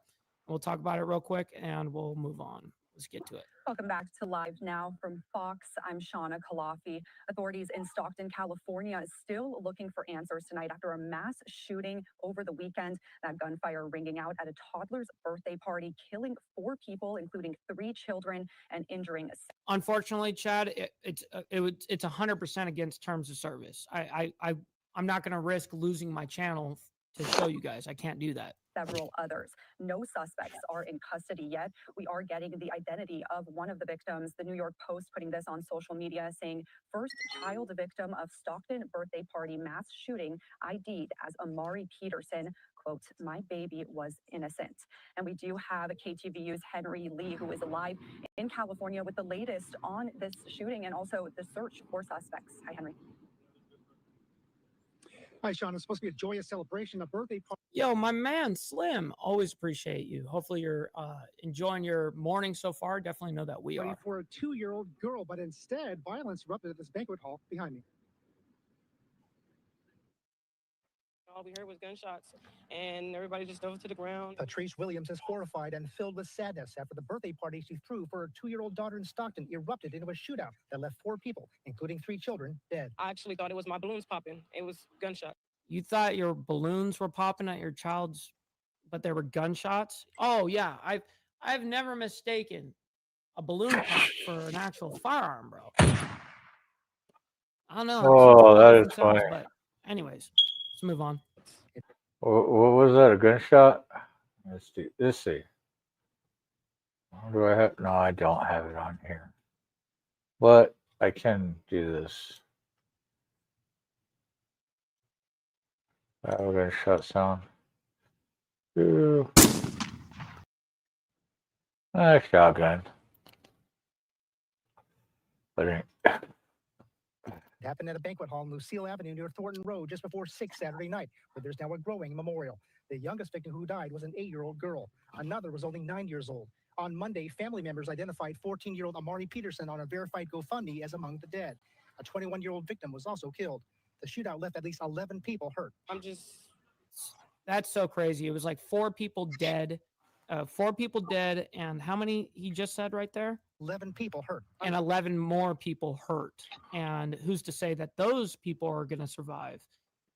We'll talk about it real quick and we'll move on. Let's get to it. Welcome back to Live Now from Fox. I'm Shauna Kalafi. Authorities in Stockton, California, still looking for answers tonight after a mass shooting over the weekend. That gunfire ringing out at a toddler's birthday party, killing 4 people, including 3 children, and injuring. Unfortunately, Chad, it's 100% against terms of service. I'm not going to risk losing my channel to show you guys. I can't do that. Several others. No suspects are in custody yet. We are getting the identity of one of the victims. The New York Post putting this on social media, saying first child victim of Stockton birthday party mass shooting ID'd as Amari Peterson. Quote, my baby was innocent. And we do have KTVU's Henry Lee, who is live in California with the latest on this shooting and also the search for suspects. Hi, Henry. Hi, Sean. It's supposed to be a joyous celebration, a birthday party. Yo, my man, Slim. Always appreciate you. Hopefully you're enjoying your morning so far. Definitely know that we are. For a 2-year-old girl, but instead, violence erupted at this banquet hall behind me. All we heard was gunshots, and everybody just dove to the ground. Patrice Williams is horrified and filled with sadness after the birthday party she threw for her 2-year-old daughter in Stockton erupted into a shootout that left 4 people, including 3 children, dead. I actually thought it was my balloons popping. It was gunshots. You thought your balloons were popping at your child's, but there were gunshots? Oh yeah, I've never mistaken a balloon pop for an actual firearm, bro. I don't know. oh, that is funny. But anyways, let's move on. What was that? A gunshot? Let's see. Do I have? No, I don't have it on here. But I can do this. We're gonna shut sound. Shotgun. But It happened at a banquet hall on Lucille Avenue near Thornton Road just before 6 Saturday night, where there's now a growing memorial. The youngest victim who died was an 8-year-old girl. Another was only 9 years old. On Monday, family members identified 14-year-old Amari Peterson on a verified GoFundMe as among the dead. A 21-year-old victim was also killed. The shootout left at least 11 people hurt. That's so crazy. It was like 4 people dead. 4 people dead, and how many he just said right there? 11 people hurt. And 11 more people hurt. And who's to say that those people are going to survive?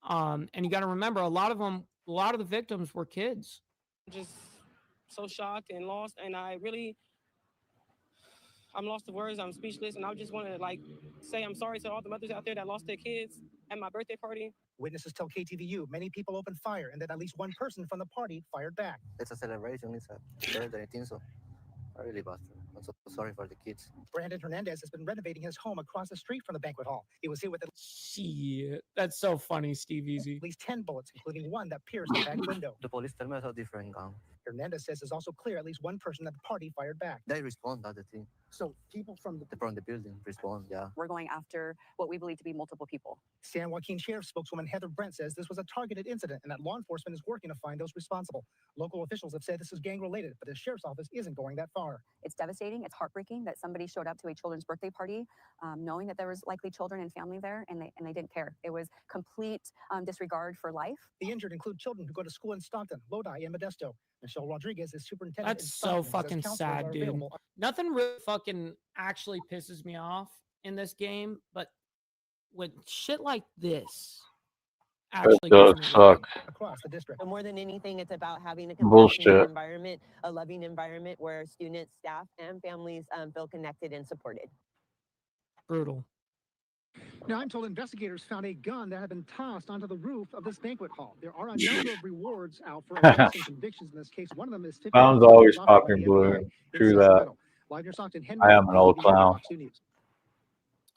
And you got to remember, a lot of the victims were kids. I'm just so shocked and lost, and I'm lost of words. I'm speechless, and I just want to say I'm sorry to all the mothers out there that lost their kids at my birthday party. Witnesses tell KTVU many people opened fire and that at least one person from the party fired back. It's a celebration. It's a birthday. I think so. I really bad. I'm so sorry for the kids. Brandon Hernandez has been renovating his home across the street from the banquet hall. He was hit with Shit, that's so funny, Steve Easy. At least 10 bullets, including one that pierced the back window. The police tell me it's a different gun. Hernandez says it's also clear at least one person at the party fired back. They respond, that's the thing. So people from the building respond, yeah. We're going after what we believe to be multiple people. San Joaquin Sheriff spokeswoman Heather Brent says this was a targeted incident and that law enforcement is working to find those responsible. Local officials have said this is gang-related, but the sheriff's office isn't going that far. It's devastating. It's heartbreaking that somebody showed up to a children's birthday party knowing that there was likely children and family there, and they didn't care. It was complete disregard for life. The injured include children who go to school in Stockton, Lodi, and Modesto. Michelle Rodriguez is superintendent. That's in so Stockton, says fucking counselors sad, are dude. available. Nothing really fucking actually pisses me off in this game, but when shit like this It actually does gives me suck. Across the district. But more than anything, it's about having a Bullshit. compassionate environment, a loving environment where students, staff, and families feel connected and supported. Brutal. Now, I'm told investigators found a gun that had been tossed onto the roof of this banquet hall. There are a number of rewards out for arrests and convictions in this case. One of them is Clowns $50,000 always offered by popping the blue. FBI in True that. Sacramento. Live near Stockton, Henry I am an old KBBQ clown. Fox 2 News.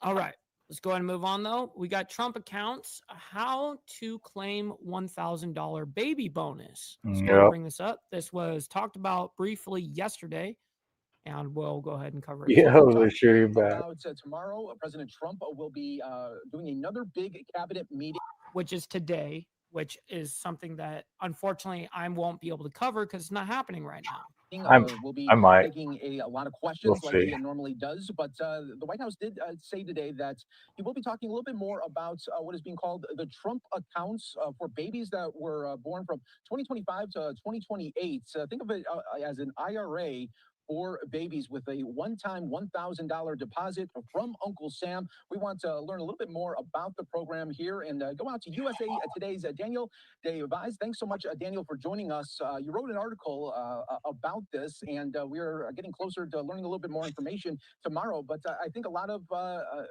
All right, let's go ahead and move on though. We got Trump accounts, how to claim $1,000 baby bonus. Let's go ahead and Yep. bring this up. This was talked about briefly yesterday, and we'll go ahead and cover it. Yeah, today. they shoot you back. About tomorrow, President Trump will be doing another big cabinet meeting. Which is today, which is something that unfortunately I won't be able to cover because it's not happening right now. Will be I might. taking a lot of questions We'll like see. he normally does. But the White House did say today that he will be talking a little bit more about what is being called the Trump accounts for babies that were born from 2025 to 2028. Think of it as an IRA for babies with a one-time $1,000 deposit from Uncle Sam. We want to learn a little bit more about the program here and go out to USA Today's Daniel Day-Vise. Thanks so much, Daniel, for joining us. You wrote an article about this, and we are getting closer to learning a little bit more information tomorrow. But I think a lot of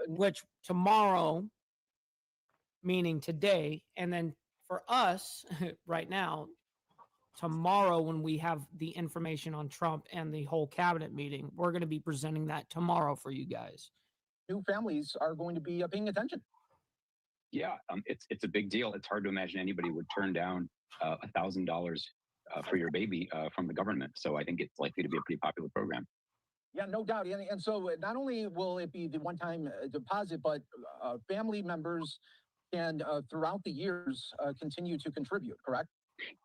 Which tomorrow, meaning today, and then for us right now, tomorrow when we have the information on Trump and the whole cabinet meeting, we're going to be presenting that tomorrow for you guys. new families are going to be paying attention. Yeah, it's a big deal. It's hard to imagine anybody would turn down $1,000 for your baby from the government. So I think it's likely to be a pretty popular program. Yeah, no doubt. And so not only will it be the one-time deposit, but family members can, throughout the years, continue to contribute, correct?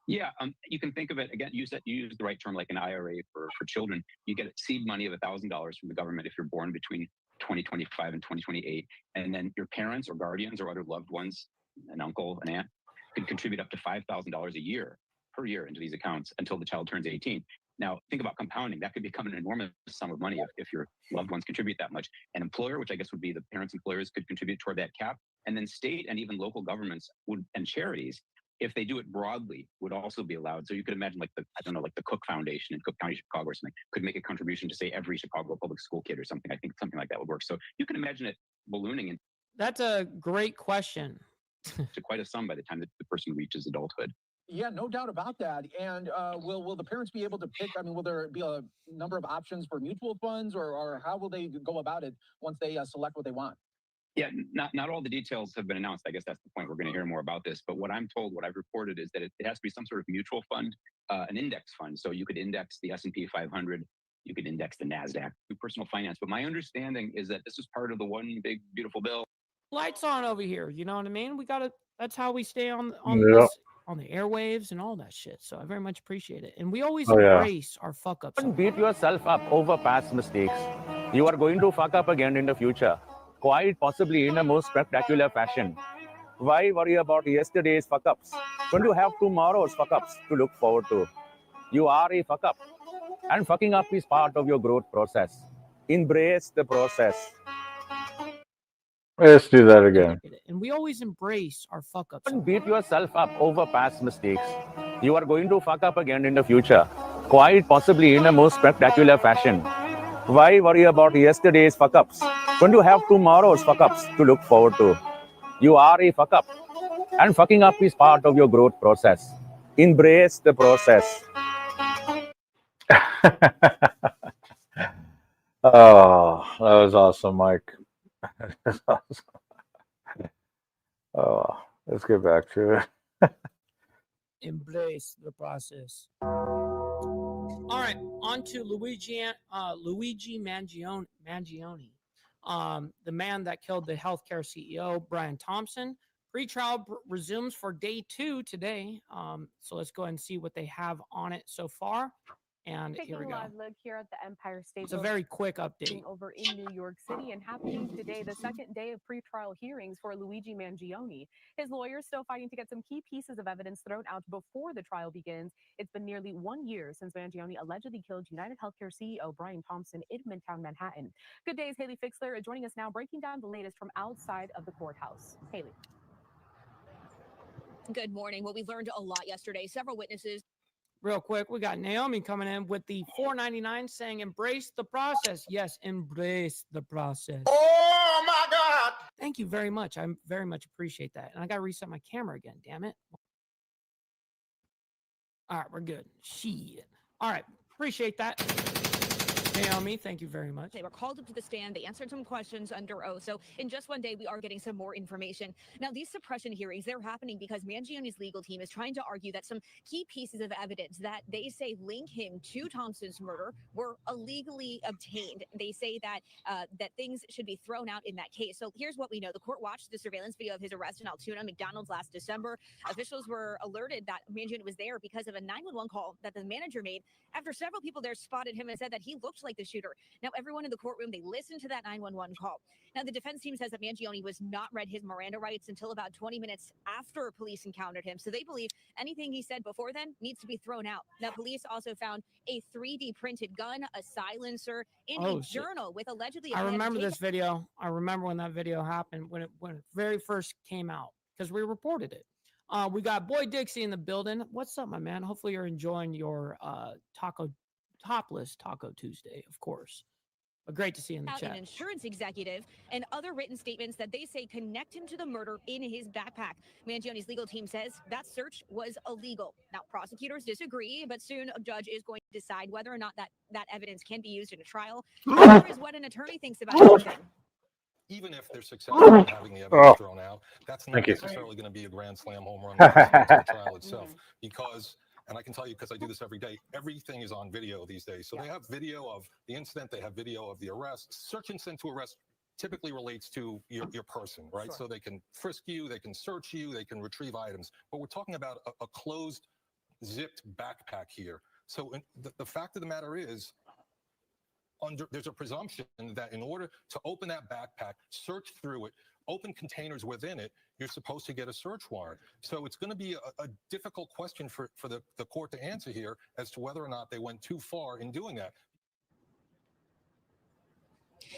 Yeah, you can think of it again. You used the right term, like an IRA for children. You get seed money of $1,000 from the government if you're born between 2025 and 2028, and then your parents or guardians or other loved ones, an uncle, an aunt, could contribute up to $5,000 a year per year into these accounts until the child turns 18. Now, think about compounding. That could become an enormous sum of money if your loved ones contribute that much. An employer, which I guess would be the parents' employers, could contribute toward that cap, and then state and even local governments and charities, if they do it broadly, would also be allowed. So you could imagine like the Cook Foundation in Cook County, Chicago or something, could make a contribution to say every Chicago public school kid or something. I think something like that would work. So you can imagine it ballooning That's a great question. to quite a sum by the time that the person reaches adulthood. Yeah, no doubt about that. And will the parents be able to pick? I mean, will there be a number of options for mutual funds, or how will they go about it once they select what they want? Yeah, not all the details have been announced. I guess that's the point. We're going to hear more about this. But what I'm told, what I've reported, is that it has to be some sort of mutual fund, an index fund. So you could index the S&P 500, you could index the NASDAQ, do personal finance. But my understanding is that this is part of the one big beautiful bill. Lights on over here. You know what I mean? We got to, that's how we stay on Yeah. this, on the airwaves and all that shit. So I very much appreciate it. And we always Oh, yeah. embrace our fuck ups. Don't beat yourself up over past mistakes. You are going to fuck up again in the future, quite possibly in a most spectacular fashion. Why worry about yesterday's fuck ups when you have tomorrow's fuck ups to look forward to? You are a fuck up, and fucking up is part of your growth process. Embrace the process. Let's do that again. And we always embrace our fuck ups. Don't beat yourself up over past mistakes. You are going to fuck up again in the future, quite possibly in a most spectacular fashion. Why worry about yesterday's fuck ups when you have tomorrow's fuck ups to look forward to? You are a fuck up, and fucking up is part of your growth process. Embrace the process. Oh, that was awesome, Mike. That's awesome. Oh, let's get back to it. Embrace the process. All right, on to Luigi Mangione, the man that killed the healthcare CEO, Brian Thompson. Pretrial resumes for day 2 today. So let's go ahead and see what they have on it so far. And here we Taking a go. live look here at the Empire State It's a Building very quick update. over in New York City and happening today, the second day of pretrial hearings for Luigi Mangione. His lawyers still fighting to get some key pieces of evidence thrown out before the trial begins. It's been nearly 1 year since Mangione allegedly killed United Healthcare CEO Brian Thompson in Midtown Manhattan. Good days, Haley Fixler is joining us now, breaking down the latest from outside of the courthouse. Haley. Good morning. Well, we learned a lot yesterday. Several witnesses. Real quick, we got Naomi coming in with the $4.99 saying, embrace the process. Yes, embrace the process. Oh my God! Thank you very much. I very much appreciate that. And I got to reset my camera again, damn it. All right, we're good. Shit. All right, appreciate that. Naomi, thank you very much. They were called up to the stand. They answered some questions under oath. So in just 1 day, we are getting some more information. Now, these suppression hearings, they're happening because Mangione's legal team is trying to argue that some key pieces of evidence that they say link him to Thompson's murder were illegally obtained. They say that that things should be thrown out in that case. So here's what we know. The court watched the surveillance video of his arrest in Altoona McDonald's last December. Officials were alerted that Mangione was there because of a 911 call that the manager made after several people there spotted him and said that he looked like the shooter. Now, everyone in the courtroom, they listened to that 911 call. Now, the defense team says that Mangione was not read his Miranda rights until about 20 minutes after police encountered him. So they believe anything he said before then needs to be thrown out. Now, police also found a 3D printed gun, a silencer, in a journal with allegedly. I remember this video. I remember when that video happened, when it very first came out, because we reported it. We got Boy Dixie in the building. What's up, my man? Hopefully you're enjoying your topless Taco Tuesday, of course. But great to see you in the An chat. insurance executive and other written statements that they say connect him to the murder in his backpack. Mangione's legal team says that search was illegal. Now, prosecutors disagree, but soon a judge is going to decide whether or not that evidence can be used in a trial. Here is what an attorney thinks about everything. Even if they're successful in having the evidence thrown out, that's not necessarily going to be a grand slam home run to the trial itself. Because, and I can tell you because I do this every day, everything is on video these days. So they have video of the incident, they have video of the arrest. Search incident to arrest typically relates to your person, right? So they can frisk you, they can search you, they can retrieve items. But we're talking about a closed, zipped backpack here. So the fact of the matter is, there's a presumption that in order to open that backpack, search through it, open containers within it, you're supposed to get a search warrant. So it's going to be a difficult question for the court to answer here as to whether or not they went too far in doing that.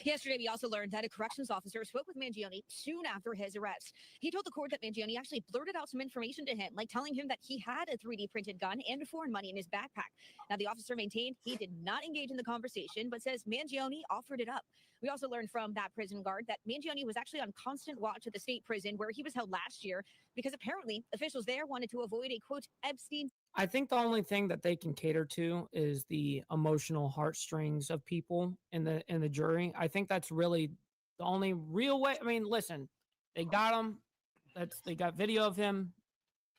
Yesterday, we also learned that a corrections officer spoke with Mangione soon after his arrest. He told the court that Mangione actually blurted out some information to him, like telling him that he had a 3D printed gun and foreign money in his backpack. Now, the officer maintained he did not engage in the conversation, but says Mangione offered it up. We also learned from that prison guard that Mangione was actually on constant watch at the state prison where he was held last year because apparently officials there wanted to avoid a, quote, Epstein. I think the only thing that they can cater to is the emotional heartstrings of people in the jury. I think that's really the only real way. I mean, listen, they got him. They got video of him.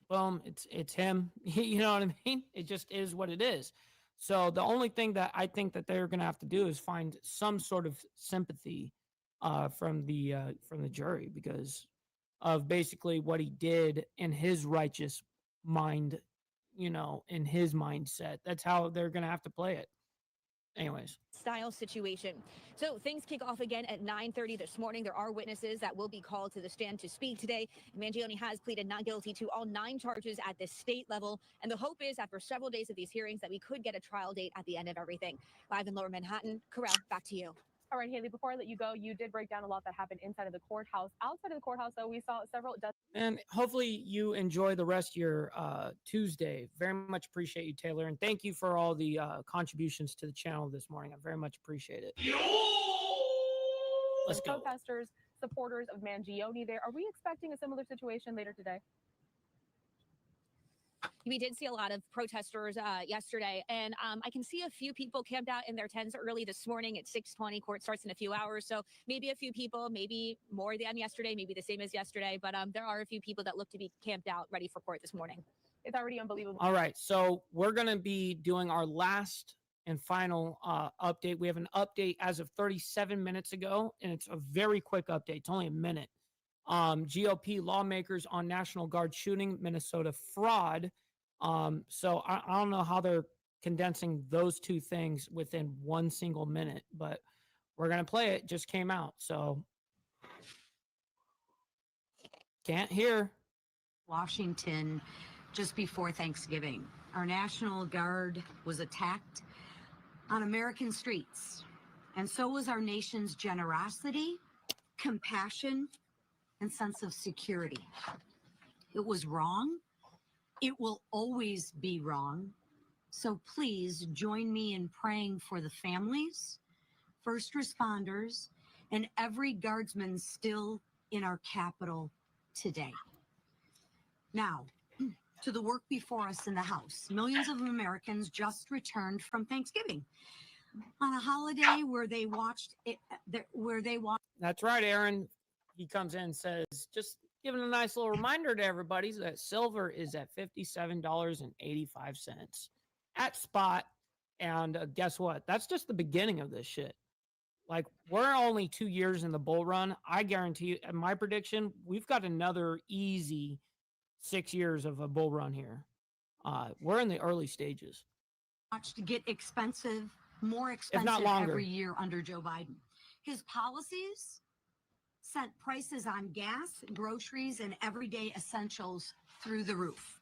Boom, it's him. You know what I mean? It just is what it is. So the only thing that I think that they're going to have to do is find some sort of sympathy from the jury because of basically what he did in his righteous mind. You know, in his mindset. That's how they're going to have to play it. Anyways. Style situation. So things kick off again at 9:30 this morning. There are witnesses that will be called to the stand to speak today. Mangione has pleaded not guilty to all 9 charges at the state level. And the hope is after several days of these hearings that we could get a trial date at the end of everything. Live in Lower Manhattan, Corral, back to you. All right, Haley, before I let you go, you did break down a lot that happened inside of the courthouse. Outside of the courthouse, though, we saw several... And hopefully you enjoy the rest of your Tuesday. Very much appreciate you, Taylor. And thank you for all the contributions to the channel this morning. I very much appreciate it. Let's go. Protesters, supporters of Mangione there. Are we expecting a similar situation later today? We did see a lot of protesters yesterday, and I can see a few people camped out in their tents early this morning at 6:20. Court starts in a few hours, so maybe a few people, maybe more than yesterday, maybe the same as yesterday, but there are a few people that look to be camped out ready for court this morning. It's already unbelievable. All right, so we're going to be doing our last and final update. We have an update as of 37 minutes ago, and it's a very quick update. It's only a minute. GOP lawmakers on National Guard shooting, Minnesota fraud. So I don't know how they're condensing those two things within 1 single minute, but we're going to play it. Just came out. So can't hear. Washington just before Thanksgiving. Our National Guard was attacked on American streets, and so was our nation's generosity, compassion, and sense of security. It was wrong. It will always be wrong. So please join me in praying for the families, first responders, and every guardsman still in our capital today. Now, to the work before us in the House. Millions of Americans just returned from Thanksgiving on a holiday where they watched it, That's right, Aaron. He comes in and says, just giving a nice little reminder to everybody that silver is at $57.85 at spot. And guess what? That's just the beginning of this shit. Like, we're only 2 years in the bull run. I guarantee you, in my prediction, we've got another easy 6 years of a bull run here. We're in the early stages. watched to get expensive, more If expensive not longer. every year under Joe Biden. His policies sent prices on gas, groceries, and everyday essentials through the roof.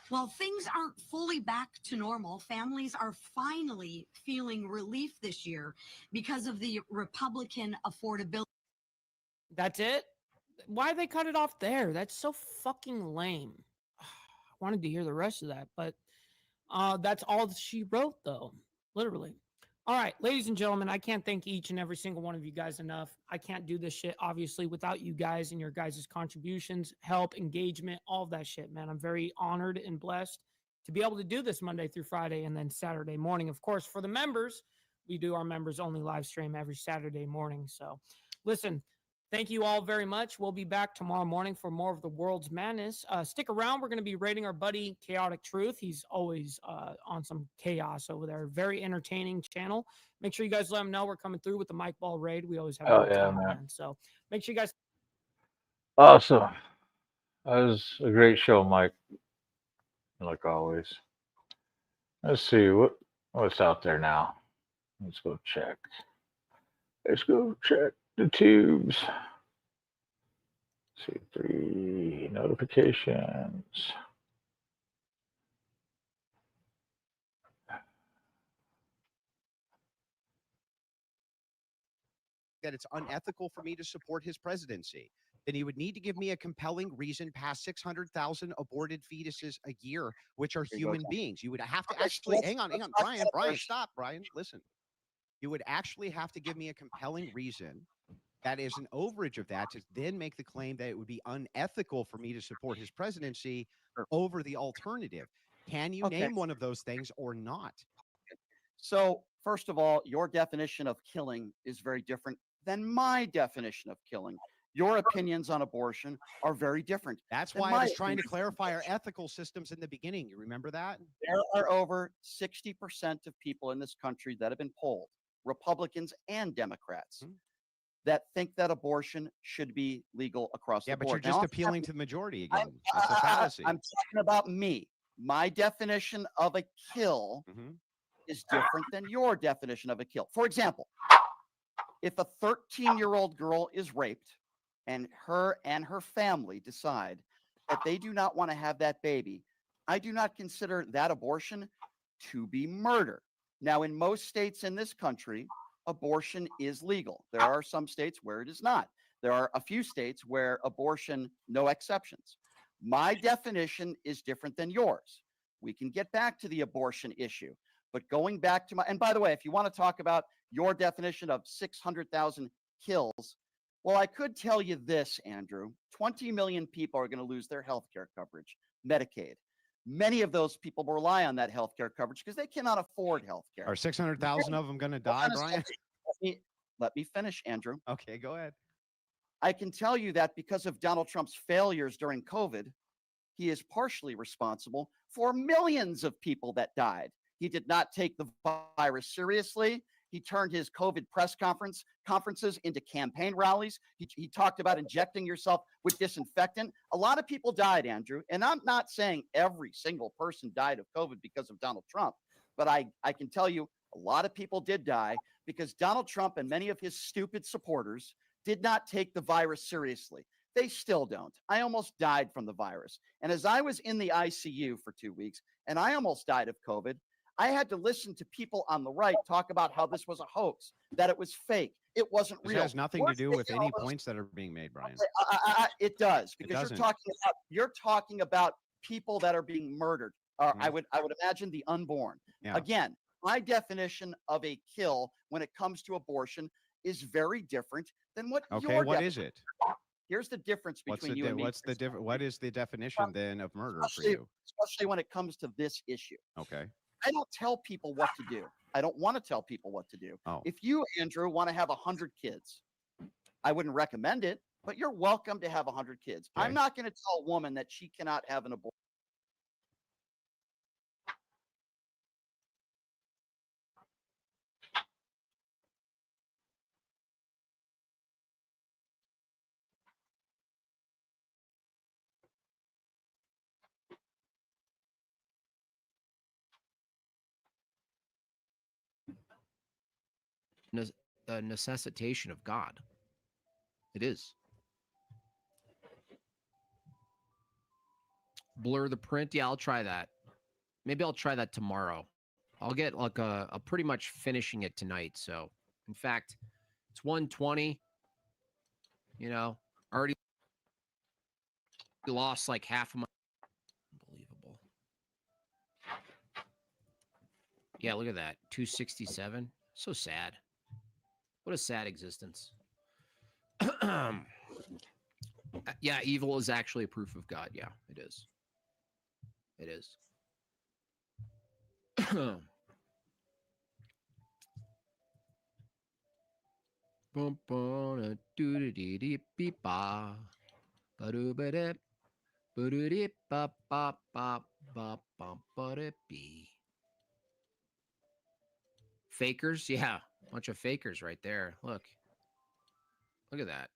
While things aren't fully back to normal, families are finally feeling relief this year because of the Republican affordability. That's it? Why they cut it off there? That's so fucking lame. I wanted to hear the rest of that, but that's all she wrote, though. Literally. All right, ladies and gentlemen, I can't thank each and every single one of you guys enough. I can't do this shit, obviously, without you guys and your guys' contributions, help, engagement, all of that shit, man. I'm very honored and blessed to be able to do this Monday through Friday and then Saturday morning. Of course, for the members, we do our members only live stream every Saturday morning. So listen, thank you all very much. We'll be back tomorrow morning for more of the world's madness. Stick around. We're going to be rating our buddy Chaotic Truth. He's always on some chaos over there. Very entertaining channel. Make sure you guys let him know we're coming through with the Mike Ball raid. We always have a Oh, good yeah, time, man. So make sure you guys. Awesome. That was a great show, Mike. Like always. Let's see what's out there now. Let's go check. Let's go check the tubes. Let's see, 3 notifications. That it's unethical for me to support his presidency, then he would need to give me a compelling reason past 600,000 aborted fetuses a year, which are human beings. You would have to actually, hang on, Brian, stop, Brian, listen. You would actually have to give me a compelling reason that is an overage of that to then make the claim that it would be unethical for me to support his presidency over the alternative. Can you name one of those things or not? So, first of all, your definition of killing is very different than my definition of killing. Your opinions on abortion are very different. That's why I was trying to clarify our ethical systems in the beginning. You remember that? There are over 60% of people in this country that have been polled, Republicans and Democrats, that think that abortion should be legal across the Yeah, but board. you're just appealing to the majority again. That's a fallacy. I'm talking about me. My definition of a kill is different than your definition of a kill. For example, if a 13-year-old girl is raped and her family decide that they do not want to have that baby, I do not consider that abortion to be murder. Now, in most states in this country, abortion is legal. There are some states where it is not. There are a few states where abortion, no exceptions. My definition is different than yours. We can get back to the abortion issue. But going back to and by the way, if you want to talk about your definition of 600,000 kills, well, I could tell you this, Andrew. 20 million people are going to lose their health care coverage, Medicaid. Many of those people rely on that health care coverage because they cannot afford health care. Are 600,000 of them going to die, Brian? Let me finish, Andrew. Okay, go ahead. I can tell you that because of Donald Trump's failures during COVID, he is partially responsible for millions of people that died. He did not take the virus seriously. He turned his COVID press conferences into campaign rallies. He talked about injecting yourself with disinfectant. A lot of people died, Andrew. And I'm not saying every single person died of COVID because of Donald Trump. But I can tell you a lot of people did die because Donald Trump and many of his stupid supporters did not take the virus seriously. They still don't. I almost died from the virus. And as I was in the ICU for 2 weeks and I almost died of COVID, I had to listen to people on the right talk about how this was a hoax, that it was fake. It wasn't This real. has nothing to do with any points that are being made, Brian. It does, because doesn't. you're talking about people that are being murdered. I would imagine the unborn. Yeah. Again, my definition of a kill when it comes to abortion is very different than what Okay, your what is it? Here's the difference between you and me. What is the definition then of murder for you? Especially when it comes to this issue. Okay. I don't tell people what to do. I don't want to tell people what to do. Oh. If you, Andrew, want to have 100 kids, I wouldn't recommend it, but you're welcome to have 100 kids. Okay. I'm not going to tell a woman that she cannot have an abortion. A necessitation of God. It is. Blur the print. Yeah, I'll try that. Maybe I'll try that tomorrow. I'll get like a pretty much finishing it tonight. So, in fact, it's 1:20. You know, already lost like half of my. Unbelievable. Yeah, look at that. 267. So sad. What a sad existence. Yeah, evil is actually a proof of God. Yeah, it is. It is. Bum bum do do dee dee beep ba ba do ba dip ba do dee ba ba ba ba bum ba dip bee. Fakers, yeah, bunch of fakers right there. Look at that.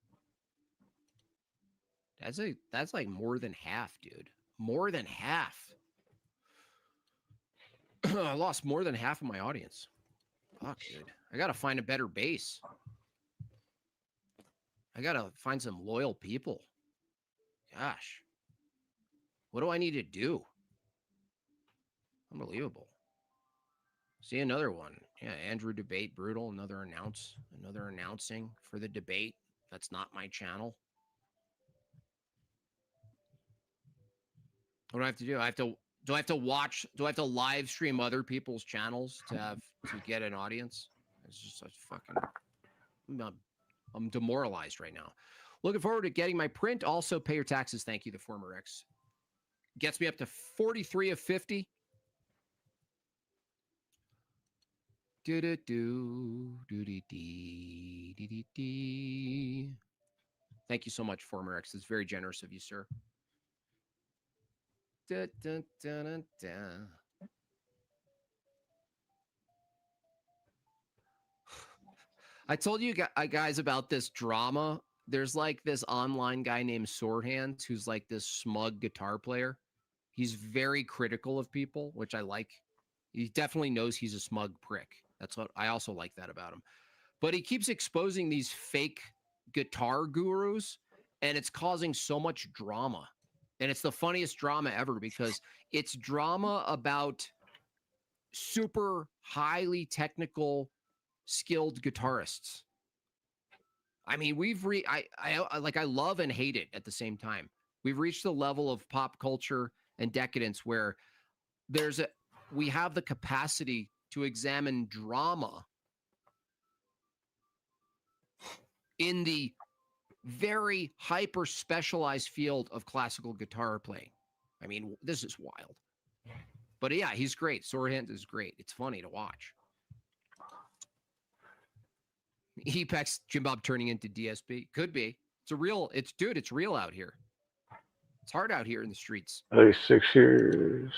That's like more than half, dude. More than half. I lost more than half of my audience. Fuck, dude. I gotta find a better base. I gotta find some loyal people. Gosh. What do I need to do? Unbelievable. See another one. Yeah, Andrew debate brutal. Another announcing for the debate. That's not my channel. What do I have to do? Do I have to live stream other people's channels to get an audience? It's just such fucking I'm demoralized right now. Looking forward to getting my print. Also pay your taxes. Thank you, the former X. Gets me up to 43 of 50. Do do do do dee dee dee dee dee. Thank you so much, former X. It's very generous of you, sir. Da, da, da, da, da. I told you guys about this drama. There's like this online guy named Swordhands who's like this smug guitar player. He's very critical of people, which I like. He definitely knows he's a smug prick. That's what I also like that about him. But he keeps exposing these fake guitar gurus, and it's causing so much drama. And it's the funniest drama ever because it's drama about super highly technical, skilled guitarists. I mean, I love and hate it at the same time. We've reached the level of pop culture and decadence where we have the capacity to examine drama in the very hyper specialized field of classical guitar playing. I mean, this is wild. But yeah, he's great. Swordhands is great. It's funny to watch. Apex Jim Bob turning into DSP. Could be. It's real out here. It's hard out here in the streets. At least 6 years.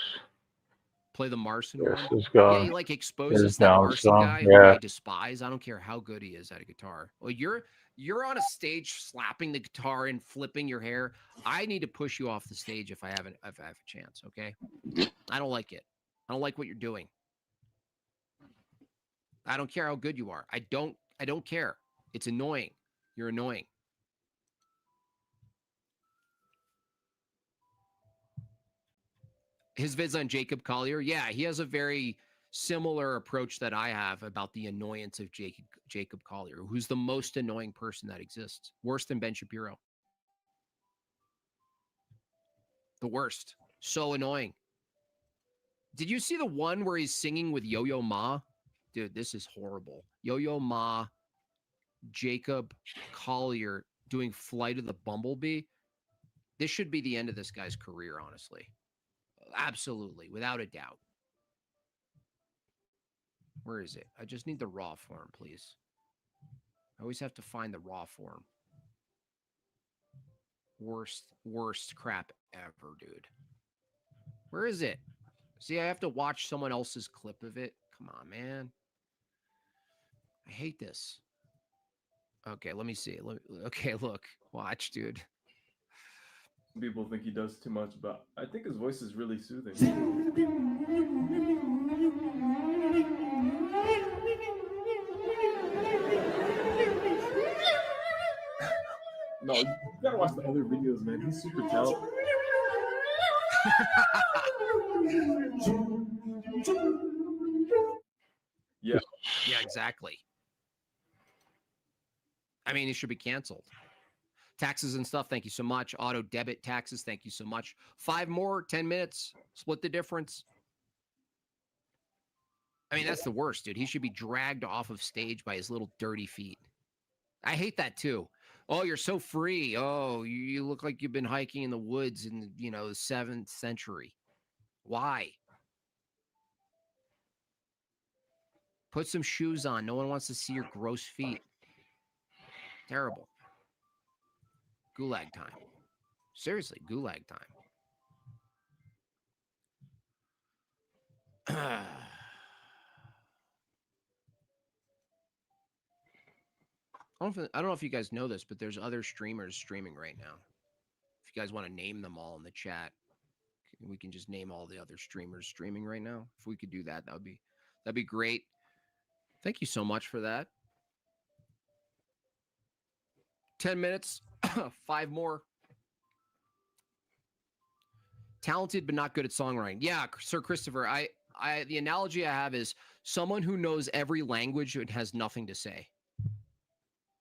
Play the Marson Yes, one. it's gone. Yeah, he like exposes It's that down Marson some. guy who Yeah. I despise. I don't care how good he is at a guitar. Well, you're on a stage slapping the guitar and flipping your hair. I need to push you off the stage if I have a chance, okay? I don't like it. I don't like what you're doing. I don't care how good you are. I don't care. It's annoying. You're annoying. His vids on Jacob Collier. Yeah, he has a very similar approach that I have about the annoyance of Jacob Collier, who's the most annoying person that exists. Worse than Ben Shapiro. The worst. So annoying. Did you see the one where he's singing with Yo-Yo Ma? Dude, this is horrible. Yo-Yo Ma, Jacob Collier doing Flight of the Bumblebee. This should be the end of this guy's career, honestly. Absolutely, without a doubt. Where is it? I just need the raw form, please. I always have to find the raw form. Worst crap ever, dude. Where is it? See, I have to watch someone else's clip of it. Come on, man. I hate this. Okay, let me see. Okay, look. Watch, dude. People think he does too much, but I think his voice is really soothing. No, you gotta watch the other videos, man. He's super talented. Yeah. Yeah, exactly. I mean, he should be canceled. Taxes and stuff, thank you so much. Auto debit taxes, thank you so much. 5 more, 10 minutes, split the difference. I mean, that's the worst, dude. He should be dragged off of stage by his little dirty feet. I hate that too. Oh, you're so free. Oh, you look like you've been hiking in the woods in, the 7th century. Why? Put some shoes on. No one wants to see your gross feet. Terrible. Gulag time. Seriously, gulag time. I don't know if you guys know this, but there's other streamers streaming right now. If you guys want to name them all in the chat, we can just name all the other streamers streaming right now. If we could do that, that'd be great. Thank you so much for that. 10 minutes, 5 more. Talented but not good at songwriting. Yeah, Sir Christopher, the analogy I have is someone who knows every language and has nothing to say.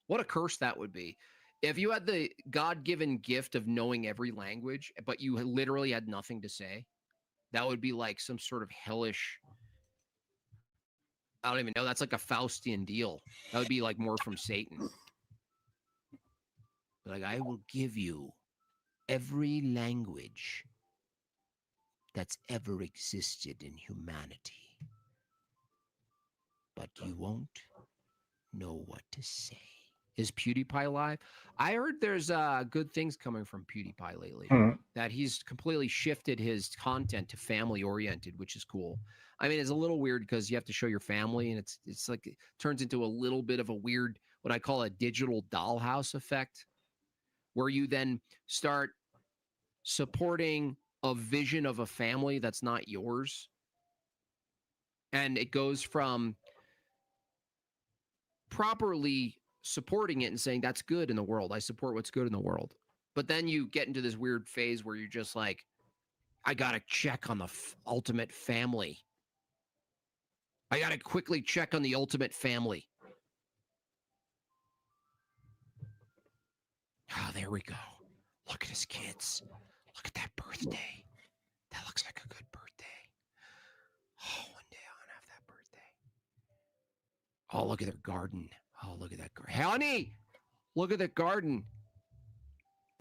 What a curse that would be. If you had the God-given gift of knowing every language, but you literally had nothing to say, that would be like some sort of hellish, I don't even know, that's like a Faustian deal. That would be like more from Satan. Like, I will give you every language that's ever existed in humanity, but you won't know what to say. Is PewDiePie live? I heard there's good things coming from PewDiePie lately. That he's completely shifted his content to family oriented, which is cool. I mean, it's a little weird because you have to show your family, and it's like it turns into a little bit of a weird, what I call a digital dollhouse effect, where you then start supporting a vision of a family that's not yours. And it goes from properly supporting it and saying that's good in the world. I support what's good in the world. But then you get into this weird phase where you're just like, I got to check on the ultimate family. I got to quickly check on the ultimate family. Oh, there we go. Look at his kids. Look at that birthday. That looks like a good birthday. Oh, one day I want to have that birthday. Oh, look at their garden. Oh, look at that garden. Honey, look at the garden.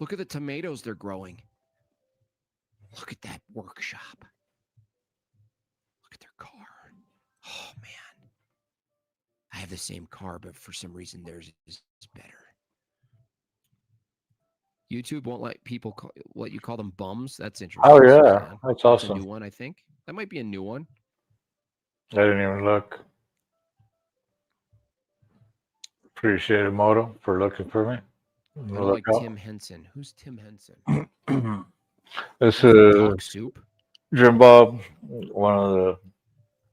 Look at the tomatoes they're growing. Look at that workshop. Look at their car. Oh, man. I have the same car, but for some reason theirs is better. YouTube won't let people let you call them bums. That's interesting. Oh, yeah. That's awesome. A new one, I think. That might be a new one. I didn't even look. Appreciate it, Moto, for looking for me. I like Tim Henson. Who's Tim Henson? This is Soup. Jim Bob, one of the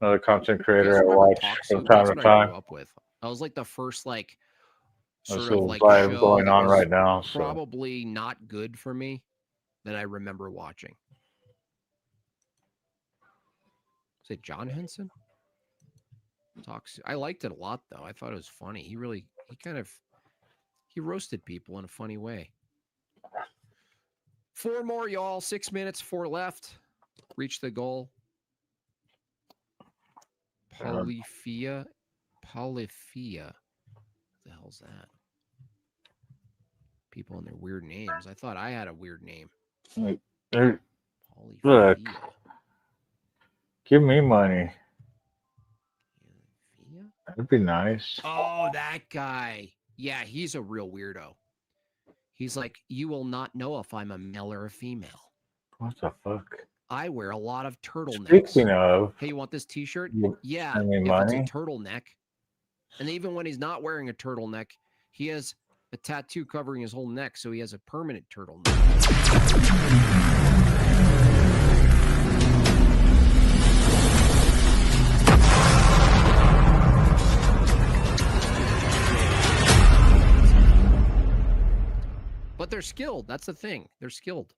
Another content You creator guys I remember watch Talk from Soup? time That's to what I grew time. up with. I was like the first like There's sort a of little like vibe show going that on was right now. So probably not good for me that I remember watching. Is it John Henson? Talks. I liked it a lot though. I thought it was funny. He roasted people in a funny way. 4 more, y'all. 6 minutes, 4 left. Reach the goal. Polyphia. What the hell's that? People and their weird names. I thought I had a weird name. look, give me money. That'd be nice. Oh, that guy. Yeah, he's a real weirdo. He's like, you will not know if I'm a male or a female. What the fuck? I wear a lot of turtlenecks. Speaking of, Hey, you want this t-shirt? you Yeah, send me if money. it's a turtleneck. And even when he's not wearing a turtleneck, he has a tattoo covering his whole neck, so he has a permanent turtleneck. But they're skilled. That's the thing. They're skilled.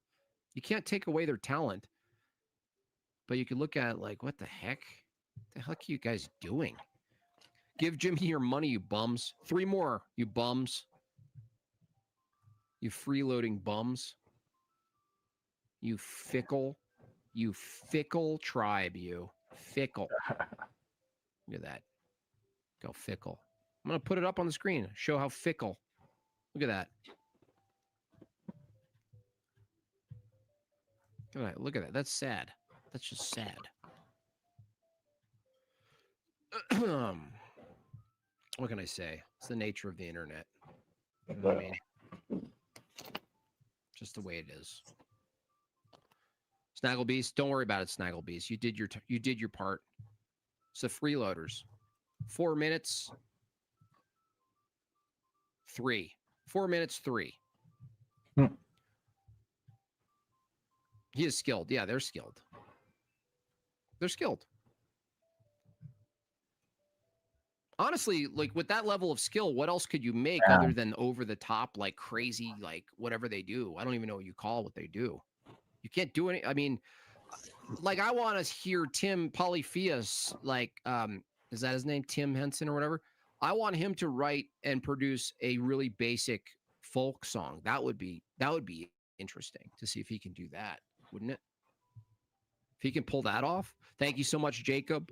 You can't take away their talent. But you could look at it like, what the heck? What the heck are you guys doing? Give Jimmy your money, you bums. 3 more, you bums. You freeloading bums. You fickle tribe, you. Fickle. Look at that. Go fickle. I'm going to put it up on the screen. Show how fickle. Look at that. Look at that. That's sad. That's just sad. What can I say? It's the nature of the internet. You know what I mean? Just the way it is. Snagglebeast, don't worry about it, Snagglebeast. You did your part. It's the freeloaders. 4 minutes. 3. 4 minutes, 3. He is skilled. Yeah, they're skilled. They're skilled. Honestly, like with that level of skill, what else could you make other than over the top, like crazy, like whatever they do? I don't even know what you call what they do. You can't do any. I mean, like I want to hear Tim Polypheus, like, is that his name? Tim Henson or whatever. I want him to write and produce a really basic folk song. That would be interesting to see if he can do that, wouldn't it? If he can pull that off. Thank you so much, Jacob.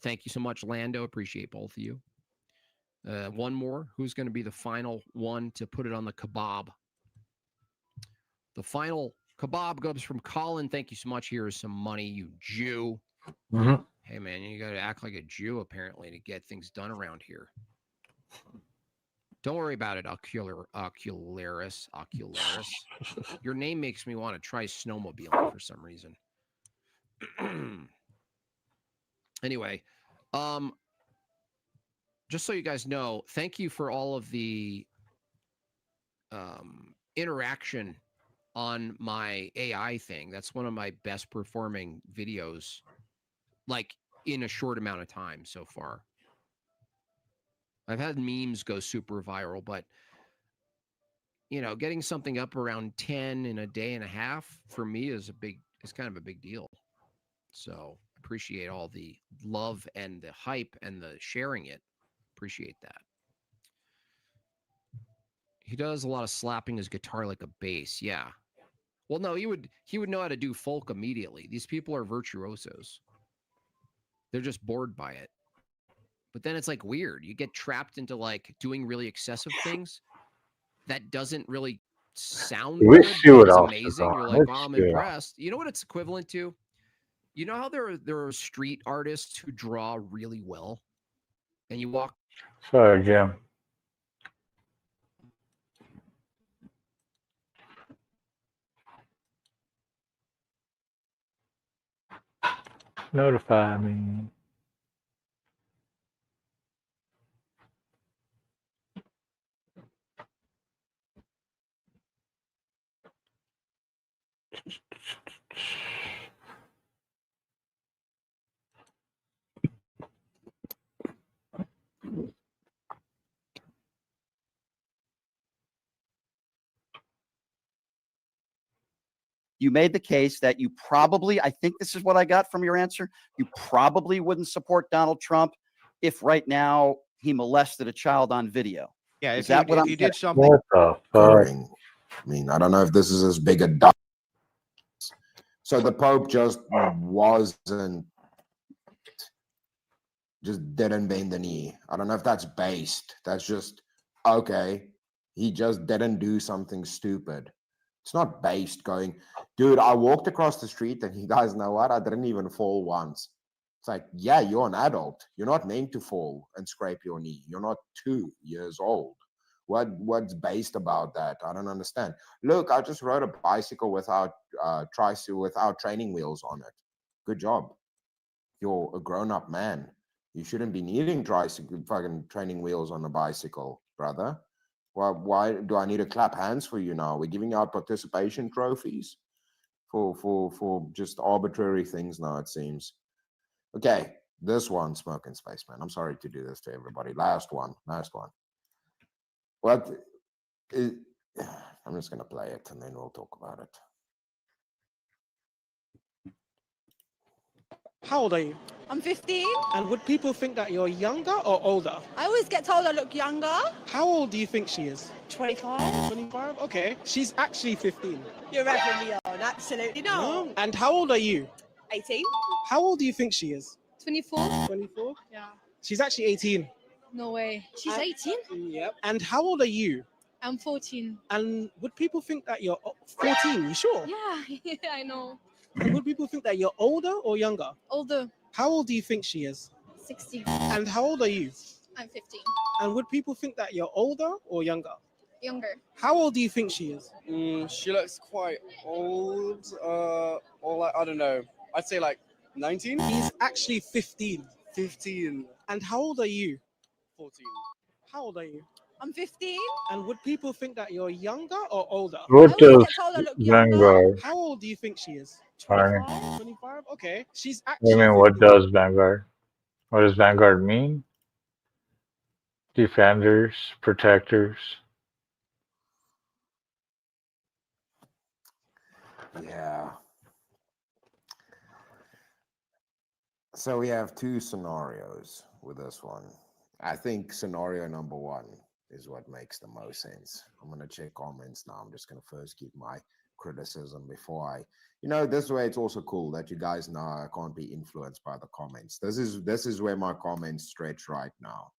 Thank you so much, Lando. Appreciate both of you. One more. Who's going to be the final one to put it on the kebab? The final kebab goes from Colin. Thank you so much. Here is some money, you Jew. Mm-hmm. Hey, man, you got to act like a Jew, apparently, to get things done around here. Don't worry about it, Ocularis. Your name makes me want to try snowmobiling for some reason. Anyway, just so you guys know, thank you for all of the interaction on my AI thing. That's one of my best performing videos, like in a short amount of time so far. I've had memes go super viral, but you know, getting something up around 10 in a day and a half for me is kind of a big deal. So appreciate all the love and the hype and the sharing it. Appreciate that. He does a lot of slapping his guitar like a bass. Yeah. Well, no, he would know how to do folk immediately. These people are virtuosos. They're just bored by it. But then it's like weird. You get trapped into like doing really excessive things that doesn't really sound good, but it's amazing. You're like, wow, I'm impressed. You know what it's equivalent to? You know how there are street artists who draw really well, and you walk. Sorry, Jim. Notify me. You made the case that you probably, I think this is what I got from your answer, you probably wouldn't support Donald Trump if right now he molested a child on video. Yeah, Is that what if I'm you did getting? something, What the fuck? Occurring. I mean, I don't know if this is as big a dump. So the Pope just didn't bend the knee. I don't know if that's based. That's just, okay, he just didn't do something stupid. It's not based going, dude, I walked across the street and you guys know what? I didn't even fall once. It's like, yeah, you're an adult. You're not meant to fall and scrape your knee. You're not 2 years old. What's based about that? I don't understand. Look, I just rode a bicycle without without training wheels on it. Good job. You're a grown-up man. You shouldn't be needing fucking training wheels on a bicycle, brother. Why do I need to clap hands for you now? We're giving out participation trophies for just arbitrary things now, it seems. Okay, this one, Smoking Spaceman. I'm sorry to do this to everybody. Last one. I'm just going to play it and then we'll talk about it. How old are you? I'm 15. And would people think that you're younger or older? I always get told I look younger. How old do you think she is? 25. 25? Okay. She's actually 15. You're revving me on, absolutely not. No. And how old are you? 18. How old do you think she is? 24. 24? Yeah. She's actually 18. No way. She's And- 18? Yep. And how old are you? I'm 14. And would people think that you're 14? You sure? Yeah, I know. And would people think that you're older or younger? Older. How old do you think she is? 16. And how old are you? I'm 15. And would people think that you're older or younger? Younger. How old do you think she is? She looks quite old, or like, I don't know. I'd say like 19? She's actually 15. 15. And how old are you? 14. How old are you? I'm 15. And would people think that you're younger or older? What does Vanguard? How old do you think she is? Carney. 25? Okay. She's I actually mean, what does Vanguard? What does Vanguard mean? Defenders, protectors. Yeah. So we have 2 scenarios with this one. I think scenario number 1 is what makes the most sense. I'm going to check comments now. I'm just going to first give my criticism before I, this way it's also cool that you guys know I can't be influenced by the comments. This is where my comments stretch right now.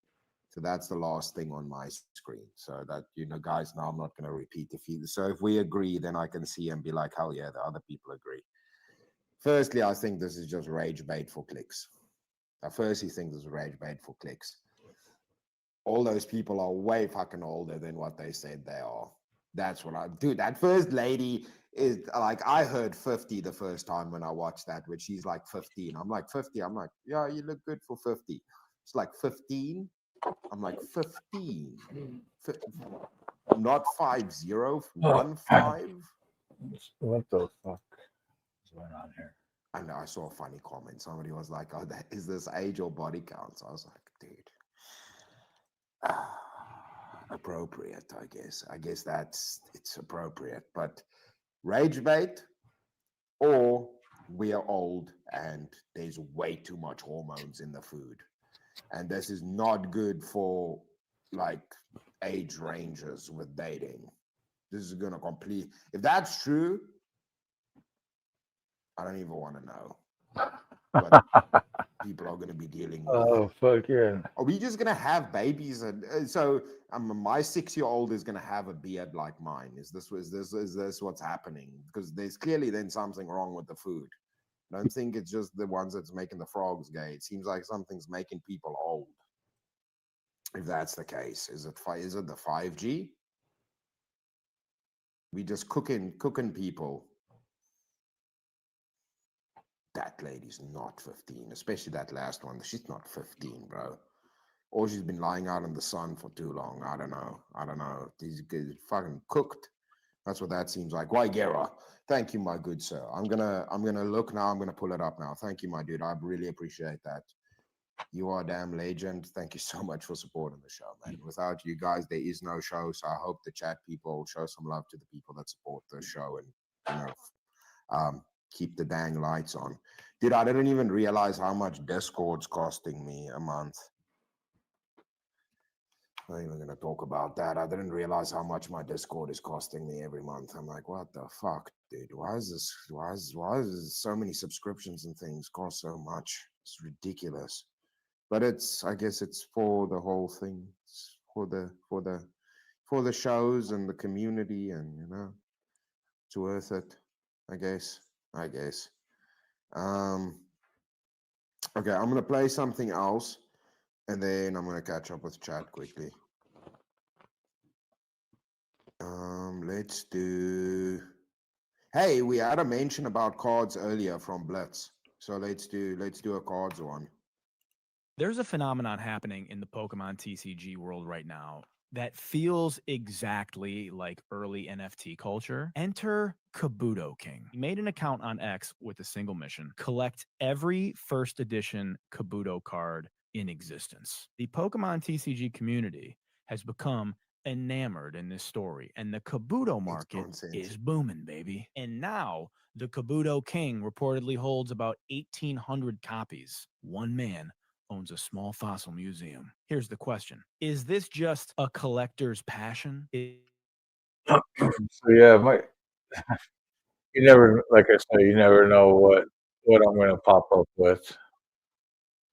So that's the last thing on my screen. So that, guys, now I'm not going to repeat so if we agree, then I can see and be like, hell yeah, the other people agree. Firstly, I think this is just rage bait for clicks. I firstly think this is rage bait for clicks. All those people are way fucking older than what they said they are. That's what dude, that first lady is like, I heard 50 the first time when I watched that, which she's like 15. I'm like, 50. I'm like, yeah, you look good for 50. It's like 15. I'm like, 15. Not 50, 15. What the fuck is going on here? And I saw a funny comment. Somebody was like, oh, is this age or body count? So I was like, dude. Appropriate, I guess. I guess it's appropriate. But rage bait, or we are old and there's way too much hormones in the food. And this is not good for like age ranges with dating. This is gonna if that's true, I don't even want to know what people are going to be dealing with. Oh, fuck yeah. Are we just going to have babies? And so my 6-year-old is going to have a beard like mine. Is this what's happening? Because there's clearly then something wrong with the food. I don't think it's just the ones that's making the frogs gay. It seems like something's making people old. If that's the case, is it the 5G? We just cooking people. That lady's not 15, especially that last one. She's not 15, bro. Or she's been lying out in the sun for too long. I don't know. These guys fucking cooked. That's what that seems like. Waigera, thank you, my good sir. I'm gonna look now. I'm gonna pull it up now. Thank you, my dude. I really appreciate that. You are a damn legend. Thank you so much for supporting the show, man. Without you guys, there is no show. So I hope the chat people show some love to the people that support the show and keep the dang lights on. Dude, I didn't even realize how much Discord's costing me a month. I'm not even going to talk about that. I didn't realize how much my Discord is costing me every month. I'm like, what the fuck, dude? Why is this? Why is so many subscriptions and things cost so much? It's ridiculous. But I guess it's for the whole thing. It's for the shows and the community, and it's worth it. I guess. Okay, I'm gonna play something else, and then I'm gonna catch up with chat quickly. Let's do. Hey, we had a mention about cards earlier from Blitz, so let's do a cards one. There's a phenomenon happening in the Pokemon TCG world right now that feels exactly like early NFT culture. Enter Kabuto King. He made an account on X with a single mission: collect every first edition Kabuto card in existence. The Pokemon TCG community has become enamored in this story, and the Kabuto market is booming, baby. And now the Kabuto King reportedly holds about 1,800 copies. One man owns a small fossil museum. Here's the question: is this just a collector's passion? So yeah, you never, like I said, you never know what I'm going to pop up with.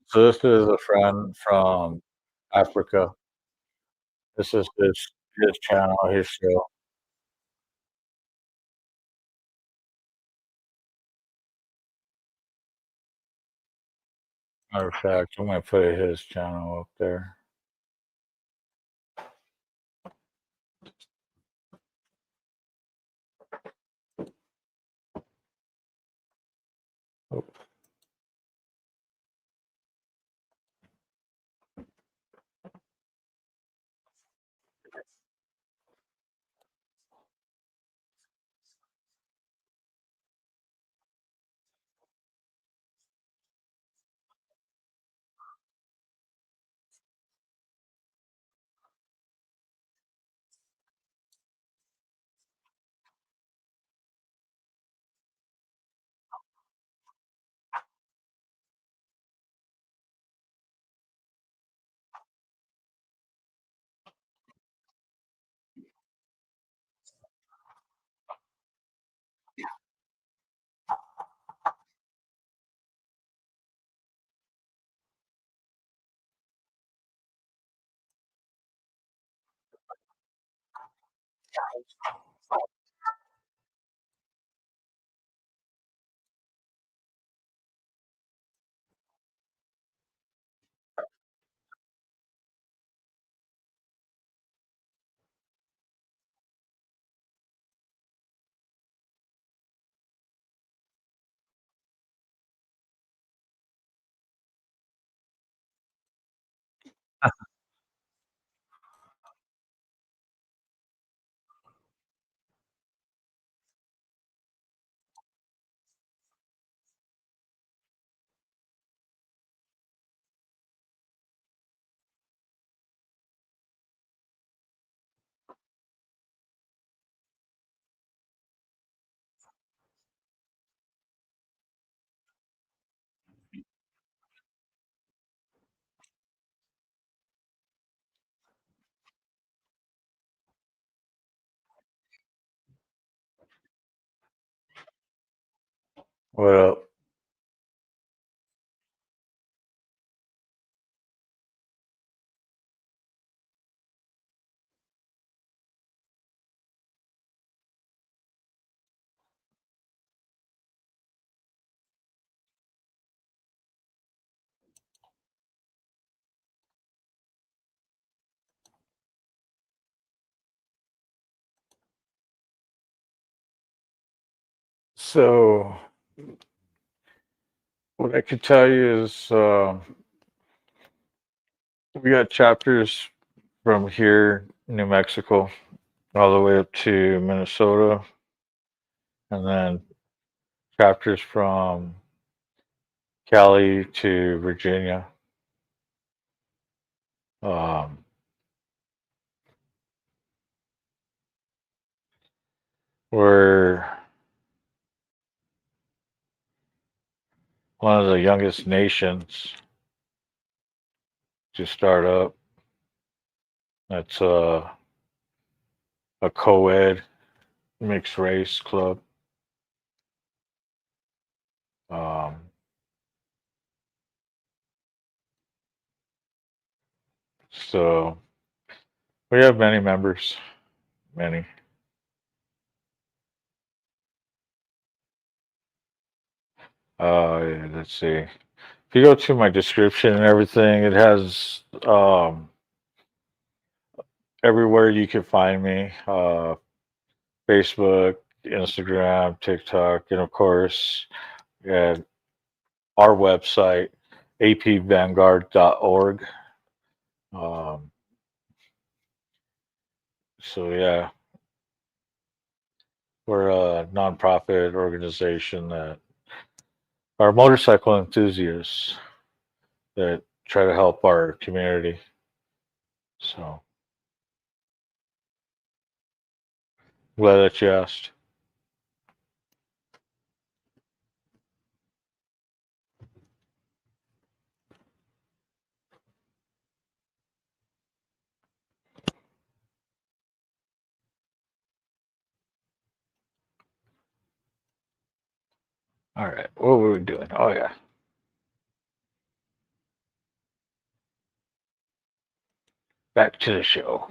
So this is a friend from Africa. This is his channel, his show. Matter of fact, I'm going to put his channel up there. Oh. What up? So what I could tell you is we got chapters from here, New Mexico, all the way up to Minnesota, and then chapters from Cali to Virginia. We're one of the youngest nations to start up. That's a co-ed mixed race club. Um, so we have many members, many. Yeah, let's see. If you go to my description and everything, it has everywhere you can find me. Facebook, Instagram, TikTok, and of course, yeah, our website, apvanguard.org. Um, so yeah, we're a nonprofit organization that are motorcycle enthusiasts that try to help our community. So glad that you asked. All right, what were we doing? Oh yeah, back to the show.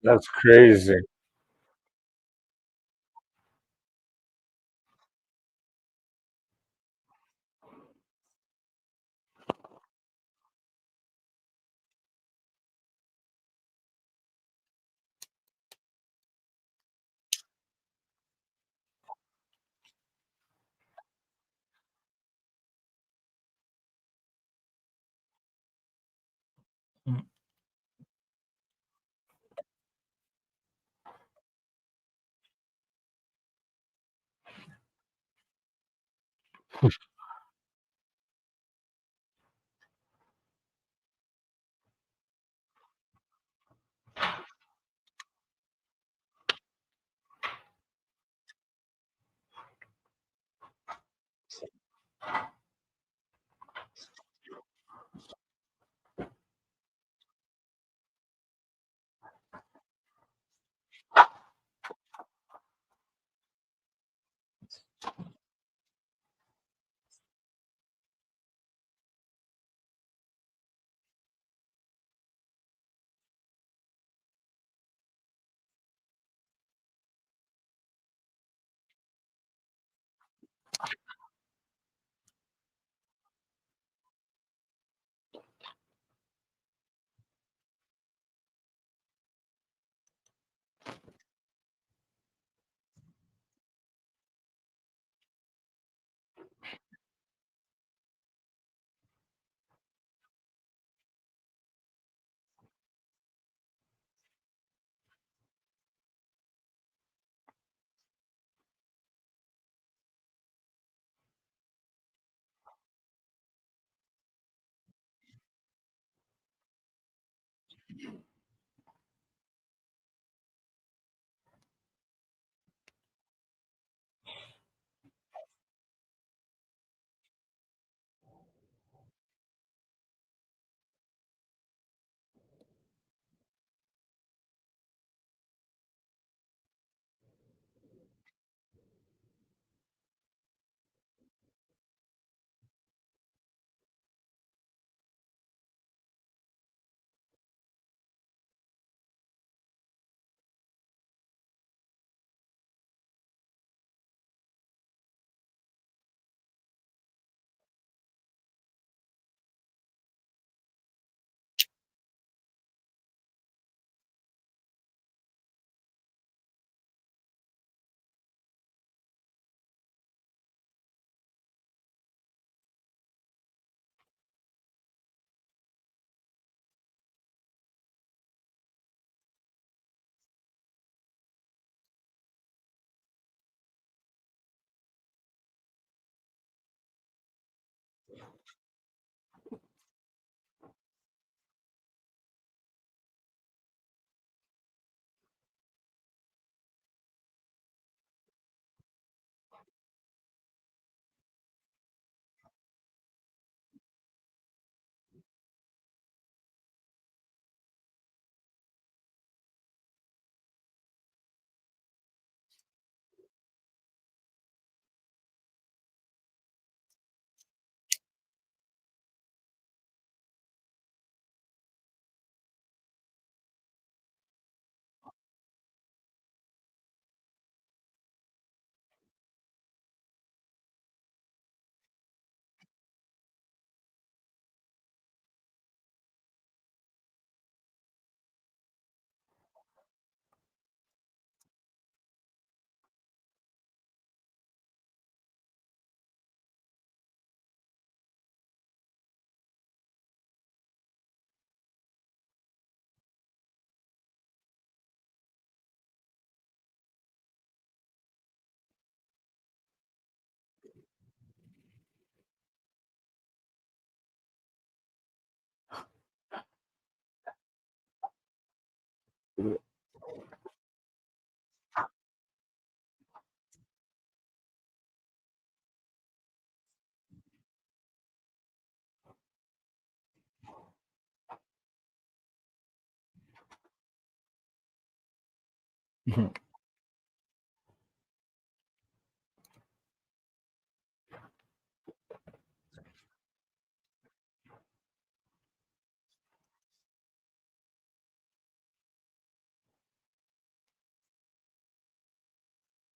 That's crazy.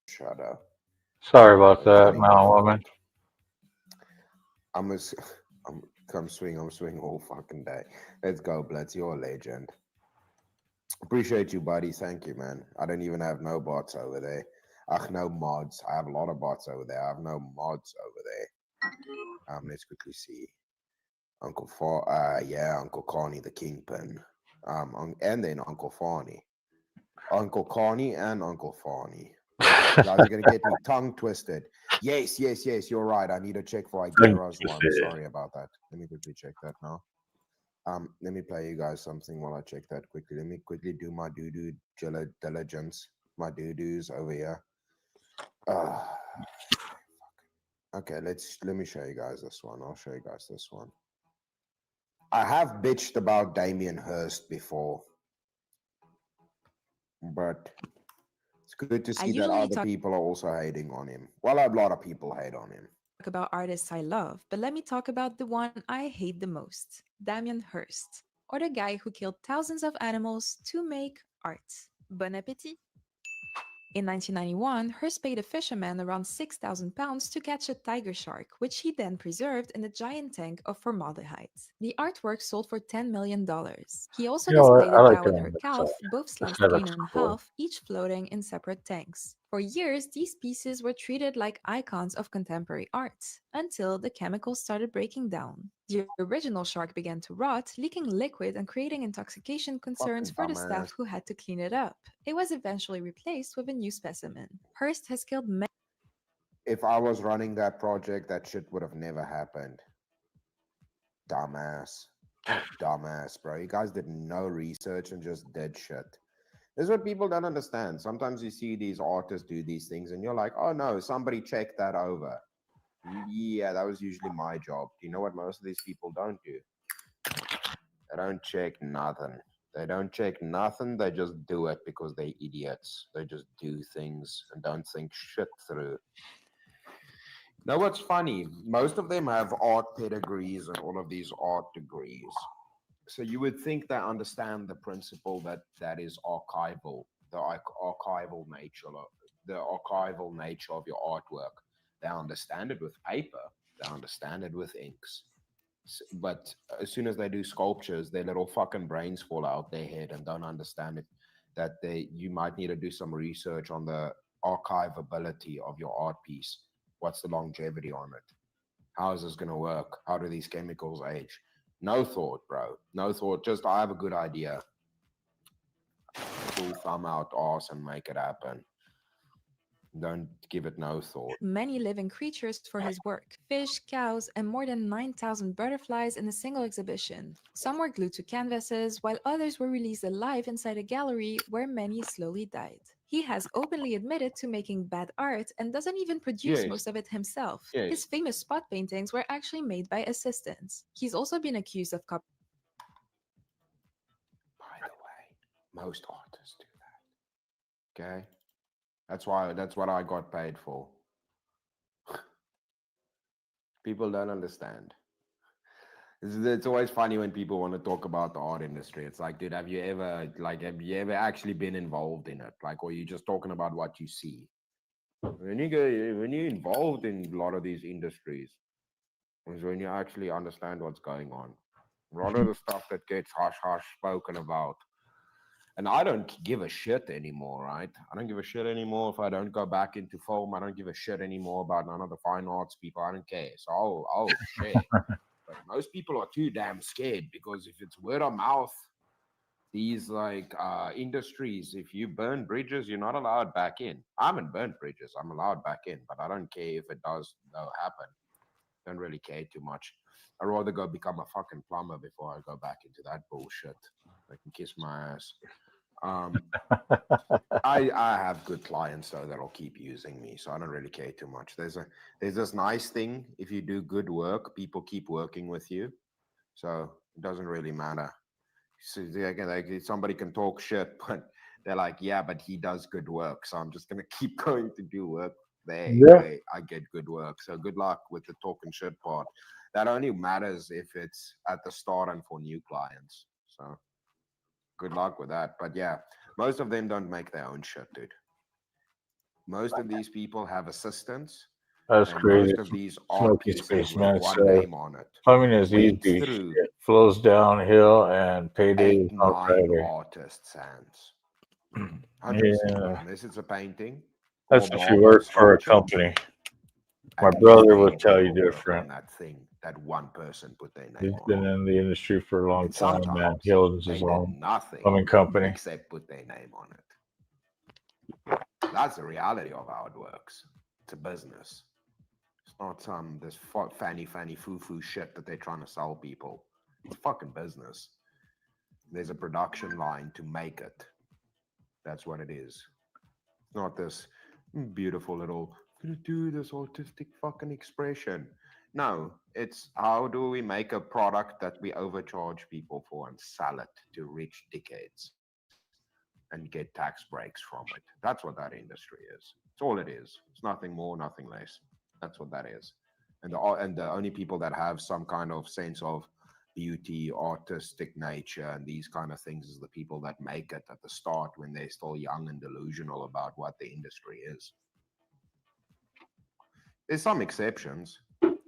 Shut up. Sorry about that, Funny. man, woman. I'm a, s- I'm come swing. I'm swing all fucking day. Let's go, Blitz. You're a legend. Appreciate you, buddy. Thank you, man. I don't even have no bots over there. Ach, no mods. I have a lot of bots over there. I have no mods over there. Let's quickly see. Yeah, Uncle Carney, the kingpin. And then Uncle Farney. Uncle Carney and Uncle Farney. You guys are going to get me tongue twisted. Yes, you're right. I need to check for Iguera's one. Sorry about that. Let me quickly check that now. Let me play you guys something while I check that quickly. Let me quickly do my doo-doo diligence. My doo-doos over here. Okay, let me show you guys this one. I'll show you guys this one. I have bitched about Damien Hirst before, but it's good to see that other people are also hating on him. Well, a lot of people hate on him. About artists I love, but let me talk about the one I hate the most, Damien Hirst, or the guy who killed thousands of animals to make art. Bon appétit! In 1991, Hirst paid a fisherman around 6,000 pounds to catch a tiger shark, which he then preserved in a giant tank of formaldehyde. The artwork sold for $10 million. He also displayed a cow and her calf, both sliced clean in half, each floating in separate tanks. For years, these pieces were treated like icons of contemporary art, until the chemicals started breaking down. The original shark began to rot, leaking liquid and creating intoxication concerns for the staff who had to clean it up. It was eventually replaced with a new specimen. Hirst has killed many. If I was running that project, that shit would have never happened. Dumbass. Dumbass, bro. You guys did no research and just did shit. This is what people don't understand. Sometimes you see these artists do these things and you're like, oh no, somebody checked that over. Yeah, that was usually my job. Do you know what most of these people don't do? They don't check nothing. They don't check nothing. They just do it because they're idiots. They just do things and don't think shit through. Now, what's funny, most of them have art pedigrees and all of these art degrees. So you would think they understand the principle that is archival, the archival nature of your artwork. They understand it with paper. They understand it with inks. But as soon as they do sculptures, their little fucking brains fall out their head and don't understand it. That you might need to do some research on the archivability of your art piece. What's the longevity on it? How is this going to work? How do these chemicals age? No thought, bro. No thought. Just, I have a good idea. Full thumb out arse and make it happen. Don't give it no thought. Many living creatures for his work. Fish, cows, and more than 9,000 butterflies in a single exhibition. Some were glued to canvases, while others were released alive inside a gallery where many slowly died. He has openly admitted to making bad art and doesn't even produce most of it himself. His famous spot paintings were actually made by assistants. He's also been accused of copying. By the way, most artists do that. Okay? That's what I got paid for. People don't understand. It's always funny when people want to talk about the art industry. It's like, dude, have you ever actually been involved in it? Like, or are you just talking about what you see? When you're involved in a lot of these industries, is when you actually understand what's going on. A lot of the stuff that gets hush spoken about. And I don't give a shit anymore, right? I don't give a shit anymore if I don't go back into film. I don't give a shit anymore about none of the fine arts people. I don't care. So I'll share. But most people are too damn scared because if it's word of mouth, these industries, if you burn bridges, you're not allowed back in. I haven't burned bridges. I'm allowed back in, but I don't care if it does happen. Don't really care too much. I'd rather go become a fucking plumber before I go back into that bullshit. I can kiss my ass. I have good clients though that'll keep using me, so I don't really care too much. There's this nice thing, if you do good work, people keep working with you, so it doesn't really matter. So somebody can talk shit, but they're like, yeah, but he does good work, so I'm just gonna keep going to do work there. Where I get good work. So good luck with the talking shit part. That only matters if it's at the start and for new clients. So good luck with that. But yeah, most of them don't make their own shit, dude. Most of these people have assistants. That's crazy. Most of these art Smoky pieces Space with Man one said, name on it. plumbing is went easy. through Shit flows downhill and payday is on 8-9 Friday. artists' hands. 100%. Yeah. Unless it's a painting. That's or if you marble work for a sculpture, company. My at least brother 10 would tell you people work different. on that thing that one person put their name He's on. been in the industry for a long And time, man. sometimes He owns they his did own nothing plumbing company. except put their name on it. That's the reality of how it works. It's a business. It's not this fanny foo shit that they're trying to sell people. It's fucking business. There's a production line to make it. That's what it is. It's not this beautiful little, I'm gonna do this autistic fucking expression. No, it's how do we make a product that we overcharge people for and sell it to rich dickheads and get tax breaks from it. That's what that industry is. It's all it is. It's nothing more, nothing less. That's what that is. And the only people that have some kind of sense of beauty, artistic nature, and these kind of things is the people that make it at the start when they're still young and delusional about what the industry is. There's some exceptions.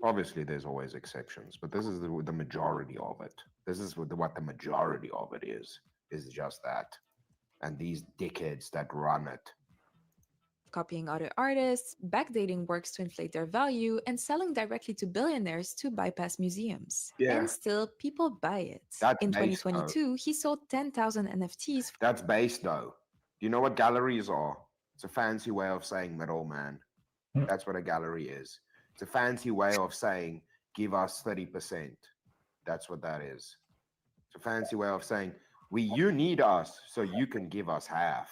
Obviously, there's always exceptions, but this is the majority of it. This is what the majority of it is just that. And these dickheads that run it. Copying other artists, backdating works to inflate their value, and selling directly to billionaires to bypass museums. Yeah. And still, people buy it. That's In based, 2022, he sold 10,000 NFTs. That's base, though. Do you know what galleries are? It's a fancy way of saying middleman. That's what a gallery is. It's a fancy way of saying, give us 30%. That's what that is. It's a fancy way of saying, you need us, so you can give us half.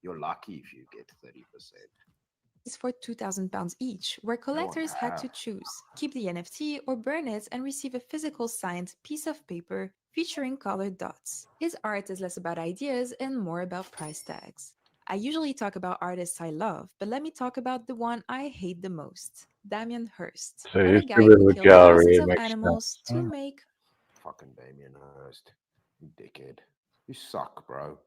You're lucky if you get 30%. For £2,000 each, where collectors had to choose keep the NFT or burn it and receive a physical signed piece of paper featuring colored dots. His art is less about ideas and more about price tags. I usually talk about artists I love, but let me talk about the one I hate the most, Damien Hirst, So or you the used guy to be who the killed gallery, thousands it of makes animals sense. to make Fucking Damien Hirst, you dickhead. You suck, bro.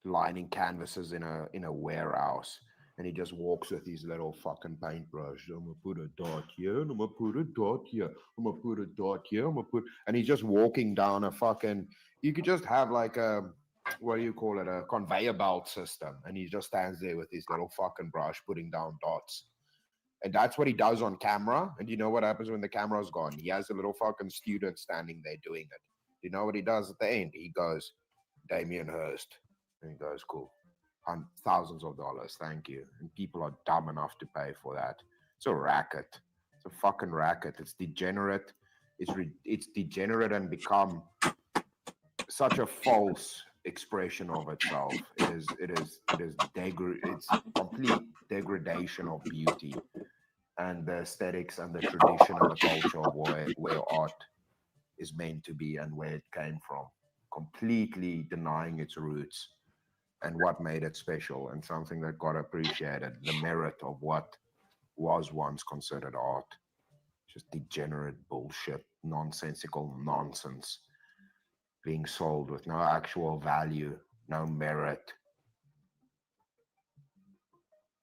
Lining canvases in a warehouse, and he just walks with his little fucking paintbrush. I'm gonna put a dot here, and I'm gonna put a dot here. I'm gonna put a dot here. I'm gonna put, and he's just walking down a fucking. You could just have like a, what do you call it, a conveyor belt system, and he just stands there with his little fucking brush putting down dots. And that's what he does on camera. And you know what happens when the camera's gone? He has a little fucking student standing there doing it. You know what he does at the end? He goes, Damien Hirst. And he goes, cool. Thousands of dollars, thank you. And people are dumb enough to pay for that. It's a racket. It's a fucking racket. It's degenerate. It's degenerate and become such a false expression of itself. It's complete degradation of beauty and the aesthetics and the tradition and the culture of where art is meant to be and where it came from. Completely denying its roots and what made it special and something that got appreciated, the merit of what was once considered art. Just degenerate bullshit, nonsensical nonsense being sold with no actual value, no merit.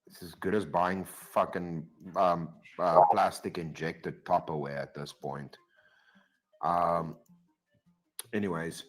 It's as good as buying fucking plastic injected Tupperware at this point. Anyways,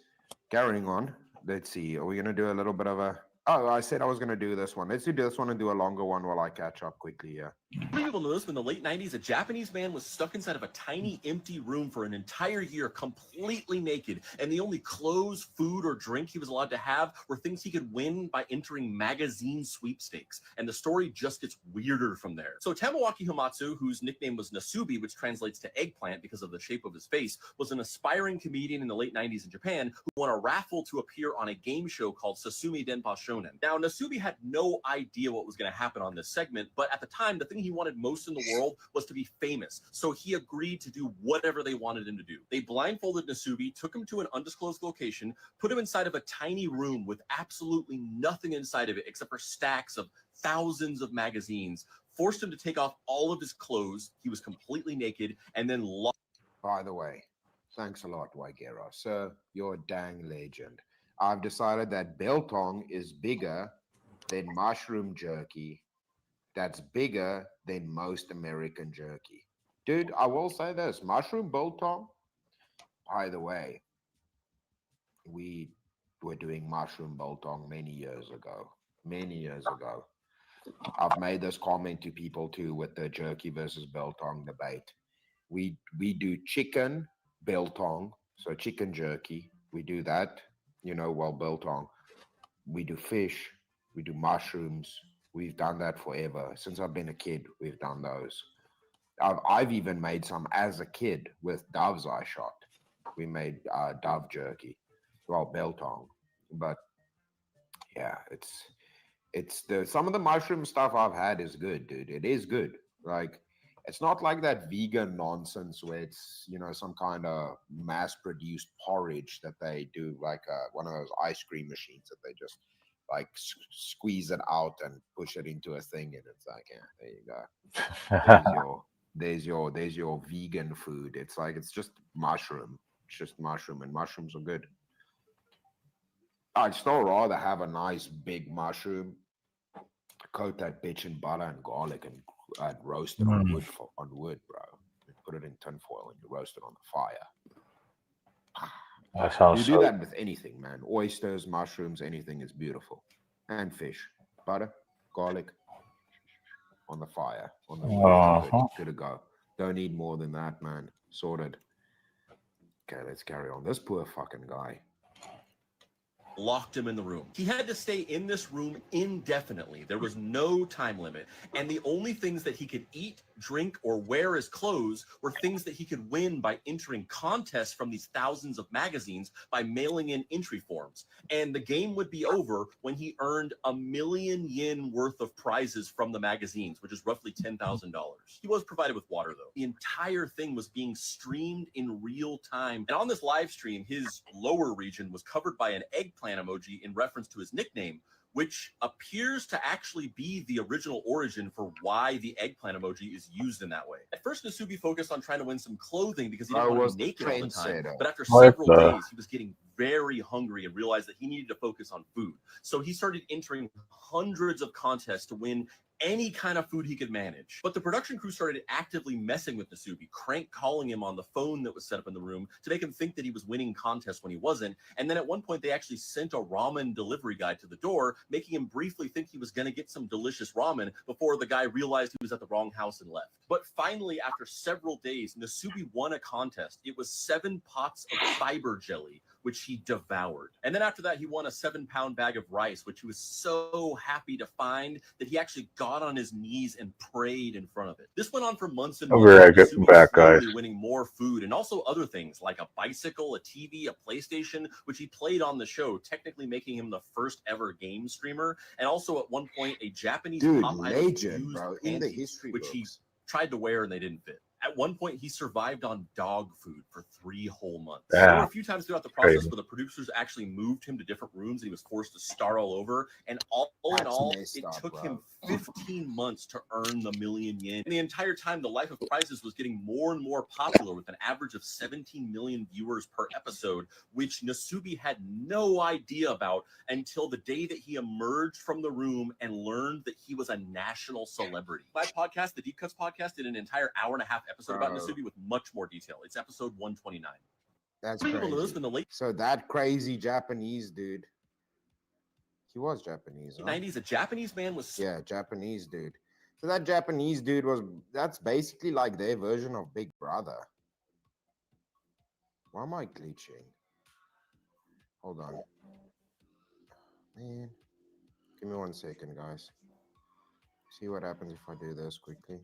carrying on. Let's see. Are we going to do a little bit of a... Oh, I said I was going to do this one. Let's do this one and do a longer one while I catch up quickly here. Many people know this, but in the late 90s, a Japanese man was stuck inside of a tiny empty room for an entire year, completely naked, and the only clothes, food, or drink he was allowed to have were things he could win by entering magazine sweepstakes. And the story just gets weirder from there. So Tamawaki Hamatsu, whose nickname was Nasubi, which translates to eggplant because of the shape of his face, was an aspiring comedian in the late 90s in Japan who won a raffle to appear on a game show called Sasumi Denpa Shonen. Now, Nasubi had no idea what was going to happen on this segment, but at the time, the thing he wanted most in the world was to be famous. So he agreed to do whatever they wanted him to do. They blindfolded Nasubi, took him to an undisclosed location, put him inside of a tiny room with absolutely nothing inside of it except for stacks of thousands of magazines, forced him to take off all of his clothes. He was completely naked, and then locked. By the way, thanks a lot, Waigera. Sir, you're a dang legend. I've decided that biltong is bigger than mushroom jerky. That's bigger than most American jerky. Dude, I will say this. Mushroom biltong, by the way, we were doing mushroom biltong many years ago. Many years ago. I've made this comment to people too with the jerky versus biltong debate. We do chicken biltong, so chicken jerky. We do that, well, biltong. We do fish We do mushrooms. We've done that forever. Since I've been a kid, we've done those. I've even made some as a kid with doves I shot. We made dove jerky, well, biltong. But yeah, it's the some of the mushroom stuff I've had is good, dude. It is good. Like it's not like that vegan nonsense where it's some kind of mass-produced porridge that they do, like one of those ice cream machines that they just like squeeze it out and push it into a thing, and it's like, yeah, there you go. There's your vegan food. It's like it's just mushroom. It's just mushroom, and mushrooms are good. I'd still rather have a nice big mushroom, coat that bitch in butter and garlic, and roast it on wood, bro. And put it in tinfoil and you roast it on the fire. That sounds You do so. that with anything, man. Oysters, mushrooms, anything is beautiful. And fish, butter, garlic, on the fire, on the wood. Good to go. Don't need more than that, man. Sorted. Okay, let's carry on. This poor fucking guy. Locked him in the room. He had to stay in this room indefinitely. There was no time limit. And the only things that he could eat, drink, or wear as clothes were things that he could win by entering contests from these thousands of magazines by mailing in entry forms. And the game would be over when he earned 1,000,000 yen worth of prizes from the magazines, which is roughly $10,000. He was provided with water, though. The entire thing was being streamed in real time. And on this live stream, his lower region was covered by an eggplant emoji in reference to his nickname, which appears to actually be the original origin for why the eggplant emoji is used in that way. At first, Nasubi focused on trying to win some clothing because he didn't want to be naked all the time. But after several days, he was getting very hungry and realized that he needed to focus on food. So he started entering hundreds of contests to win any kind of food he could manage. But the production crew started actively messing with Nasubi, crank calling him on the phone that was set up in the room to make him think that he was winning contests when he wasn't. And then at one point, they actually sent a ramen delivery guy to the door, making him briefly think he was going to get some delicious ramen before the guy realized he was at the wrong house and left. But finally, after several days, Nasubi won a contest. It was 7 pots of fiber jelly, which he devoured. And then after that, he won a 7-pound bag of rice, which he was so happy to find that he actually got on his knees and prayed in front of it. This went on for months and I'll months. be right Nasubi back, slowly guys. winning more food and also other things like a bicycle, a TV, a PlayStation, which he played on the show, technically making him the first ever game streamer. And also at one point, a Japanese pop idol Legend, used bro. In the panties, history which books. he tried to wear and they didn't fit. At one point, he survived on dog food for 3 whole months. There were a few times throughout the process where the producers actually moved him to different rooms and he was forced to start all over. And all in That's all, messed it up, took bro. him 15 months to earn the 1,000,000 yen. And the entire time, the Life of Prizes was getting more and more popular with an average of 17 million viewers per episode, which Nasubi had no idea about until the day that he emerged from the room and learned that he was a national celebrity. My podcast, the Deep Cuts podcast, did an entire hour-and-a-half episode about Bro. Nasubi with much more detail. It's episode 129. That's People crazy. noticed in the late So that crazy Japanese dude, he was Japanese, huh? 90s, a Japanese man was Yeah, Japanese dude. So that Japanese dude that's basically like their version of Big Brother. Why am I glitching? Hold on. Man, give me 1 second, guys. See what happens if I do this quickly.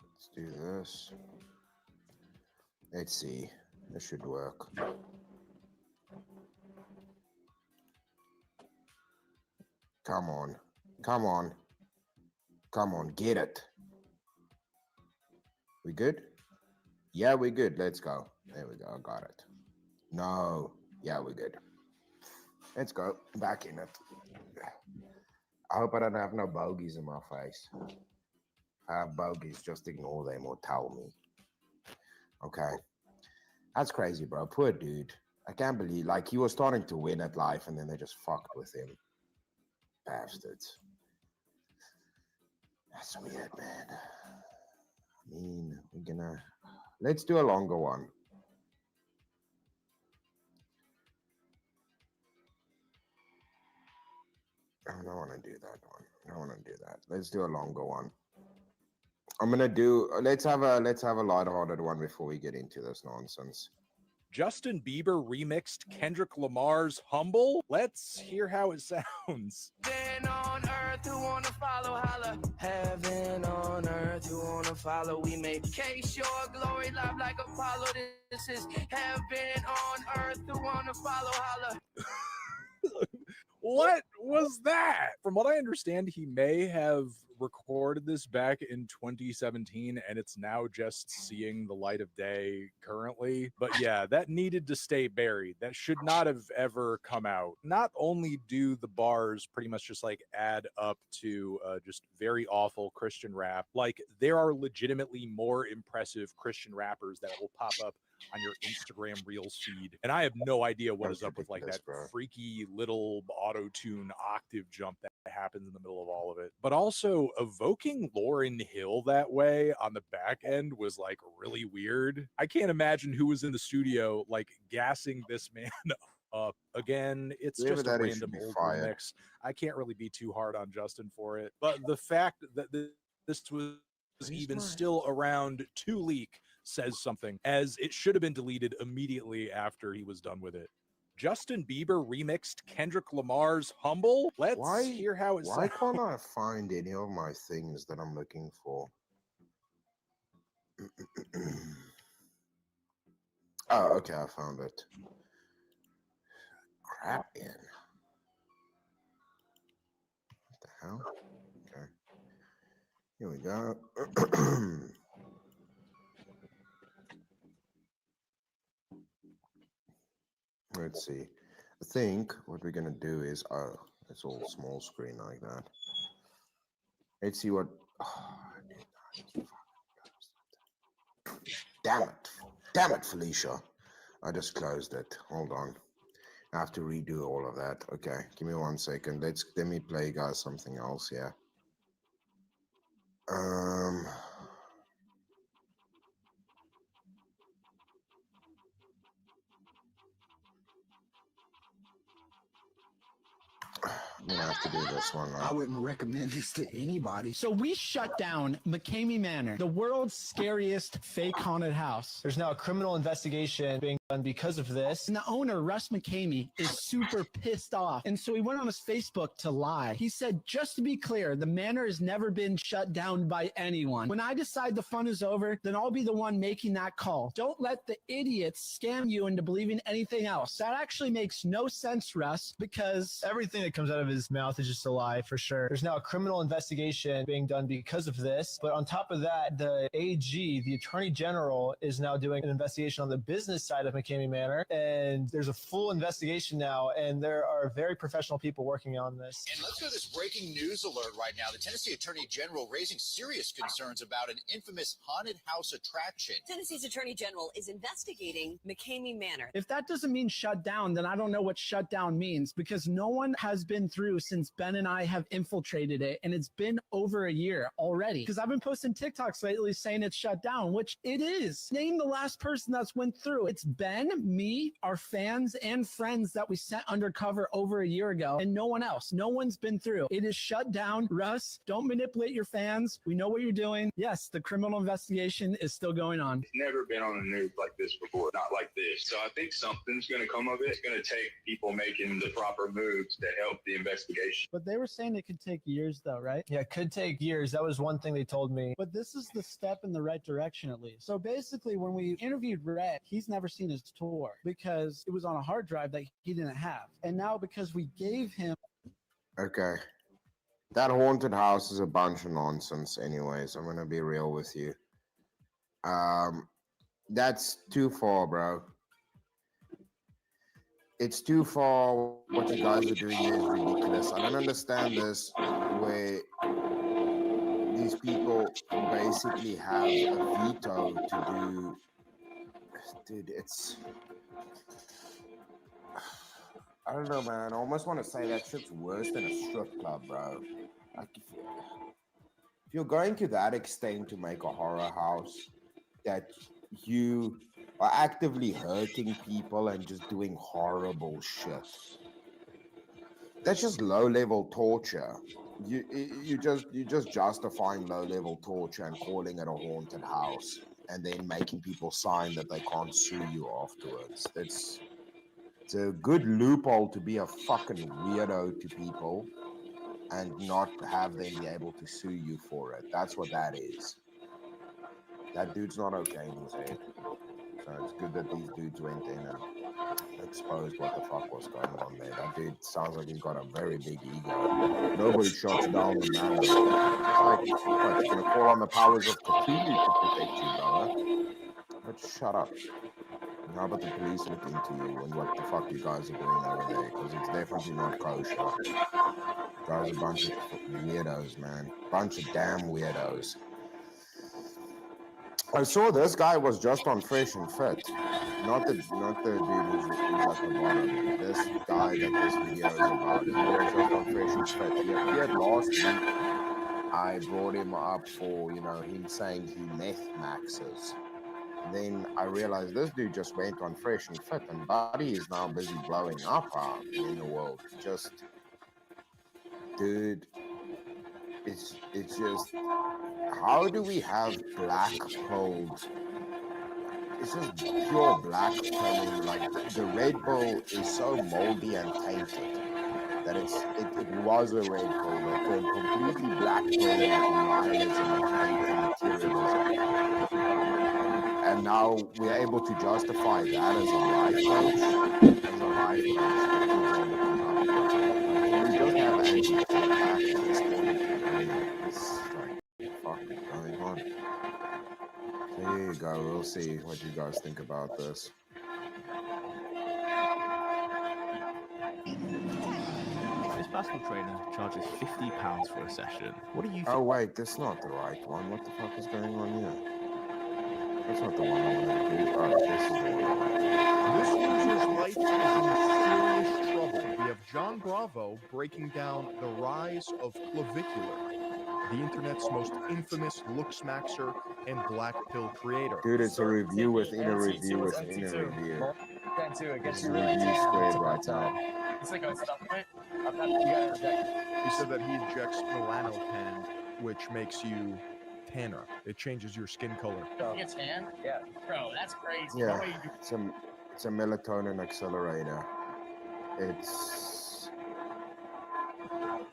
Let's do this. Let's see. This should work. Come on. Come on. Come on. Get it. We good? Yeah, we're good. Let's go. There we go. I got it. No. Yeah, we're good. Let's go. Back in it. I hope I don't have no bogeys in my face. If I have bogeys, just ignore them or tell me. Okay. That's crazy, bro. Poor dude. I can't believe, like, he was starting to win at life and then they just fucked with him. Bastards. That's weird, man. I mean, let's do a longer one. I don't want to do that one. I don't want to do that. Let's do a longer one. I'm gonna do. Let's have a lighthearted one before we get into this nonsense. Justin Bieber remixed Kendrick Lamar's Humble. Let's hear how it sounds. Heaven on earth, who wanna follow, holla. Heaven on earth, who wanna follow. We make case your glory live like Apollo. This is heaven on earth, who wanna follow, holla. What was that? From what I understand, he may have recorded this back in 2017 and it's now just seeing the light of day currently. But yeah, that needed to stay buried. That should not have ever come out. Not only do the bars pretty much just like add up to just very awful Christian rap, like there are legitimately more impressive Christian rappers that will pop up on your Instagram Reels feed. And I have no idea what is up with like that freaky little auto-tune octave jump that happens in the middle of all of it. But also evoking Lauryn Hill that way on the back end was like really weird. I can't imagine who was in the studio like gassing this man up. Again, it's Whoever just a that is random should be old fired. remix. I can't really be too hard on Justin for it. But the fact that this was even still around to leak says something, as it should have been deleted immediately after he was done with it. Justin Bieber remixed Kendrick Lamar's Humble. Let's hear how it Why sounds. can't I find any of my things that I'm looking for? Oh, okay, I found it. Crap in. What the hell? Okay. Here we go. Let's see. I think what we're gonna do is, oh, it's all small screen like that. Let's see what. Oh, damn it, Felicia! I just closed it. Hold on. I have to redo all of that. Okay, give me 1 second. Let me play you guys something else here. I'm gonna have to do this one now. I wouldn't recommend this to anybody. So we shut down McCamey Manor, the world's scariest fake haunted house. There's now a criminal investigation being done because of this. And the owner, Russ McCamey, is super pissed off. And so he went on his Facebook to lie. He said, just to be clear, the manor has never been shut down by anyone. When I decide the fun is over, then I'll be the one making that call. Don't let the idiots scam you into believing anything else. That actually makes no sense, Russ, because everything that comes out of his mouth is just a lie for sure. There's now a criminal investigation being done because of this. But on top of that, the AG, the Attorney General, is now doing an investigation on the business side of McCamey Manor. And there's a full investigation now, and there are very professional people working on this. And let's go to this breaking news alert right now. The Tennessee Attorney General raising serious concerns about an infamous haunted house attraction. Tennessee's Attorney General is investigating McCamey Manor. If that doesn't mean shut down, then I don't know what shut down means, because no one has been through since Ben and I have infiltrated it, and it's been over a year already. Because I've been posting TikToks lately saying it's shut down, which it is. Name the last person that's went through. It's Ben, me, our fans, and friends that we sent undercover over a year ago, and no one else. No one's been through. It is shut down. Russ, don't manipulate your fans. We know what you're doing. Yes, the criminal investigation is still going on. Never been on a news like this before, not like this. So I think something's going to come of it. It's going to take people making the proper moves to help the investigation. But they were saying it could take years, though, right? Yeah, it could take years. That was one thing they told me. But this is the step in the right direction, at least. So basically, when we interviewed Rhett, he's never seen his tour because it was on a hard drive that he didn't have. And now because we gave him... Okay. That haunted house is a bunch of nonsense anyways. I'm gonna be real with you. That's too far, bro. It's too far. What you guys are doing here is ridiculous. I don't understand this, where these people basically have a veto to do... Dude, it's... I don't know, man. I almost want to say that shit's worse than a strip club, bro. Like, if you're going to that extent to make a horror house, that you are actively hurting people and just doing horrible shit, that's just low-level torture. You just justifying low-level torture and calling it a haunted house. and then making people sign that they can't sue you afterwards. It's a good loophole to be a fucking weirdo to people and not have them be able to sue you for it. That's what that is. That dude's not okay in his head. So it's good that these dudes went in and exposed what the fuck was going on there. That dude sounds like he's got a very big ego. Nobody shuts down the man. It's like, what, you're gonna call on the powers of Cthulhu to protect you, brother? But shut up. And how about the police look into you and what the fuck you guys are doing over there? Because it's definitely not kosher. You guys are a bunch of weirdos, man. Bunch of damn weirdos. I saw this guy was just on Fresh and Fit. Not the dude who's at the bottom. This guy that this video is about. He was just on Fresh and Fit. He appeared last week. I brought him up for, him saying he meth maxes. Then I realized this dude just went on Fresh and Fit, and Buddy is now busy blowing up in the world. Dude, it's just, how do we have black pilled? It's just pure black filling. Like the Red Bull is so moldy and tainted that it was a Red Bull that turned completely black pill into nihilism and hate and materialism. And now we're able to justify that as a life coach, that kids are looking up to. Like, we just have anti-feedback at this point. It's like, what the fuck is going on? So here you go. We'll see what you guys think about this. This basketball trainer charges £50 for a session. What do you think? Oh wait, that's not the right one. What the fuck is going on here? That's not the one I want to do. Oh, this is the one I want to do. This user's life is in serious trouble. We have John Bravo breaking down the rise of Clavicular, the internet's most infamous looksmaxer and black pill creator. Dude, it's a review within a review within a review. It's a review squared right now. He said that he injects melanotan, which makes you tanner. It changes your skin color. You tan? Yeah. Bro, that's crazy. Yeah, it's a melatonin accelerator. It's,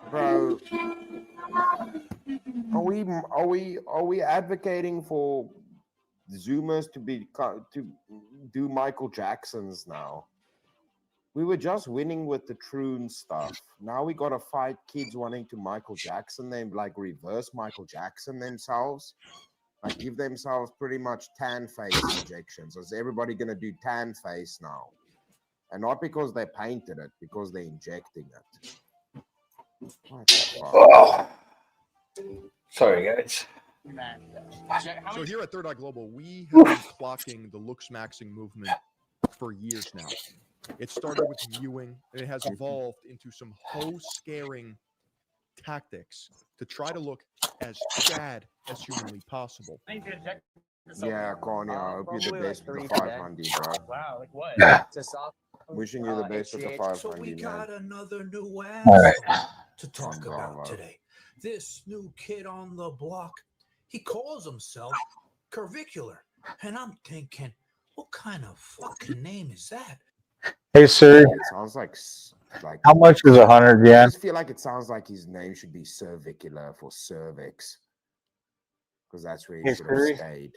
bro. Are we advocating for Zoomers to do Michael Jacksons now? We were just winning with the Troon stuff. Now we gotta fight kids wanting to Michael Jackson them, like reverse Michael Jackson themselves, like give themselves pretty much tan face injections. Is everybody gonna do tan face now? And not because they painted it, because they're injecting it. What the fuck? Sorry, guys. So here at Third Eye Global, we have been clocking the looks maxing movement for years now. It started with viewing, and it has evolved into some hoe-scaring tactics to try to look as sad as humanly possible. Yeah, Corny, I hope you're the best with the 500, bro. Wow, like what? Yeah. Wishing you the best with the 500, So we got man. another new All right. asshole to talk Bravo. about today. This new kid on the block, he calls himself Curvicular. And I'm thinking, what kind of fucking name is that? Hey, Siri. It sounds like How much is 100 I yen? just feel like it sounds like his name should be Cervicular for cervix, because that's where he Hey, should have Siri. stayed.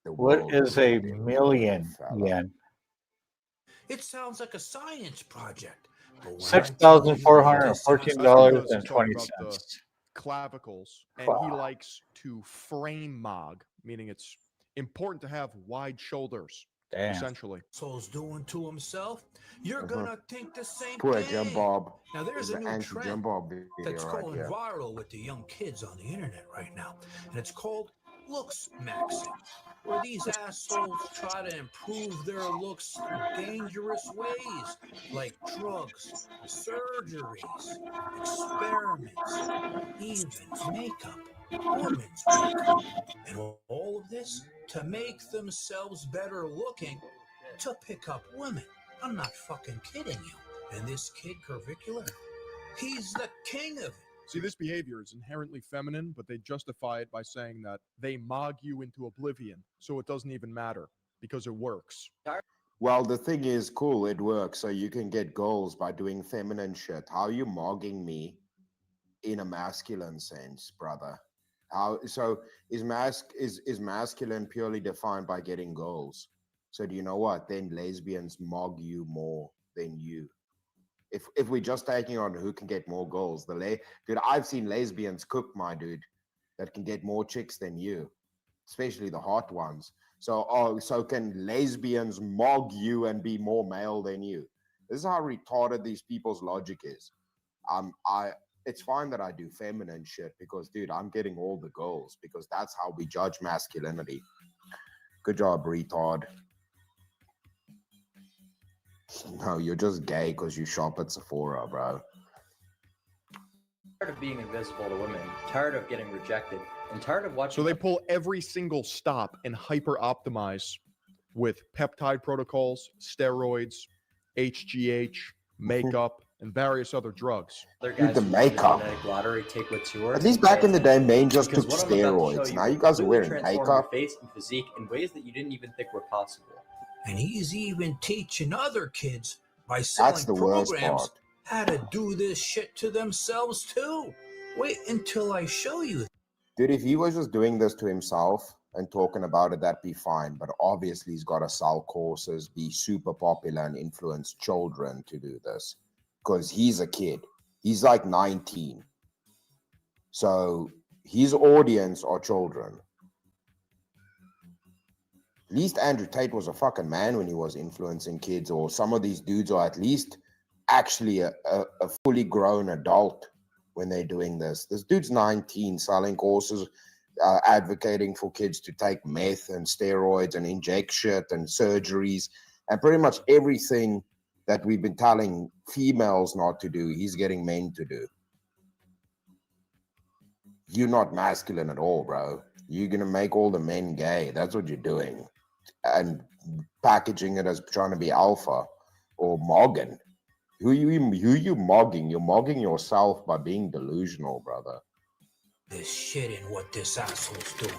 The What world is would a have been million fella. yen? It sounds like a science project. But when I That's tell you because $6,414.20. he's talking about the clavicles, and he Wow. likes to frame mog, meaning it's important to have wide shoulders, Damn. essentially. Soul's doing to himself, you're gonna think the same Poor thing. Jim Bob. Now there's It's a an new anti-Jim trend Bob video that's right going here. viral with the young kids on the internet right now, and it's called looks maxing, where these assholes try to improve their looks through dangerous ways like drugs, surgeries, experiments, even makeup, women's makeup, and all of this to make themselves better looking to pick up women. I'm not fucking kidding you. And this kid, Curvicular, he's the king of it. See, this behavior is inherently feminine, but they justify it by saying that they mog you into oblivion, so it doesn't even matter because it works. Well, the thing is, cool, it works. So you can get goals by doing feminine shit. How are you mogging me in a masculine sense, brother? How so is masculine purely defined by getting goals? So do you know what? Then lesbians mog you more than you. If we're just taking on who can get more goals, dude, I've seen lesbians cook, my dude, that can get more chicks than you, especially the hot ones. So can lesbians mog you and be more male than you? This is how retarded these people's logic is. It's fine that I do feminine shit because, dude, I'm getting all the goals because that's how we judge masculinity. Good job, retard. No, you're just gay because you shop at Sephora, bro. Tired of being invisible to women, tired of getting rejected, and tired of watching. So they pull every single stop and hyper optimize with peptide protocols, steroids, HGH, makeup, and various other drugs. Other Dude, guys the who won the makeup. genetic lottery take what's yours. At least and back pay in the day, attention. men just Because took what I'm about to show steroids. you Now will you guys are completely wearing transform makeup. your face and physique in ways that you didn't even think were possible. And he's even teaching other kids by selling That's the worst programs part. how to do this shit to themselves too. Wait until I show you. Dude, if he was just doing this to himself and talking about it, that'd be fine. But obviously, he's got to sell courses, be super popular, and influence children to do this because he's a kid. He's like 19. So his audience are children. At least Andrew Tate was a fucking man when he was influencing kids, or some of these dudes are at least actually a fully grown adult when they're doing this. This dude's 19, selling courses, advocating for kids to take meth and steroids and inject shit and surgeries and pretty much everything that we've been telling females not to do, he's getting men to do. You're not masculine at all, bro. You're going to make all the men gay. That's what you're doing. And packaging it as trying to be alpha or mogging. Who you mogging? You're mogging yourself by being delusional, brother. This shit and what this asshole's doing.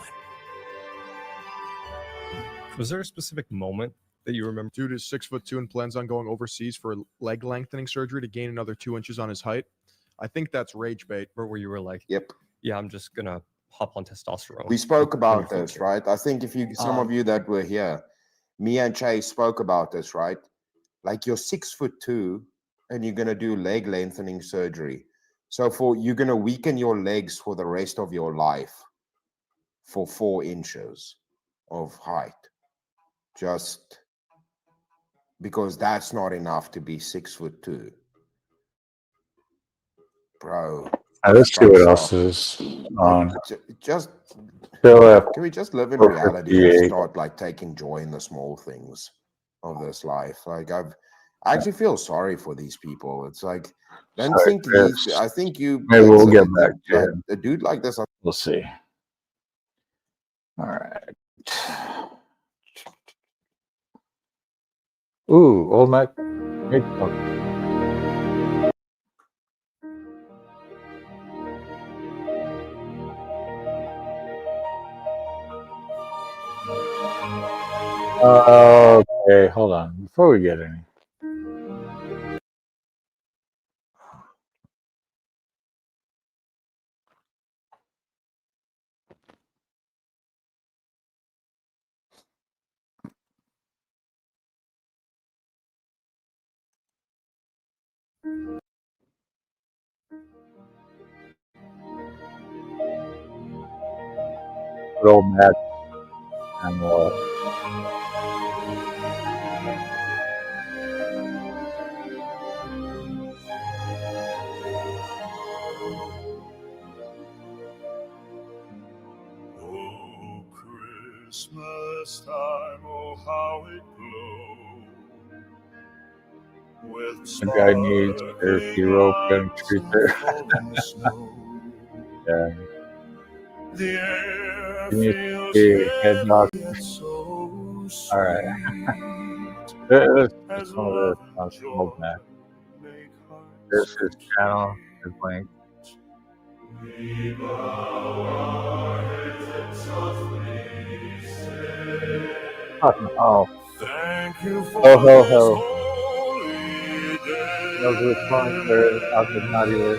Was there a specific moment that you remember? Dude is 6'2" and plans on going overseas for leg lengthening surgery to gain another 2 inches on his height. I think that's rage bait. Where you were like, yep, yeah, I'm just gonna hop on testosterone. We spoke about this, right? I think if you, some of you that were here, me and Chase spoke about this, right? Like you're 6'2" and you're gonna do leg lengthening surgery. So you're gonna weaken your legs for the rest of your life for 4 inches of height, just because that's not enough to be 6'2", bro. Let's see what else is on. Just Still can we just live in 458. reality and start like taking joy in the small things of this life? Like I actually feel sorry for these people. It's like don't Sorry, think Chris. these. I think you. Maybe we'll get back to him. A dude like this. We'll see. All right. Ooh, old Mac. Okay, hold on. Before we get any. Good old Mac. And Oh, Christmas time, oh, how it glows. With the guy needs therapy rope and treat there. Yeah. the air You need to feels be a head doctor. yet so All right. sweet. This is some of this on Old Mac. This is channel, his link. We bow our heads and softly say, Oh, thank you for ho ho this ho! holy No day. good fun there. I've been naughty there.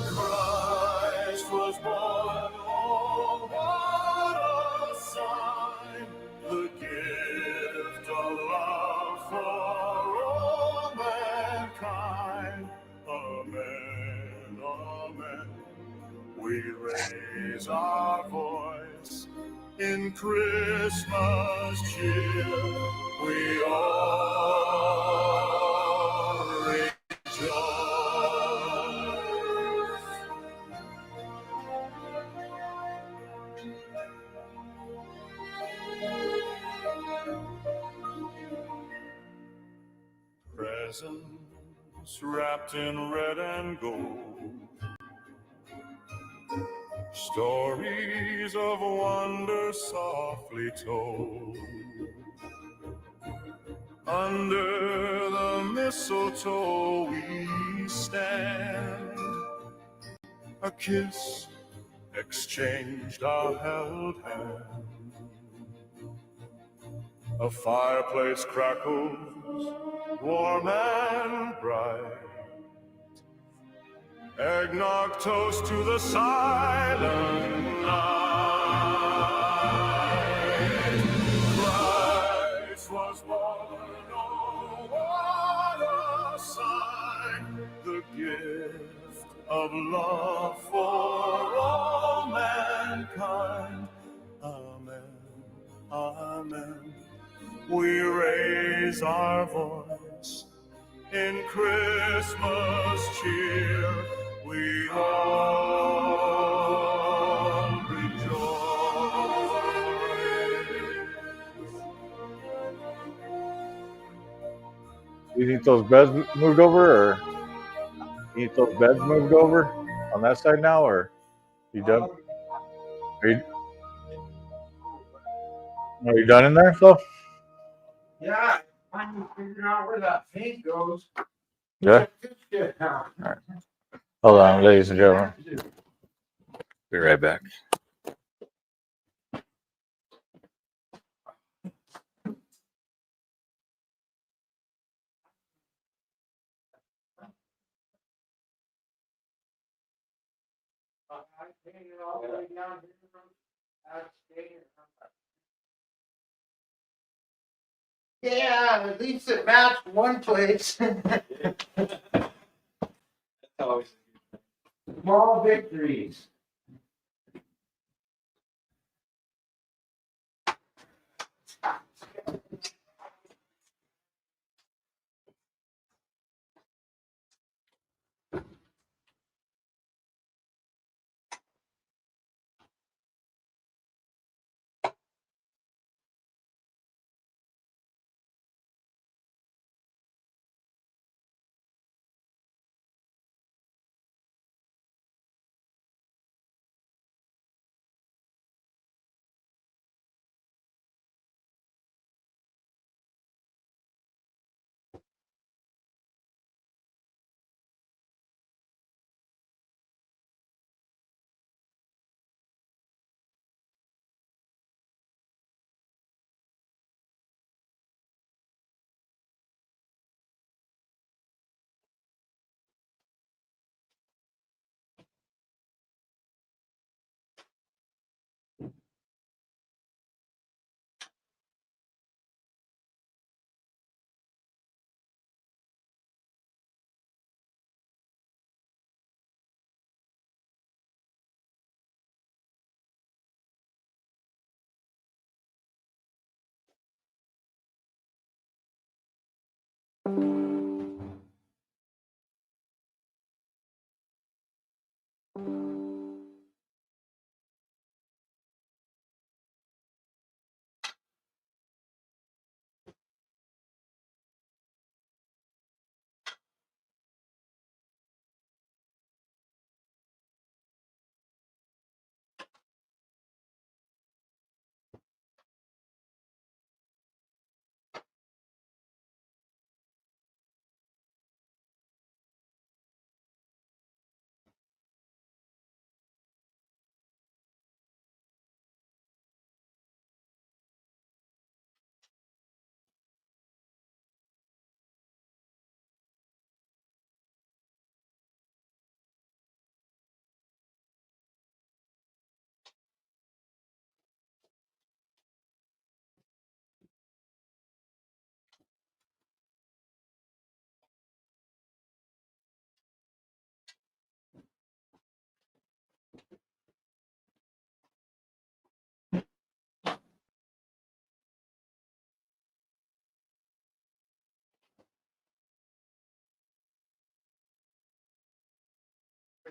Christ was born, oh, what a sign, the gift of love for all mankind. Amen, amen. We raise our voice in Christmas cheer. We all rejoice. Presents wrapped in red and gold, stories of wonder softly told. Under the mistletoe we stand, a kiss exchanged, our held hand. A fireplace crackles, warm and bright. Eggnog toast to the silent night. Christ was born, oh, what a sign, the gift of love for all mankind. Amen, amen. We raise our voice in Christmas cheer. We all rejoice. You need those beds moved over, or you need those beds moved over on that side now, or you done? Are you done in there, Flo? Yeah, I'm figuring out where that paint goes. Yeah. Yeah. All right. Hold on, ladies and gentlemen. Be right back. Yeah, at least it matched one place. Small victories.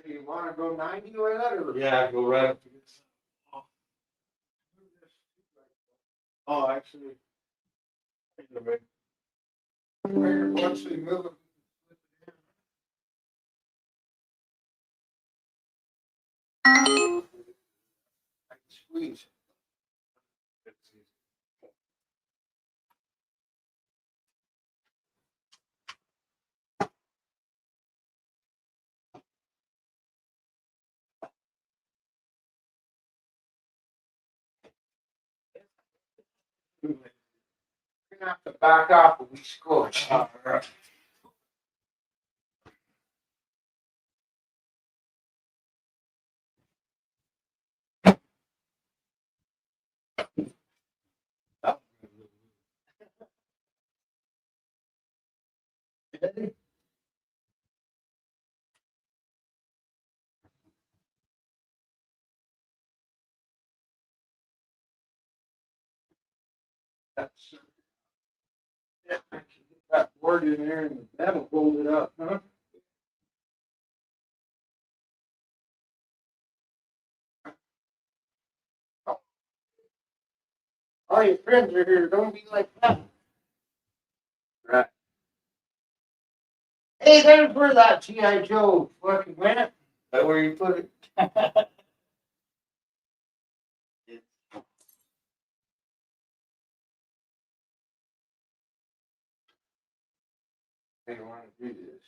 You want to go 90 with that? Or? Yeah, go right up to this. Oh, actually. Once we move it. I can squeeze. We're gonna have to back off when we score. All right. That's yeah, I can get that word in there and that'll hold it up, huh? All your friends are here. Don't be like that. Right. Hey, there's where that G.I. Joe fucking went. That where you put it? I don't want to do this.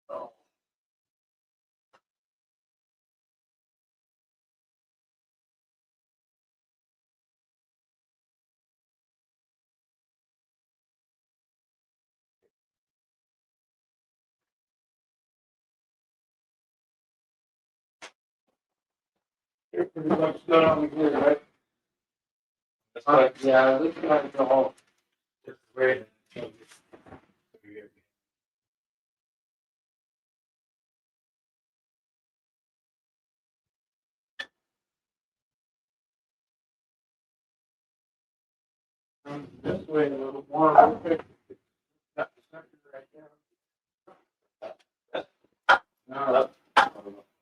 Oh. You're pretty much done on here, right? Yeah, looks like it's all just great. This way a little more. Okay. Got the center right there. No.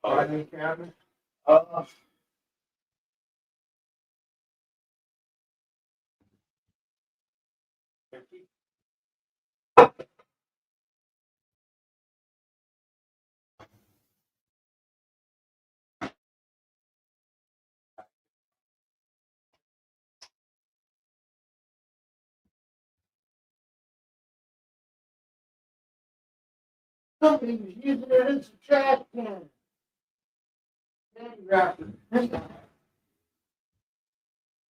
Any cabinet? Somebody was using it as a trash can. Candy wrapper.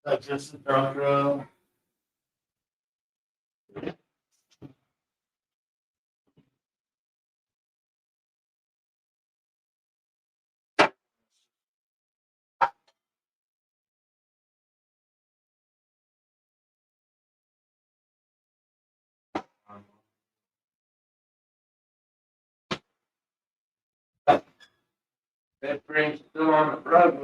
That's just the front row. That brain's still on the front.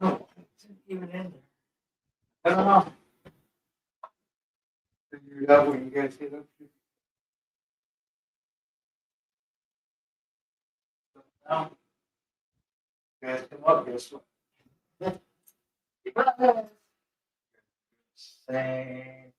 No, it's even in there. I don't know. Figure it out when you guys get up here. Now, you guys come up this way. Same.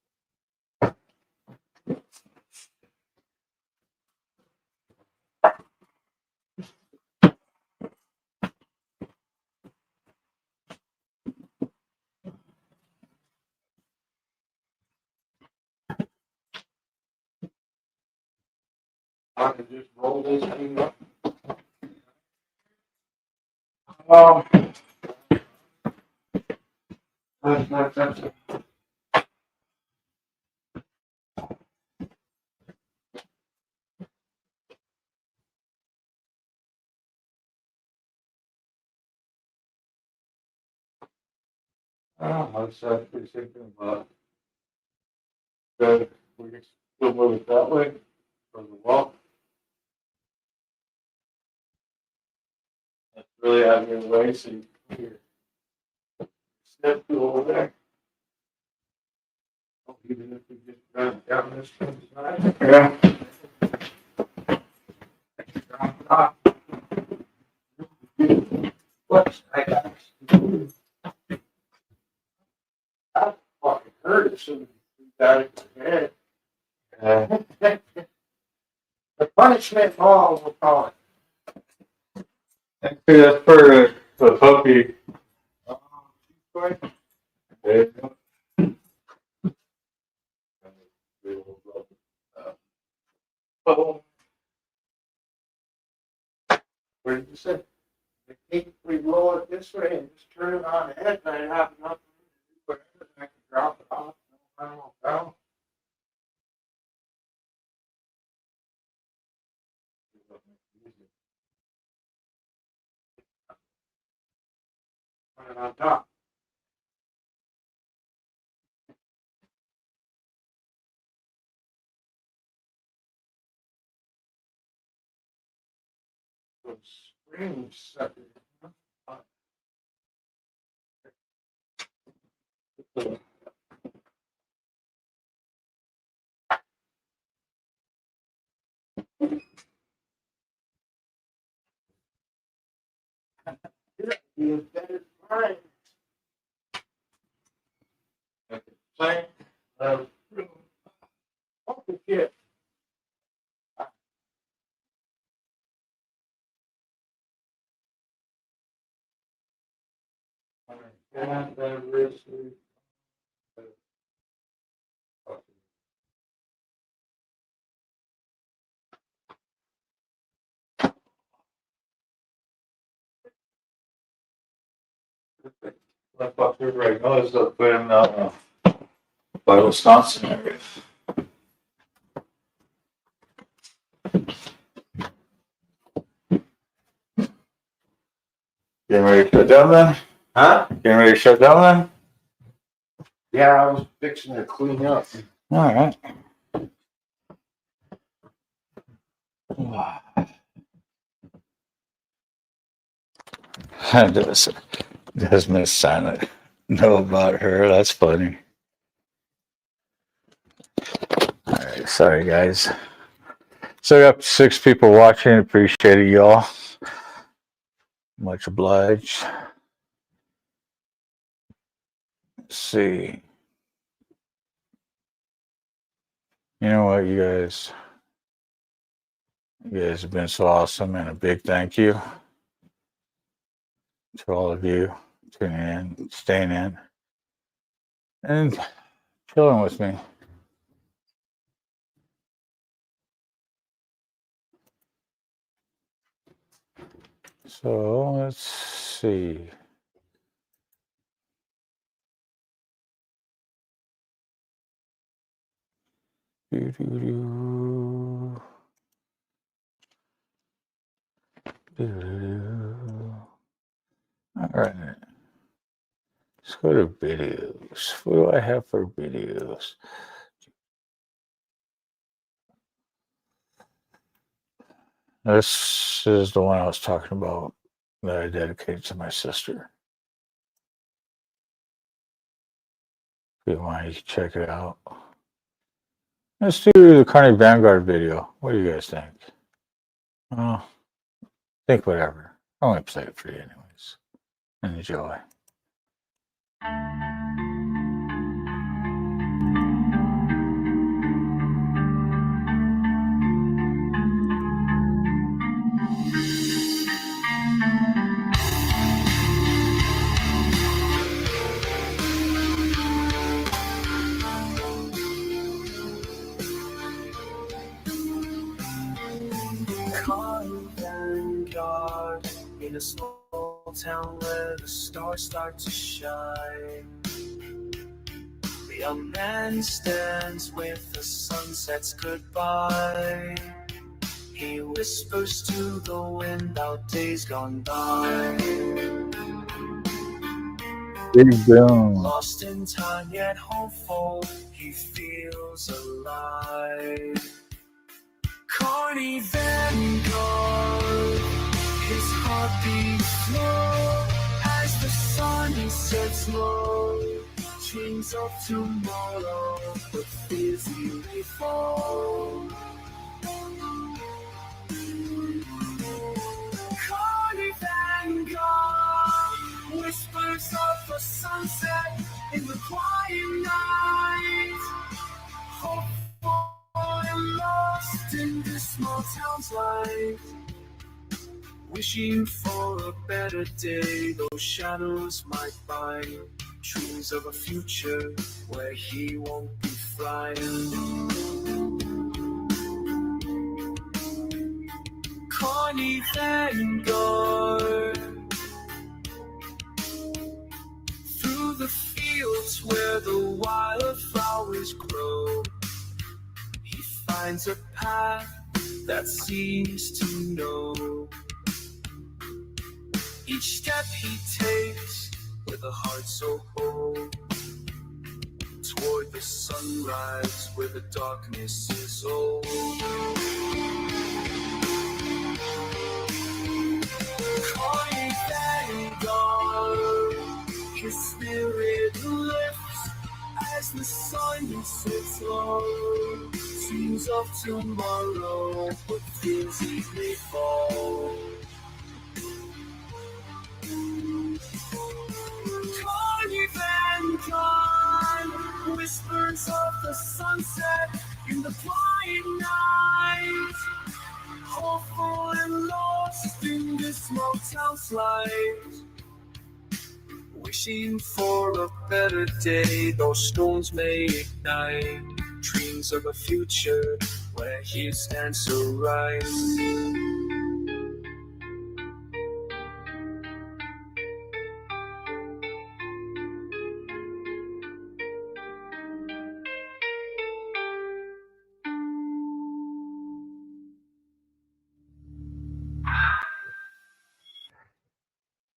I can just roll this thing up. That's I was actually thinking about that we can still move it that way for the wall. That's really out of your way, so you can hear. Step to over there. Even if we just run down this side. Yeah. What? I got it. That fucking hurt as soon as you got it in your head. The punishment ball, we'll call it. Actually, that's for the puppy. There you go. What did you say? I think we roll it this way and just turn it on the edge, and I have nothing to do with it. I can drop it off. I don't know. Put it on top. Those springs sucker. You better find. Same. What the shit? And then wrist. Left off your right nose up in by Wisconsin area. Getting ready to shut down then? Huh? Getting ready to shut down then? Yeah, I was fixing to clean up. All right. Does Miss Silent know about her? That's funny. All right, sorry guys. So I got 6 people watching. Appreciate it, y'all. Much obliged. Let's see. You know what, you guys have been so awesome, and a big thank you to all of you tuning in, staying in, and chilling with me. So let's see. All right. Let's go to videos. What do I have for videos? This is the one I was talking about that I dedicated to my sister. If you want, you can check it out. Let's do the Carney Vanguard video. What do you guys think? Oh, think whatever. I'm going to play it for you anyways. Enjoy. Carney Vanguard in a small town where the stars start to shine. The young man stands with the sunset's goodbye. He whispers to the wind about days gone by. Big Boom. Lost in time yet hopeful, he feels alive. Carney Vanguard, his heart beats slow as the sun sets low. Dreams of tomorrow, but fears he fall. Carney Vanguard, whispers of a sunset in the quiet night. Hopeful and lost in this small town's life. Wishing for a better day, those shadows might bind. Dreams of a future where he won't be frightened. Carney Vanguard, through the fields where the wildflowers grow, he finds a path that seems to know. Each step he takes with a heart so whole, toward the sunrise where the darkness is old. Carney Vanguard, his spirit lifts as the sun sets low. Dreams of tomorrow, but fears easily fall. Carney Vanguard, whispers of the sunset in the quiet night. Hopeful and lost in this small town's life. Wishing for a better day, those storms may ignite. Dreams of a future where he stands so right.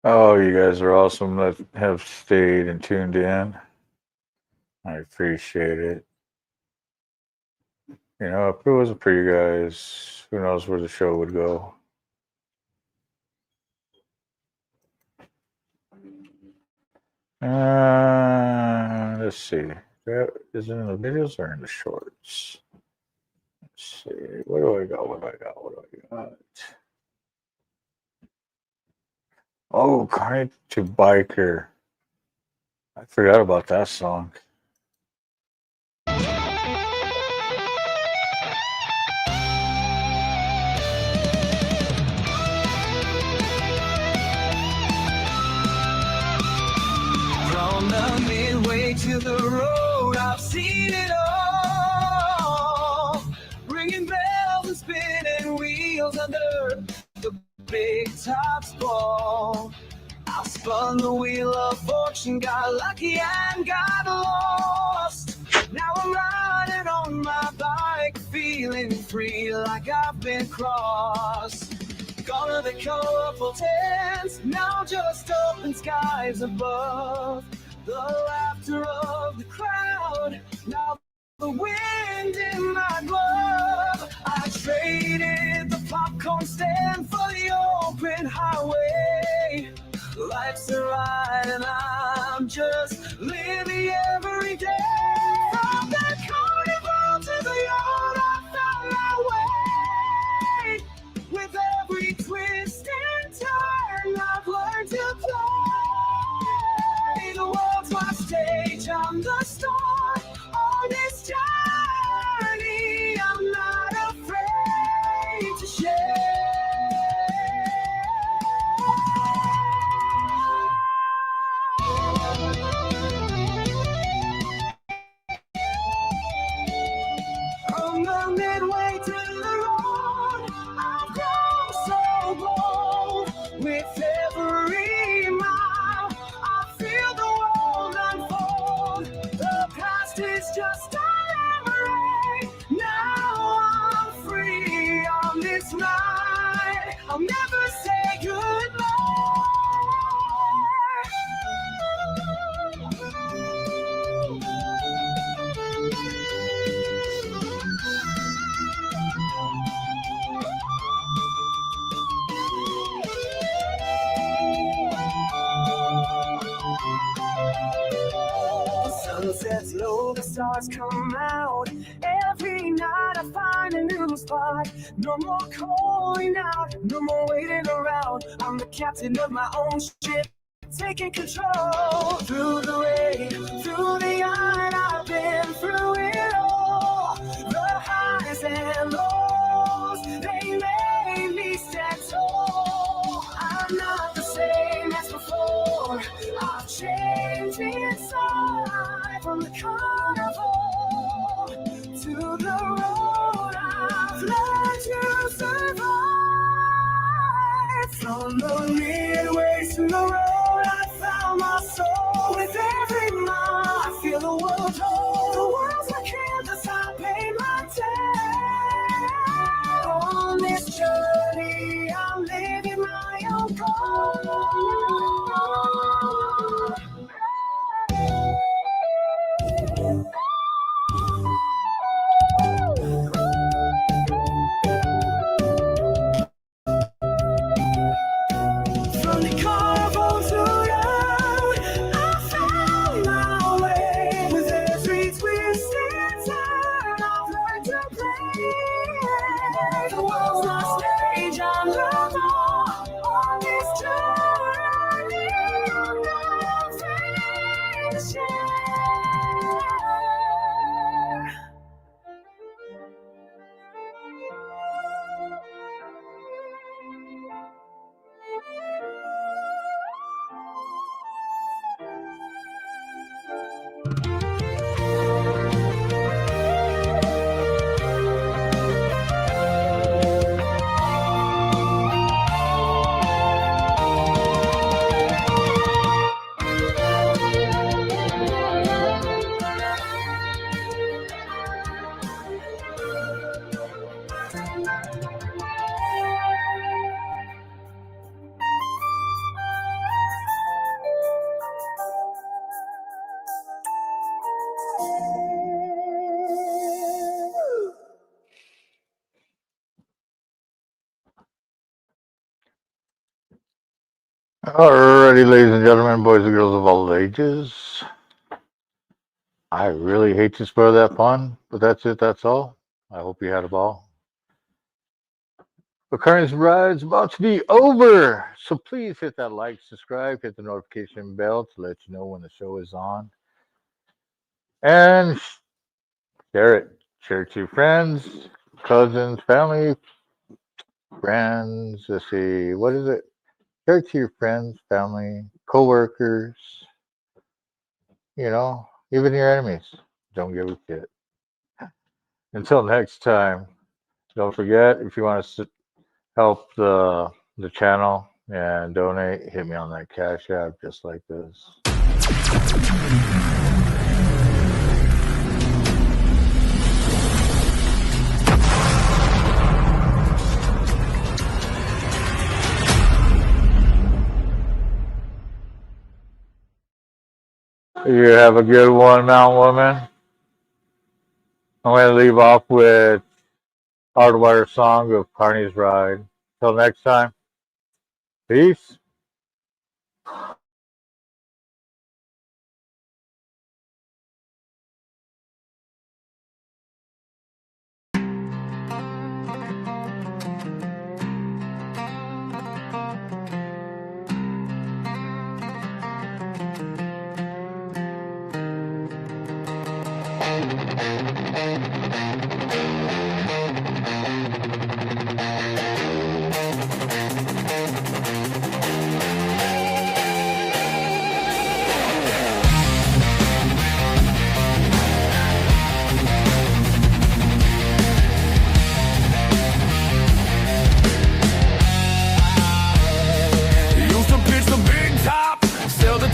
Oh, you guys are awesome that have stayed and tuned in. I appreciate it. You know, if it wasn't for you guys, who knows where the show would go. Let's see. Is it in the videos or in the shorts? Let's see. What do I got? Oh, Carney to Biker. I forgot about that song. From the midway to the road, I've seen it all. Ringing bells and spinning wheels under the big top's ball. I spun the wheel of fortune, got lucky and got lost. Now I'm riding on my bike, feeling free like I've been crossed. Gone are the colorful tents, now just open skies above. The laughter of the crowd, now the wind in my glove. I traded the popcorn stand for the open highway. Life's a ride and I'm just living every day. From the carnival to the yard, I found my way. With every twist and turn, I've learned to play. The world's my stage, I'm the star on this journey. I'm not afraid to share. From the midway to the road, I've grown so bold. With every mile, I feel the world unfold. The past is just a memory. Now I'm free on this ride. I'll never say goodbye. sets low, the stars come out. Every night I find a new spot. No more calling out, no more waiting around. I'm the captain of my own ship, taking control. Through the rain, through the iron, I've been through it all. The highs and lows, they made me stand tall. I'm not the same as before. I've changed inside. From the carnival to the road I've learned to survive. From the midways to the road I found my soul. With every mile I feel the world hold. The world's my canvas, I paint my tale. On this journey I'm living my own goal. From the carnival to road, I found my way. With every twist and turn, I've learned to play. The world's my stage, I'm the ball. On this journey, I'm not afraid to share. Alrighty, ladies and gentlemen, boys and girls of all ages. I really hate to spoil that pun, but that's it, that's all. I hope you had a ball. But CARNY'S ride's about to be over, so please hit that like, subscribe, hit the notification bell to let you know when the show is on. And share it. Share it to your friends, cousins, family, friends. Let's see, what is it? Share it to your friends, family, co-workers, you know, even your enemies. Don't give a shit. Until next time, don't forget, if you want to help the channel and donate, hit me on that Cash App just like this. You have a good one, Mount Woman. I'm going to leave off with Hardwire song of CARNY'S Ride. Till next time, peace.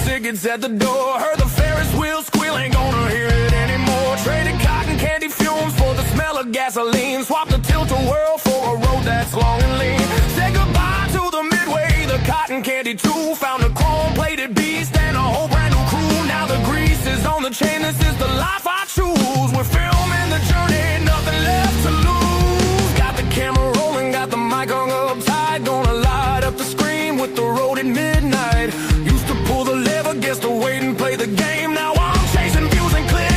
Tickets at the door, heard the Ferris wheel squeal, ain't gonna hear it anymore. Traded cotton candy fumes for the smell of gasoline. Swapped the tilt-a-whirl for a road that's long and lean. Said goodbye to the midway, the cotton candy too. Found a chrome-plated beast and a whole brand new crew. Now the grease is on the chain, this is the life I choose. We're filming the journey, nothing left to lose. Got the camera rolling, got the mic hung up tight. Gonna light up the screen with the road at midnight. Used to pull the lever, guess to wait and play the game. Now I'm chasing views and clicks.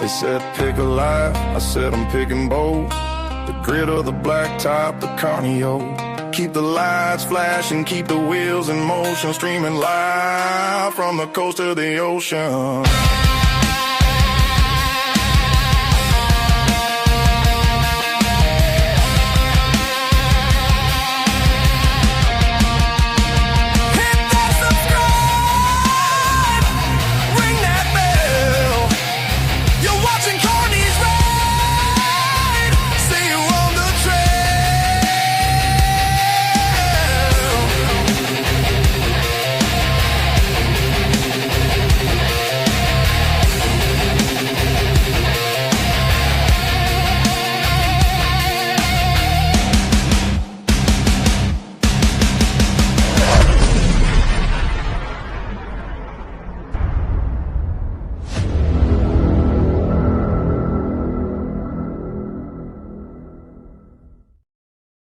They said pick a life, I said I'm picking bold. The grit of the blacktop, the carnio. Keep the lights flashing, keep the wheels in motion, streaming live from the coast to the ocean.